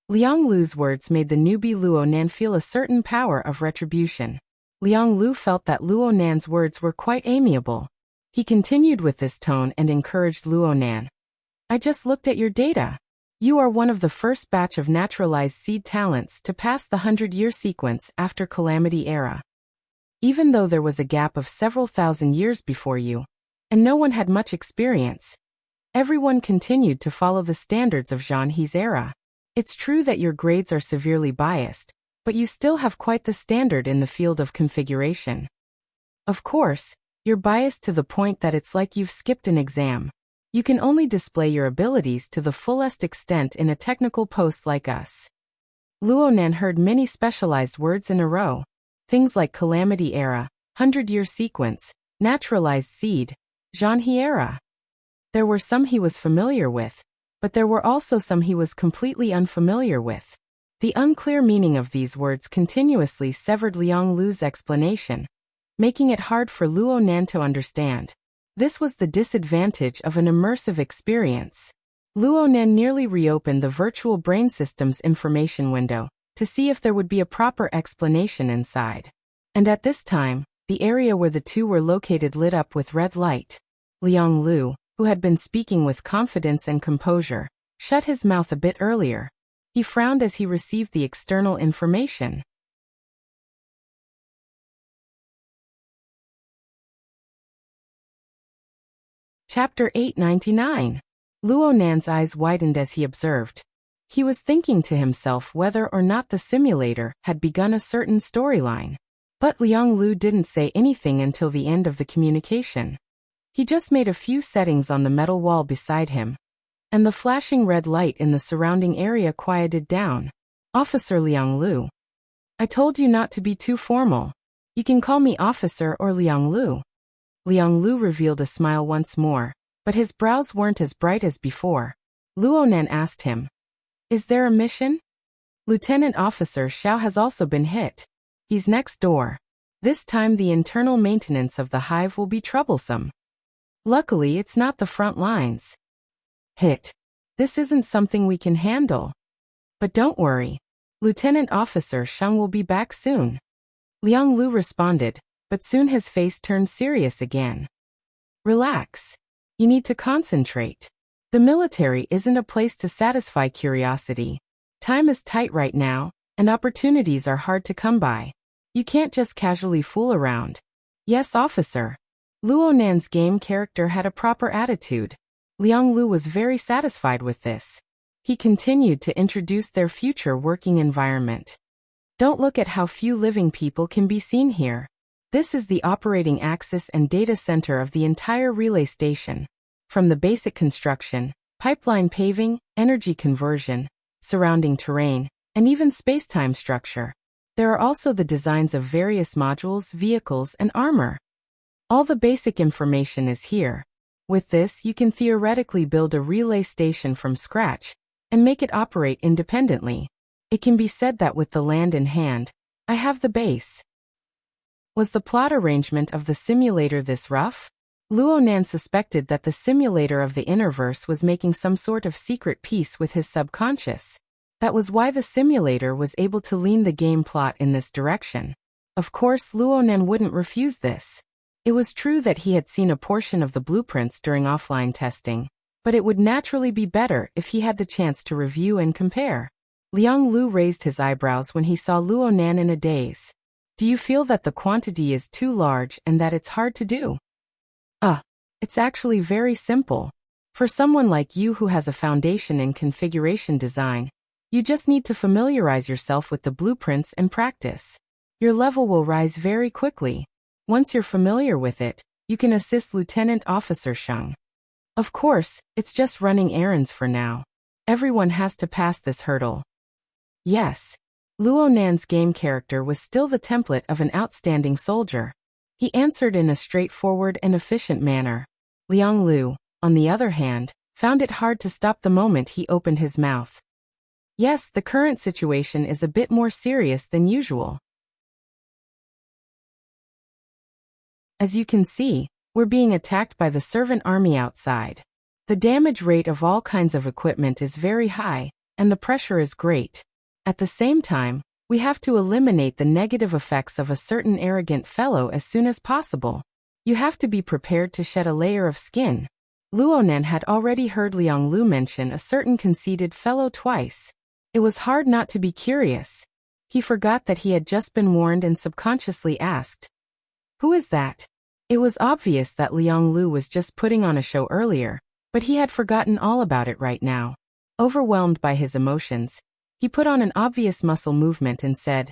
Liang Lu's words made the newbie Luo Nan feel a certain power of retribution. Liang Lu felt that Luo Nan's words were quite amiable. He continued with this tone and encouraged Luo Nan. I just looked at your data. You are one of the first batch of naturalized seed talents to pass the 100-year sequence after Calamity Era. Even though there was a gap of several thousand years before you, and no one had much experience, everyone continued to follow the standards of Zhang He's era. It's true that your grades are severely biased, but you still have quite the standard in the field of configuration. Of course, you're biased to the point that it's like you've skipped an exam. You can only display your abilities to the fullest extent in a technical post like us. Luo Nan heard many specialized words in a row. Things like Calamity Era, 100-year sequence, naturalized seed, Zhang He era. There were some he was familiar with, but there were also some he was completely unfamiliar with. The unclear meaning of these words continuously severed Liang Lu's explanation, making it hard for Luo Nan to understand. This was the disadvantage of an immersive experience. Luo Nan nearly reopened the virtual brain system's information window to see if there would be a proper explanation inside. And at this time, the area where the two were located lit up with red light. Liang Lu, who had been speaking with confidence and composure, shut his mouth a bit earlier. He frowned as he received the external information. Chapter 899. Luo Nan's eyes widened as he observed. He was thinking to himself whether or not the simulator had begun a certain storyline. But Liang Lu didn't say anything until the end of the communication. He just made a few settings on the metal wall beside him, and the flashing red light in the surrounding area quieted down. Officer Liang Lu. I told you not to be too formal. You can call me Officer or Liang Lu. Liang Lu revealed a smile once more, but his brows weren't as bright as before. Luo Nan asked him, Is there a mission? Lieutenant Officer Xiao has also been hit. He's next door. This time the internal maintenance of the hive will be troublesome. Luckily it's not the front lines. Hit. This isn't something we can handle. But don't worry. Lieutenant Officer Sheng will be back soon. Liang Lu responded, but soon his face turned serious again. Relax. You need to concentrate. The military isn't a place to satisfy curiosity. Time is tight right now, and opportunities are hard to come by. You can't just casually fool around. Yes, officer. Luo Nan's game character had a proper attitude. Liang Lu was very satisfied with this. He continued to introduce their future working environment. Don't look at how few living people can be seen here. This is the operating axis and data center of the entire relay station. From the basic construction, pipeline paving, energy conversion, surrounding terrain, and even space-time structure. There are also the designs of various modules, vehicles, and armor. All the basic information is here. With this, you can theoretically build a relay station from scratch and make it operate independently. It can be said that with the land in hand, I have the base. Was the plot arrangement of the simulator this rough? Luo Nan suspected that the simulator of the Innerverse was making some sort of secret peace with his subconscious. That was why the simulator was able to lean the game plot in this direction. Of course, Luo Nan wouldn't refuse this. It was true that he had seen a portion of the blueprints during offline testing, but it would naturally be better if he had the chance to review and compare. Liang Lu raised his eyebrows when he saw Luo Nan in a daze. Do you feel that the quantity is too large and that it's hard to do? It's actually very simple. For someone like you who has a foundation in configuration design, you just need to familiarize yourself with the blueprints and practice. Your level will rise very quickly. Once you're familiar with it, you can assist Lieutenant Officer Sheng. Of course, it's just running errands for now. Everyone has to pass this hurdle. Yes. Luo Nan's game character was still the template of an outstanding soldier. He answered in a straightforward and efficient manner. Liang Lu, on the other hand, found it hard to stop the moment he opened his mouth. Yes, the current situation is a bit more serious than usual. As you can see, we're being attacked by the servant army outside. The damage rate of all kinds of equipment is very high, and the pressure is great. At the same time, we have to eliminate the negative effects of a certain arrogant fellow as soon as possible. You have to be prepared to shed a layer of skin. Luo Nan had already heard Liang Lu mention a certain conceited fellow twice. It was hard not to be curious. He forgot that he had just been warned and subconsciously asked, "Who is that?" It was obvious that Liang Lu was just putting on a show earlier, but he had forgotten all about it right now. Overwhelmed by his emotions, he put on an obvious muscle movement and said,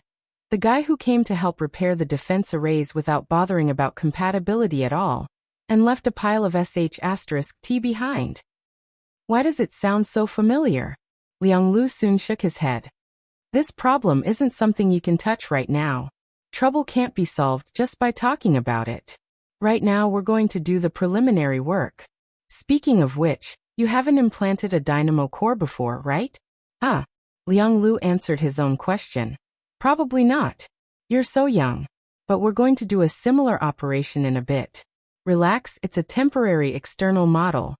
"The guy who came to help repair the defense arrays without bothering about compatibility at all, and left a pile of sh*t behind." Why does it sound so familiar? Liang Lu soon shook his head. This problem isn't something you can touch right now. Trouble can't be solved just by talking about it. Right now we're going to do the preliminary work. Speaking of which, you haven't implanted a dynamo core before, right? Liang Lu answered his own question. Probably not. You're so young. But we're going to do a similar operation in a bit. Relax, it's a temporary external model.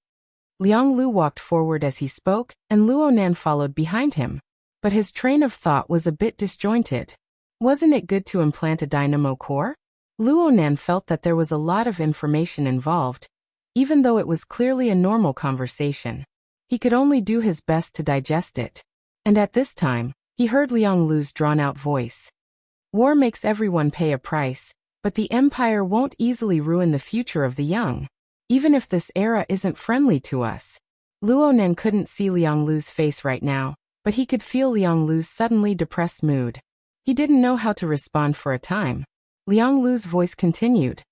Liang Lu walked forward as he spoke, and Luo Nan followed behind him. But his train of thought was a bit disjointed. Wasn't it good to implant a dynamo core? Luo Nan felt that there was a lot of information involved, even though it was clearly a normal conversation. He could only do his best to digest it. And at this time, he heard Liang Lu's drawn-out voice. War makes everyone pay a price, but the empire won't easily ruin the future of the young, even if this era isn't friendly to us. Luo Nan couldn't see Liang Lu's face right now, but he could feel Liang Lu's suddenly depressed mood. He didn't know how to respond for a time. Liang Lu's voice continued.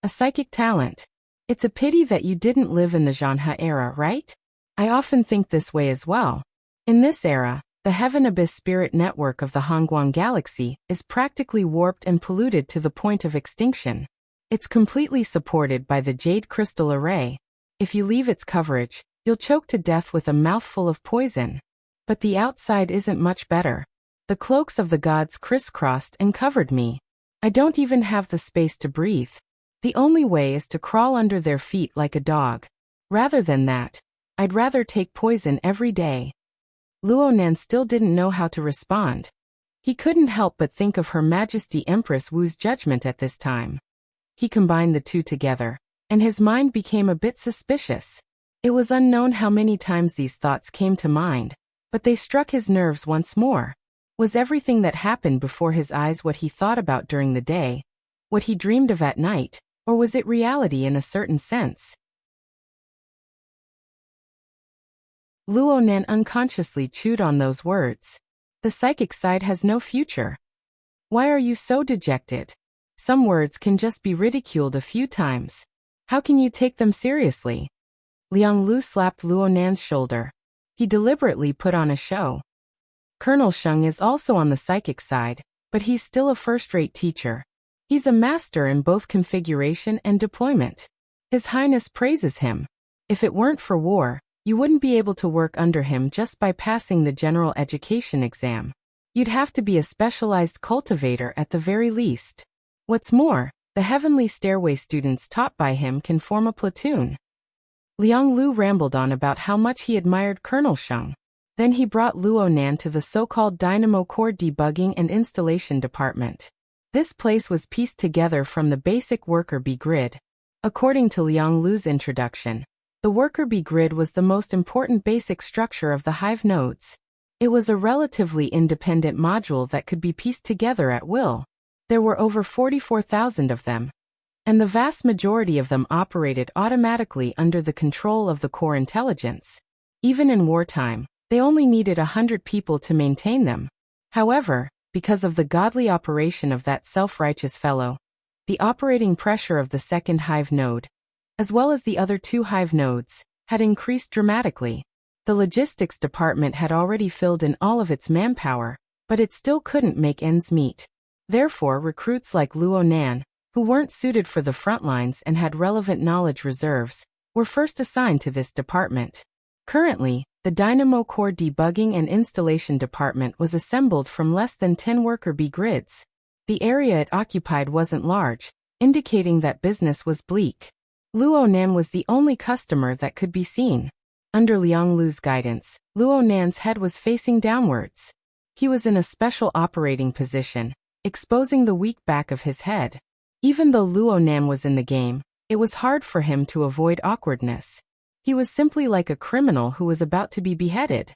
A psychic talent. It's a pity that you didn't live in the Zhanhe era, right? I often think this way as well. In this era, the Heaven Abyss spirit network of the Hongguang galaxy is practically warped and polluted to the point of extinction. It's completely supported by the Jade Crystal Array. If you leave its coverage, you'll choke to death with a mouthful of poison. But the outside isn't much better. The cloaks of the gods crisscrossed and covered me. I don't even have the space to breathe. The only way is to crawl under their feet like a dog. Rather than that, I'd rather take poison every day. Luo Nan still didn't know how to respond. He couldn't help but think of Her Majesty Empress Wu's judgment at this time. He combined the two together, and his mind became a bit suspicious. It was unknown how many times these thoughts came to mind, but they struck his nerves once more. Was everything that happened before his eyes what he thought about during the day, what he dreamed of at night, or was it reality in a certain sense? Luo Nan unconsciously chewed on those words. The psychic side has no future. Why are you so dejected? Some words can just be ridiculed a few times. How can you take them seriously? Liang Lu slapped Luo Nan's shoulder. He deliberately put on a show. Colonel Sheng is also on the psychic side, but he's still a first-rate teacher. He's a master in both configuration and deployment. His Highness praises him. If it weren't for war, you wouldn't be able to work under him just by passing the general education exam. You'd have to be a specialized cultivator at the very least. What's more, the heavenly stairway students taught by him can form a platoon. Liang Lu rambled on about how much he admired Colonel Sheng. Then he brought Luo Nan to the so-called Dynamo Core Debugging and Installation Department. This place was pieced together from the basic worker bee grid. According to Liang Lu's introduction, the worker bee grid was the most important basic structure of the hive nodes. It was a relatively independent module that could be pieced together at will. There were over 44,000 of them, and the vast majority of them operated automatically under the control of the core intelligence. Even in wartime, they only needed 100 people to maintain them. However, because of the godly operation of that self-righteous fellow, the operating pressure of the second hive node, as well as the other two hive nodes, had increased dramatically. The logistics department had already filled in all of its manpower, but it still couldn't make ends meet. Therefore, recruits like Luo Nan, who weren't suited for the front lines and had relevant knowledge reserves, were first assigned to this department. Currently, the Dynamo Core Debugging and Installation Department was assembled from less than 10 worker bee grids. The area it occupied wasn't large, indicating that business was bleak. Luo Nan was the only customer that could be seen. Under Liang Lu's guidance, Luo Nan's head was facing downwards. He was in a special operating position, exposing the weak back of his head. Even though Luo Nan was in the game, it was hard for him to avoid awkwardness. He was simply like a criminal who was about to be beheaded.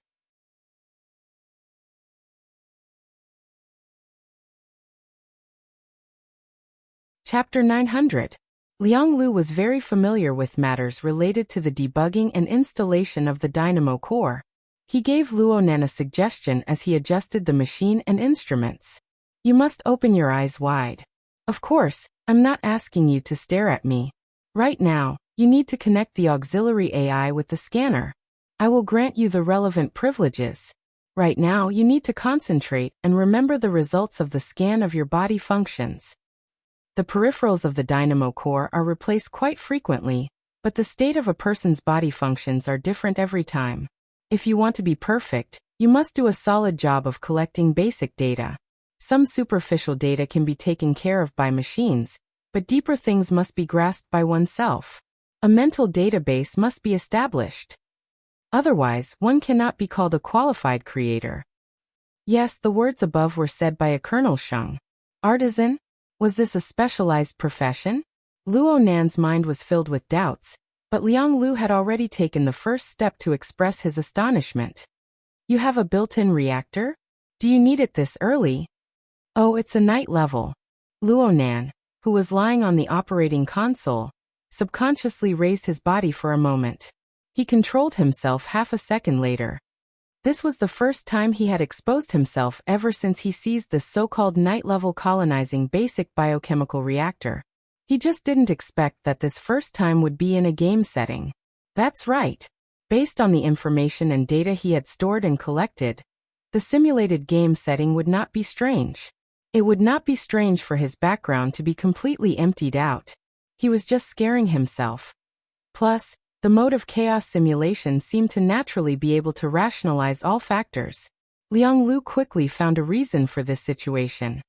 Chapter 900. Liang Lu was very familiar with matters related to the debugging and installation of the Dynamo Core. He gave Luo Nan a suggestion as he adjusted the machine and instruments. You must open your eyes wide. Of course, I'm not asking you to stare at me. Right now, you need to connect the auxiliary AI with the scanner. I will grant you the relevant privileges. Right now, you need to concentrate and remember the results of the scan of your body functions. The peripherals of the Dynamo Core are replaced quite frequently, but the state of a person's body functions are different every time. If you want to be perfect, you must do a solid job of collecting basic data. Some superficial data can be taken care of by machines, but deeper things must be grasped by oneself. A mental database must be established. Otherwise, one cannot be called a qualified creator. Yes, the words above were said by a Colonel Sheng. Artisan? Was this a specialized profession? Luo Nan's mind was filled with doubts, but Liang Lu had already taken the first step to express his astonishment. You have a built-in reactor? Do you need it this early? Oh, it's a night level. Luo Nan, who was lying on the operating console, subconsciously raised his body for a moment. He controlled himself half a second later. This was the first time he had exposed himself ever since he seized the so-called night-level colonizing basic biochemical reactor. He just didn't expect that this first time would be in a game setting. That's right. Based on the information and data he had stored and collected, the simulated game setting would not be strange. It would not be strange for his background to be completely emptied out. He was just scaring himself. Plus, the mode of chaos simulation seemed to naturally be able to rationalize all factors. Liang Lu quickly found a reason for this situation.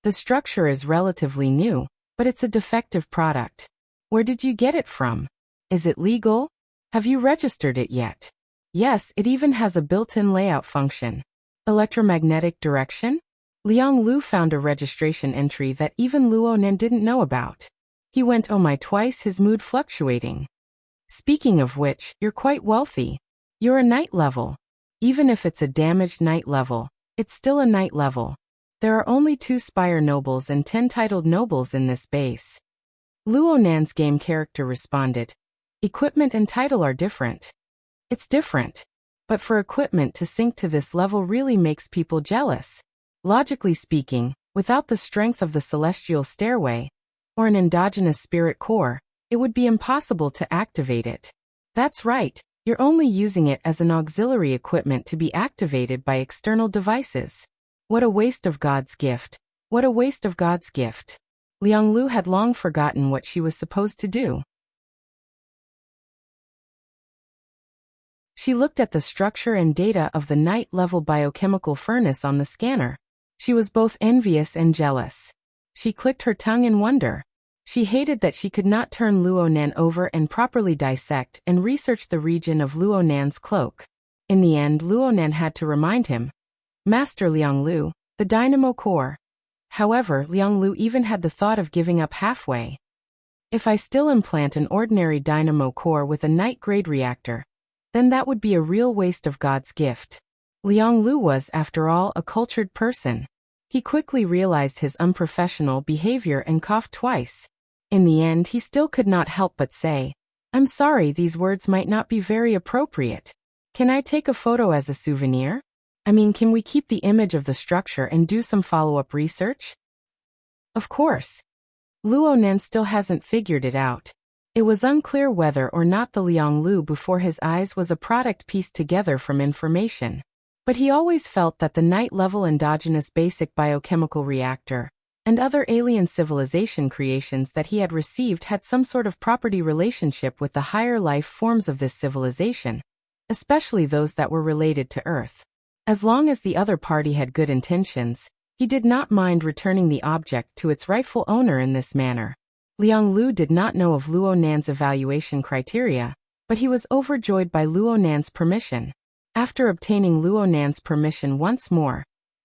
The structure is relatively new, but it's a defective product. Where did you get it from? Is it legal? Have you registered it yet? Yes, it even has a built-in layout function. Electromagnetic direction? Liang Lu found a registration entry that even Luo Nan didn't know about. He went oh my twice, his mood fluctuating. Speaking of which, you're quite wealthy. You're a night level. Even if it's a damaged night level, it's still a night level. There are only 2 Spire Nobles and 10 titled Nobles in this base. Luo Nan's game character responded. Equipment and title are different. It's different. But for equipment to sink to this level really makes people jealous. Logically speaking, without the strength of the celestial stairway, or an endogenous spirit core, it would be impossible to activate it. That's right, you're only using it as an auxiliary equipment to be activated by external devices. What a waste of God's gift. What a waste of God's gift. Liang Lu had long forgotten what she was supposed to do. She looked at the structure and data of the night-level biochemical furnace on the scanner. She was both envious and jealous. She clicked her tongue in wonder. She hated that she could not turn Luonan over and properly dissect and research the region of Luonan's cloak. In the end, Luonan had to remind him, "Master Lianglu, the dynamo core." However, Lianglu even had the thought of giving up halfway. "If I still implant an ordinary dynamo core with a night-grade reactor, then that would be a real waste of God's gift." Lianglu was, after all, a cultured person. He quickly realized his unprofessional behavior and coughed twice. In the end, he still could not help but say, "I'm sorry, these words might not be very appropriate. Can I take a photo as a souvenir? I mean, can we keep the image of the structure and do some follow-up research?" Of course. Luonan still hasn't figured it out. It was unclear whether or not the Lianglu before his eyes was a product pieced together from information. But he always felt that the night-level endogenous basic biochemical reactor and other alien civilization creations that he had received had some sort of property relationship with the higher life forms of this civilization, especially those that were related to Earth. As long as the other party had good intentions, he did not mind returning the object to its rightful owner in this manner. Lianglu did not know of Luonan's evaluation criteria, but he was overjoyed by Luonan's permission. After obtaining Luonan's permission once more,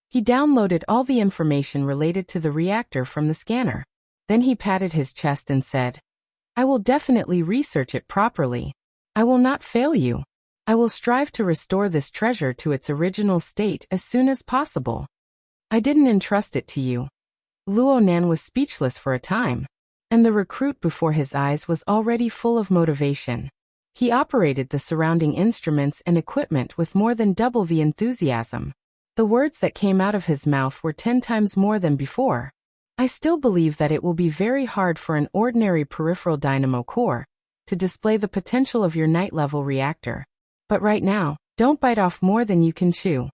he downloaded all the information related to the reactor from the scanner. Then he patted his chest and said, "I will definitely research it properly. I will not fail you. I will strive to restore this treasure to its original state as soon as possible. I didn't entrust it to you." Luonan was speechless for a time, and the recruit before his eyes was already full of motivation. He operated the surrounding instruments and equipment with more than double the enthusiasm. The words that came out of his mouth were 10 times more than before. "I still believe that it will be very hard for an ordinary peripheral dynamo core to display the potential of your night-level reactor. But right now, don't bite off more than you can chew.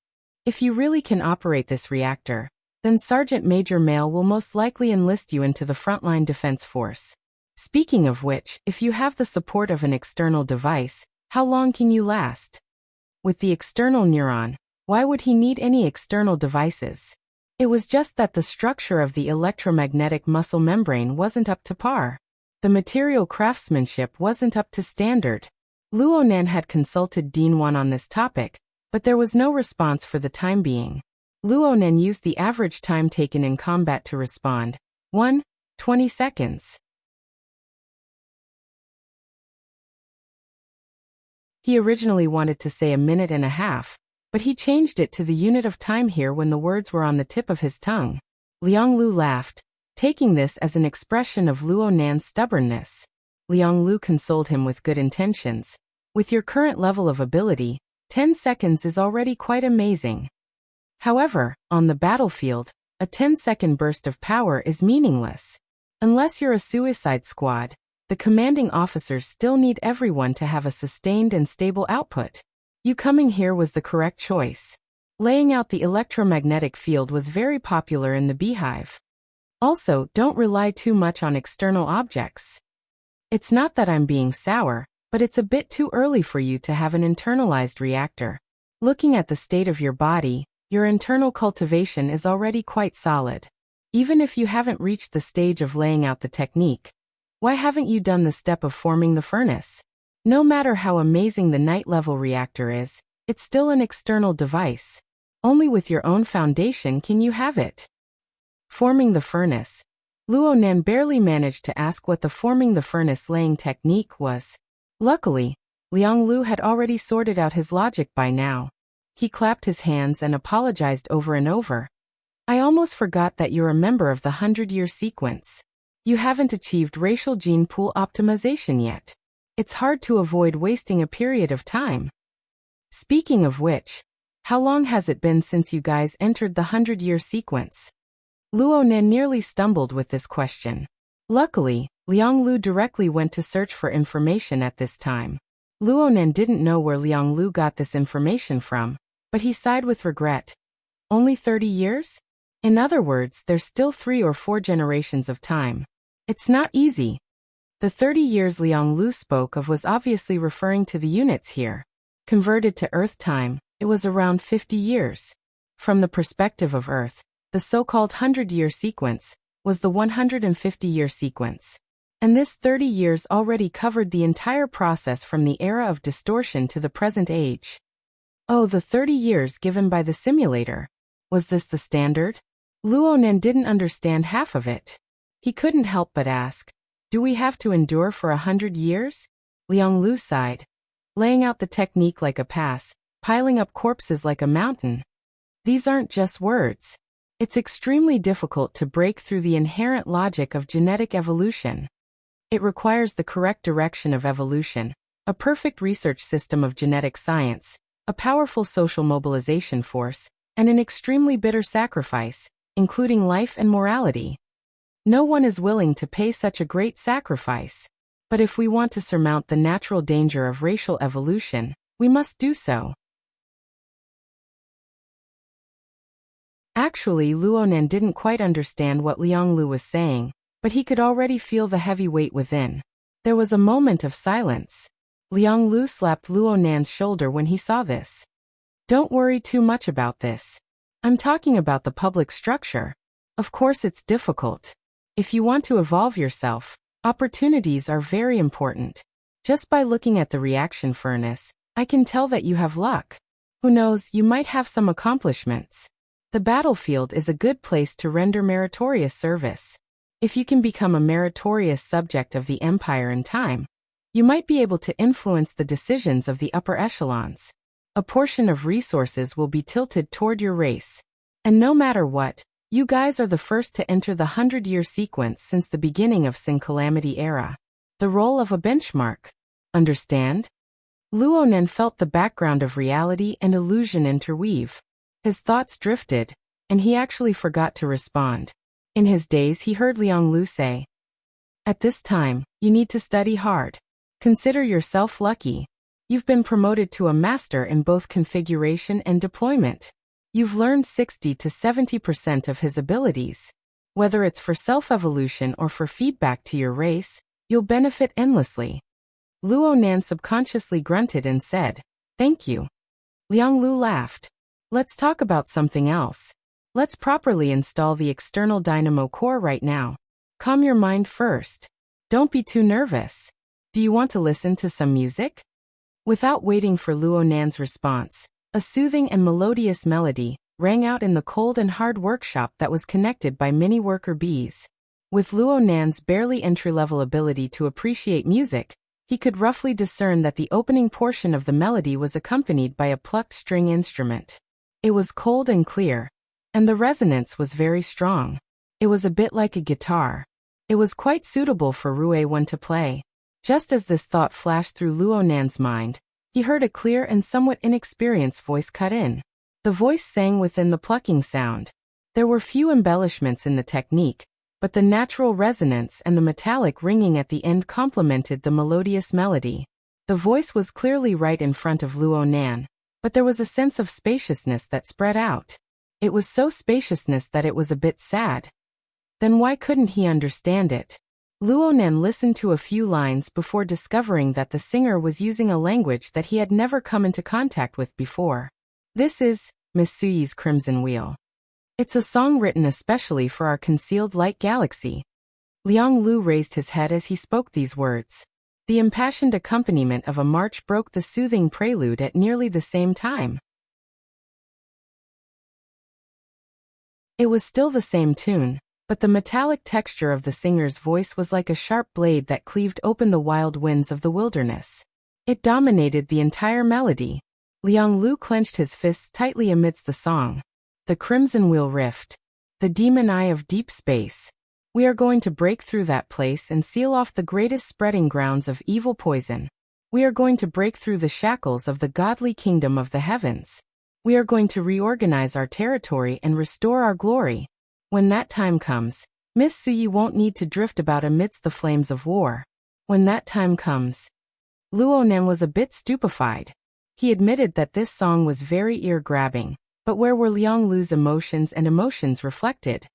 If you really can operate this reactor, then Sergeant Major Mail will most likely enlist you into the frontline defense force. Speaking of which, if you have the support of an external device, how long can you last?" With the external neuron, why would he need any external devices? It was just that the structure of the electromagnetic muscle membrane wasn't up to par. The material craftsmanship wasn't up to standard. Luonan had consulted Dean 1 on this topic, but there was no response for the time being. Luonan used the average time taken in combat to respond. 20 seconds. He originally wanted to say a minute and a half, but he changed it to the unit of time here when the words were on the tip of his tongue. Lianglu laughed, taking this as an expression of Luonan's stubbornness. Lianglu consoled him with good intentions. "With your current level of ability, 10 seconds is already quite amazing. However, on the battlefield, a 10-second burst of power is meaningless. Unless you're a suicide squad, the commanding officers still need everyone to have a sustained and stable output. You coming here was the correct choice. Laying out the electromagnetic field was very popular in the beehive. Also, don't rely too much on external objects. It's not that I'm being sour, but it's a bit too early for you to have an internalized reactor. Looking at the state of your body, your internal cultivation is already quite solid. Even if you haven't reached the stage of laying out the technique, why haven't you done the step of forming the furnace? No matter how amazing the night-level reactor is, it's still an external device. Only with your own foundation can you have it." Forming the furnace. Luonan barely managed to ask what the forming the furnace laying technique was. Luckily, Lianglu had already sorted out his logic by now. He clapped his hands and apologized over and over. "I almost forgot that you're a member of the 100-year sequence. You haven't achieved racial gene pool optimization yet. It's hard to avoid wasting a period of time. Speaking of which, how long has it been since you guys entered the 100-year sequence?" Luonan nearly stumbled with this question. Luckily, Lianglu directly went to search for information at this time. Luonan didn't know where Lianglu got this information from, but he sighed with regret. Only 30 years? In other words, there's still 3 or 4 generations of time. It's not easy. The 30 years Lianglu spoke of was obviously referring to the units here. Converted to Earth time, it was around 50 years. From the perspective of Earth, the so-called 100-year sequence was the 150-year sequence. And this 30 years already covered the entire process from the era of distortion to the present age. Oh, the 30 years given by the simulator. Was this the standard? Luonan didn't understand half of it. He couldn't help but ask, do we have to endure for 100 years? Liang Lu sighed, laying out the technique like a pass, piling up corpses like a mountain. These aren't just words. It's extremely difficult to break through the inherent logic of genetic evolution. It requires the correct direction of evolution, a perfect research system of genetic science, a powerful social mobilization force, and an extremely bitter sacrifice, including life and morality. No one is willing to pay such a great sacrifice. But if we want to surmount the natural danger of racial evolution, we must do so. Actually, Luonan didn't quite understand what Liang Lu was saying, but he could already feel the heavy weight within. There was a moment of silence. Liang Lu slapped Luonan's shoulder when he saw this. Don't worry too much about this. I'm talking about the public structure. Of course it's difficult. If you want to evolve yourself, opportunities are very important. Just by looking at the reaction furnace, I can tell that you have luck. Who knows, you might have some accomplishments. The battlefield is a good place to render meritorious service. If you can become a meritorious subject of the empire in time, you might be able to influence the decisions of the upper echelons. A portion of resources will be tilted toward your race. And no matter what, you guys are the first to enter the 100-year sequence since the beginning of Sin Calamity era. The role of a benchmark. Understand? Luonan felt the background of reality and illusion interweave. His thoughts drifted, and he actually forgot to respond. In his days he heard Liang Lu say, "At this time, you need to study hard. Consider yourself lucky. You've been promoted to a master in both configuration and deployment. You've learned 60 to 70% of his abilities. Whether it's for self-evolution or for feedback to your race, you'll benefit endlessly." Luonan subconsciously grunted and said, "Thank you." Liang Lu laughed. "Let's talk about something else. Let's properly install the external dynamo core right now. Calm your mind first. Don't be too nervous. Do you want to listen to some music?" Without waiting for Luonan's response, a soothing and melodious melody rang out in the cold and hard workshop that was connected by many worker bees. With Luonan's barely entry-level ability to appreciate music, he could roughly discern that the opening portion of the melody was accompanied by a plucked string instrument. It was cold and clear, and the resonance was very strong. It was a bit like a guitar. It was quite suitable for Rue-1 to play. Just as this thought flashed through Luonan's mind, he heard a clear and somewhat inexperienced voice cut in. The voice sang within the plucking sound. There were few embellishments in the technique, but the natural resonance and the metallic ringing at the end complemented the melodious melody. The voice was clearly right in front of Luonan, but there was a sense of spaciousness that spread out. It was so spaciousness that it was a bit sad. Then why couldn't he understand it? Luonan listened to a few lines before discovering that the singer was using a language that he had never come into contact with before. This is Miss Suyi's Crimson Wheel. It's a song written especially for our concealed light galaxy. Liang Lu raised his head as he spoke these words. The impassioned accompaniment of a march broke the soothing prelude at nearly the same time. It was still the same tune, but the metallic texture of the singer's voice was like a sharp blade that cleaved open the wild winds of the wilderness. It dominated the entire melody. Liang Lu clenched his fists tightly amidst the song. The Crimson Wheel Rift. The demon eye of deep space. We are going to break through that place and seal off the greatest spreading grounds of evil poison. We are going to break through the shackles of the godly kingdom of the heavens. We are going to reorganize our territory and restore our glory. When that time comes, Miss Suyi won't need to drift about amidst the flames of war. When that time comes. Luonan was a bit stupefied. He admitted that this song was very ear-grabbing, but where were Liang Lu's emotions and emotions reflected?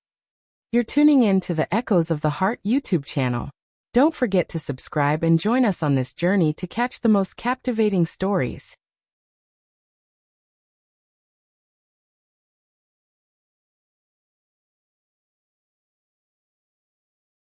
You're tuning in to the Echoes of the Heart YouTube channel. Don't forget to subscribe and join us on this journey to catch the most captivating stories.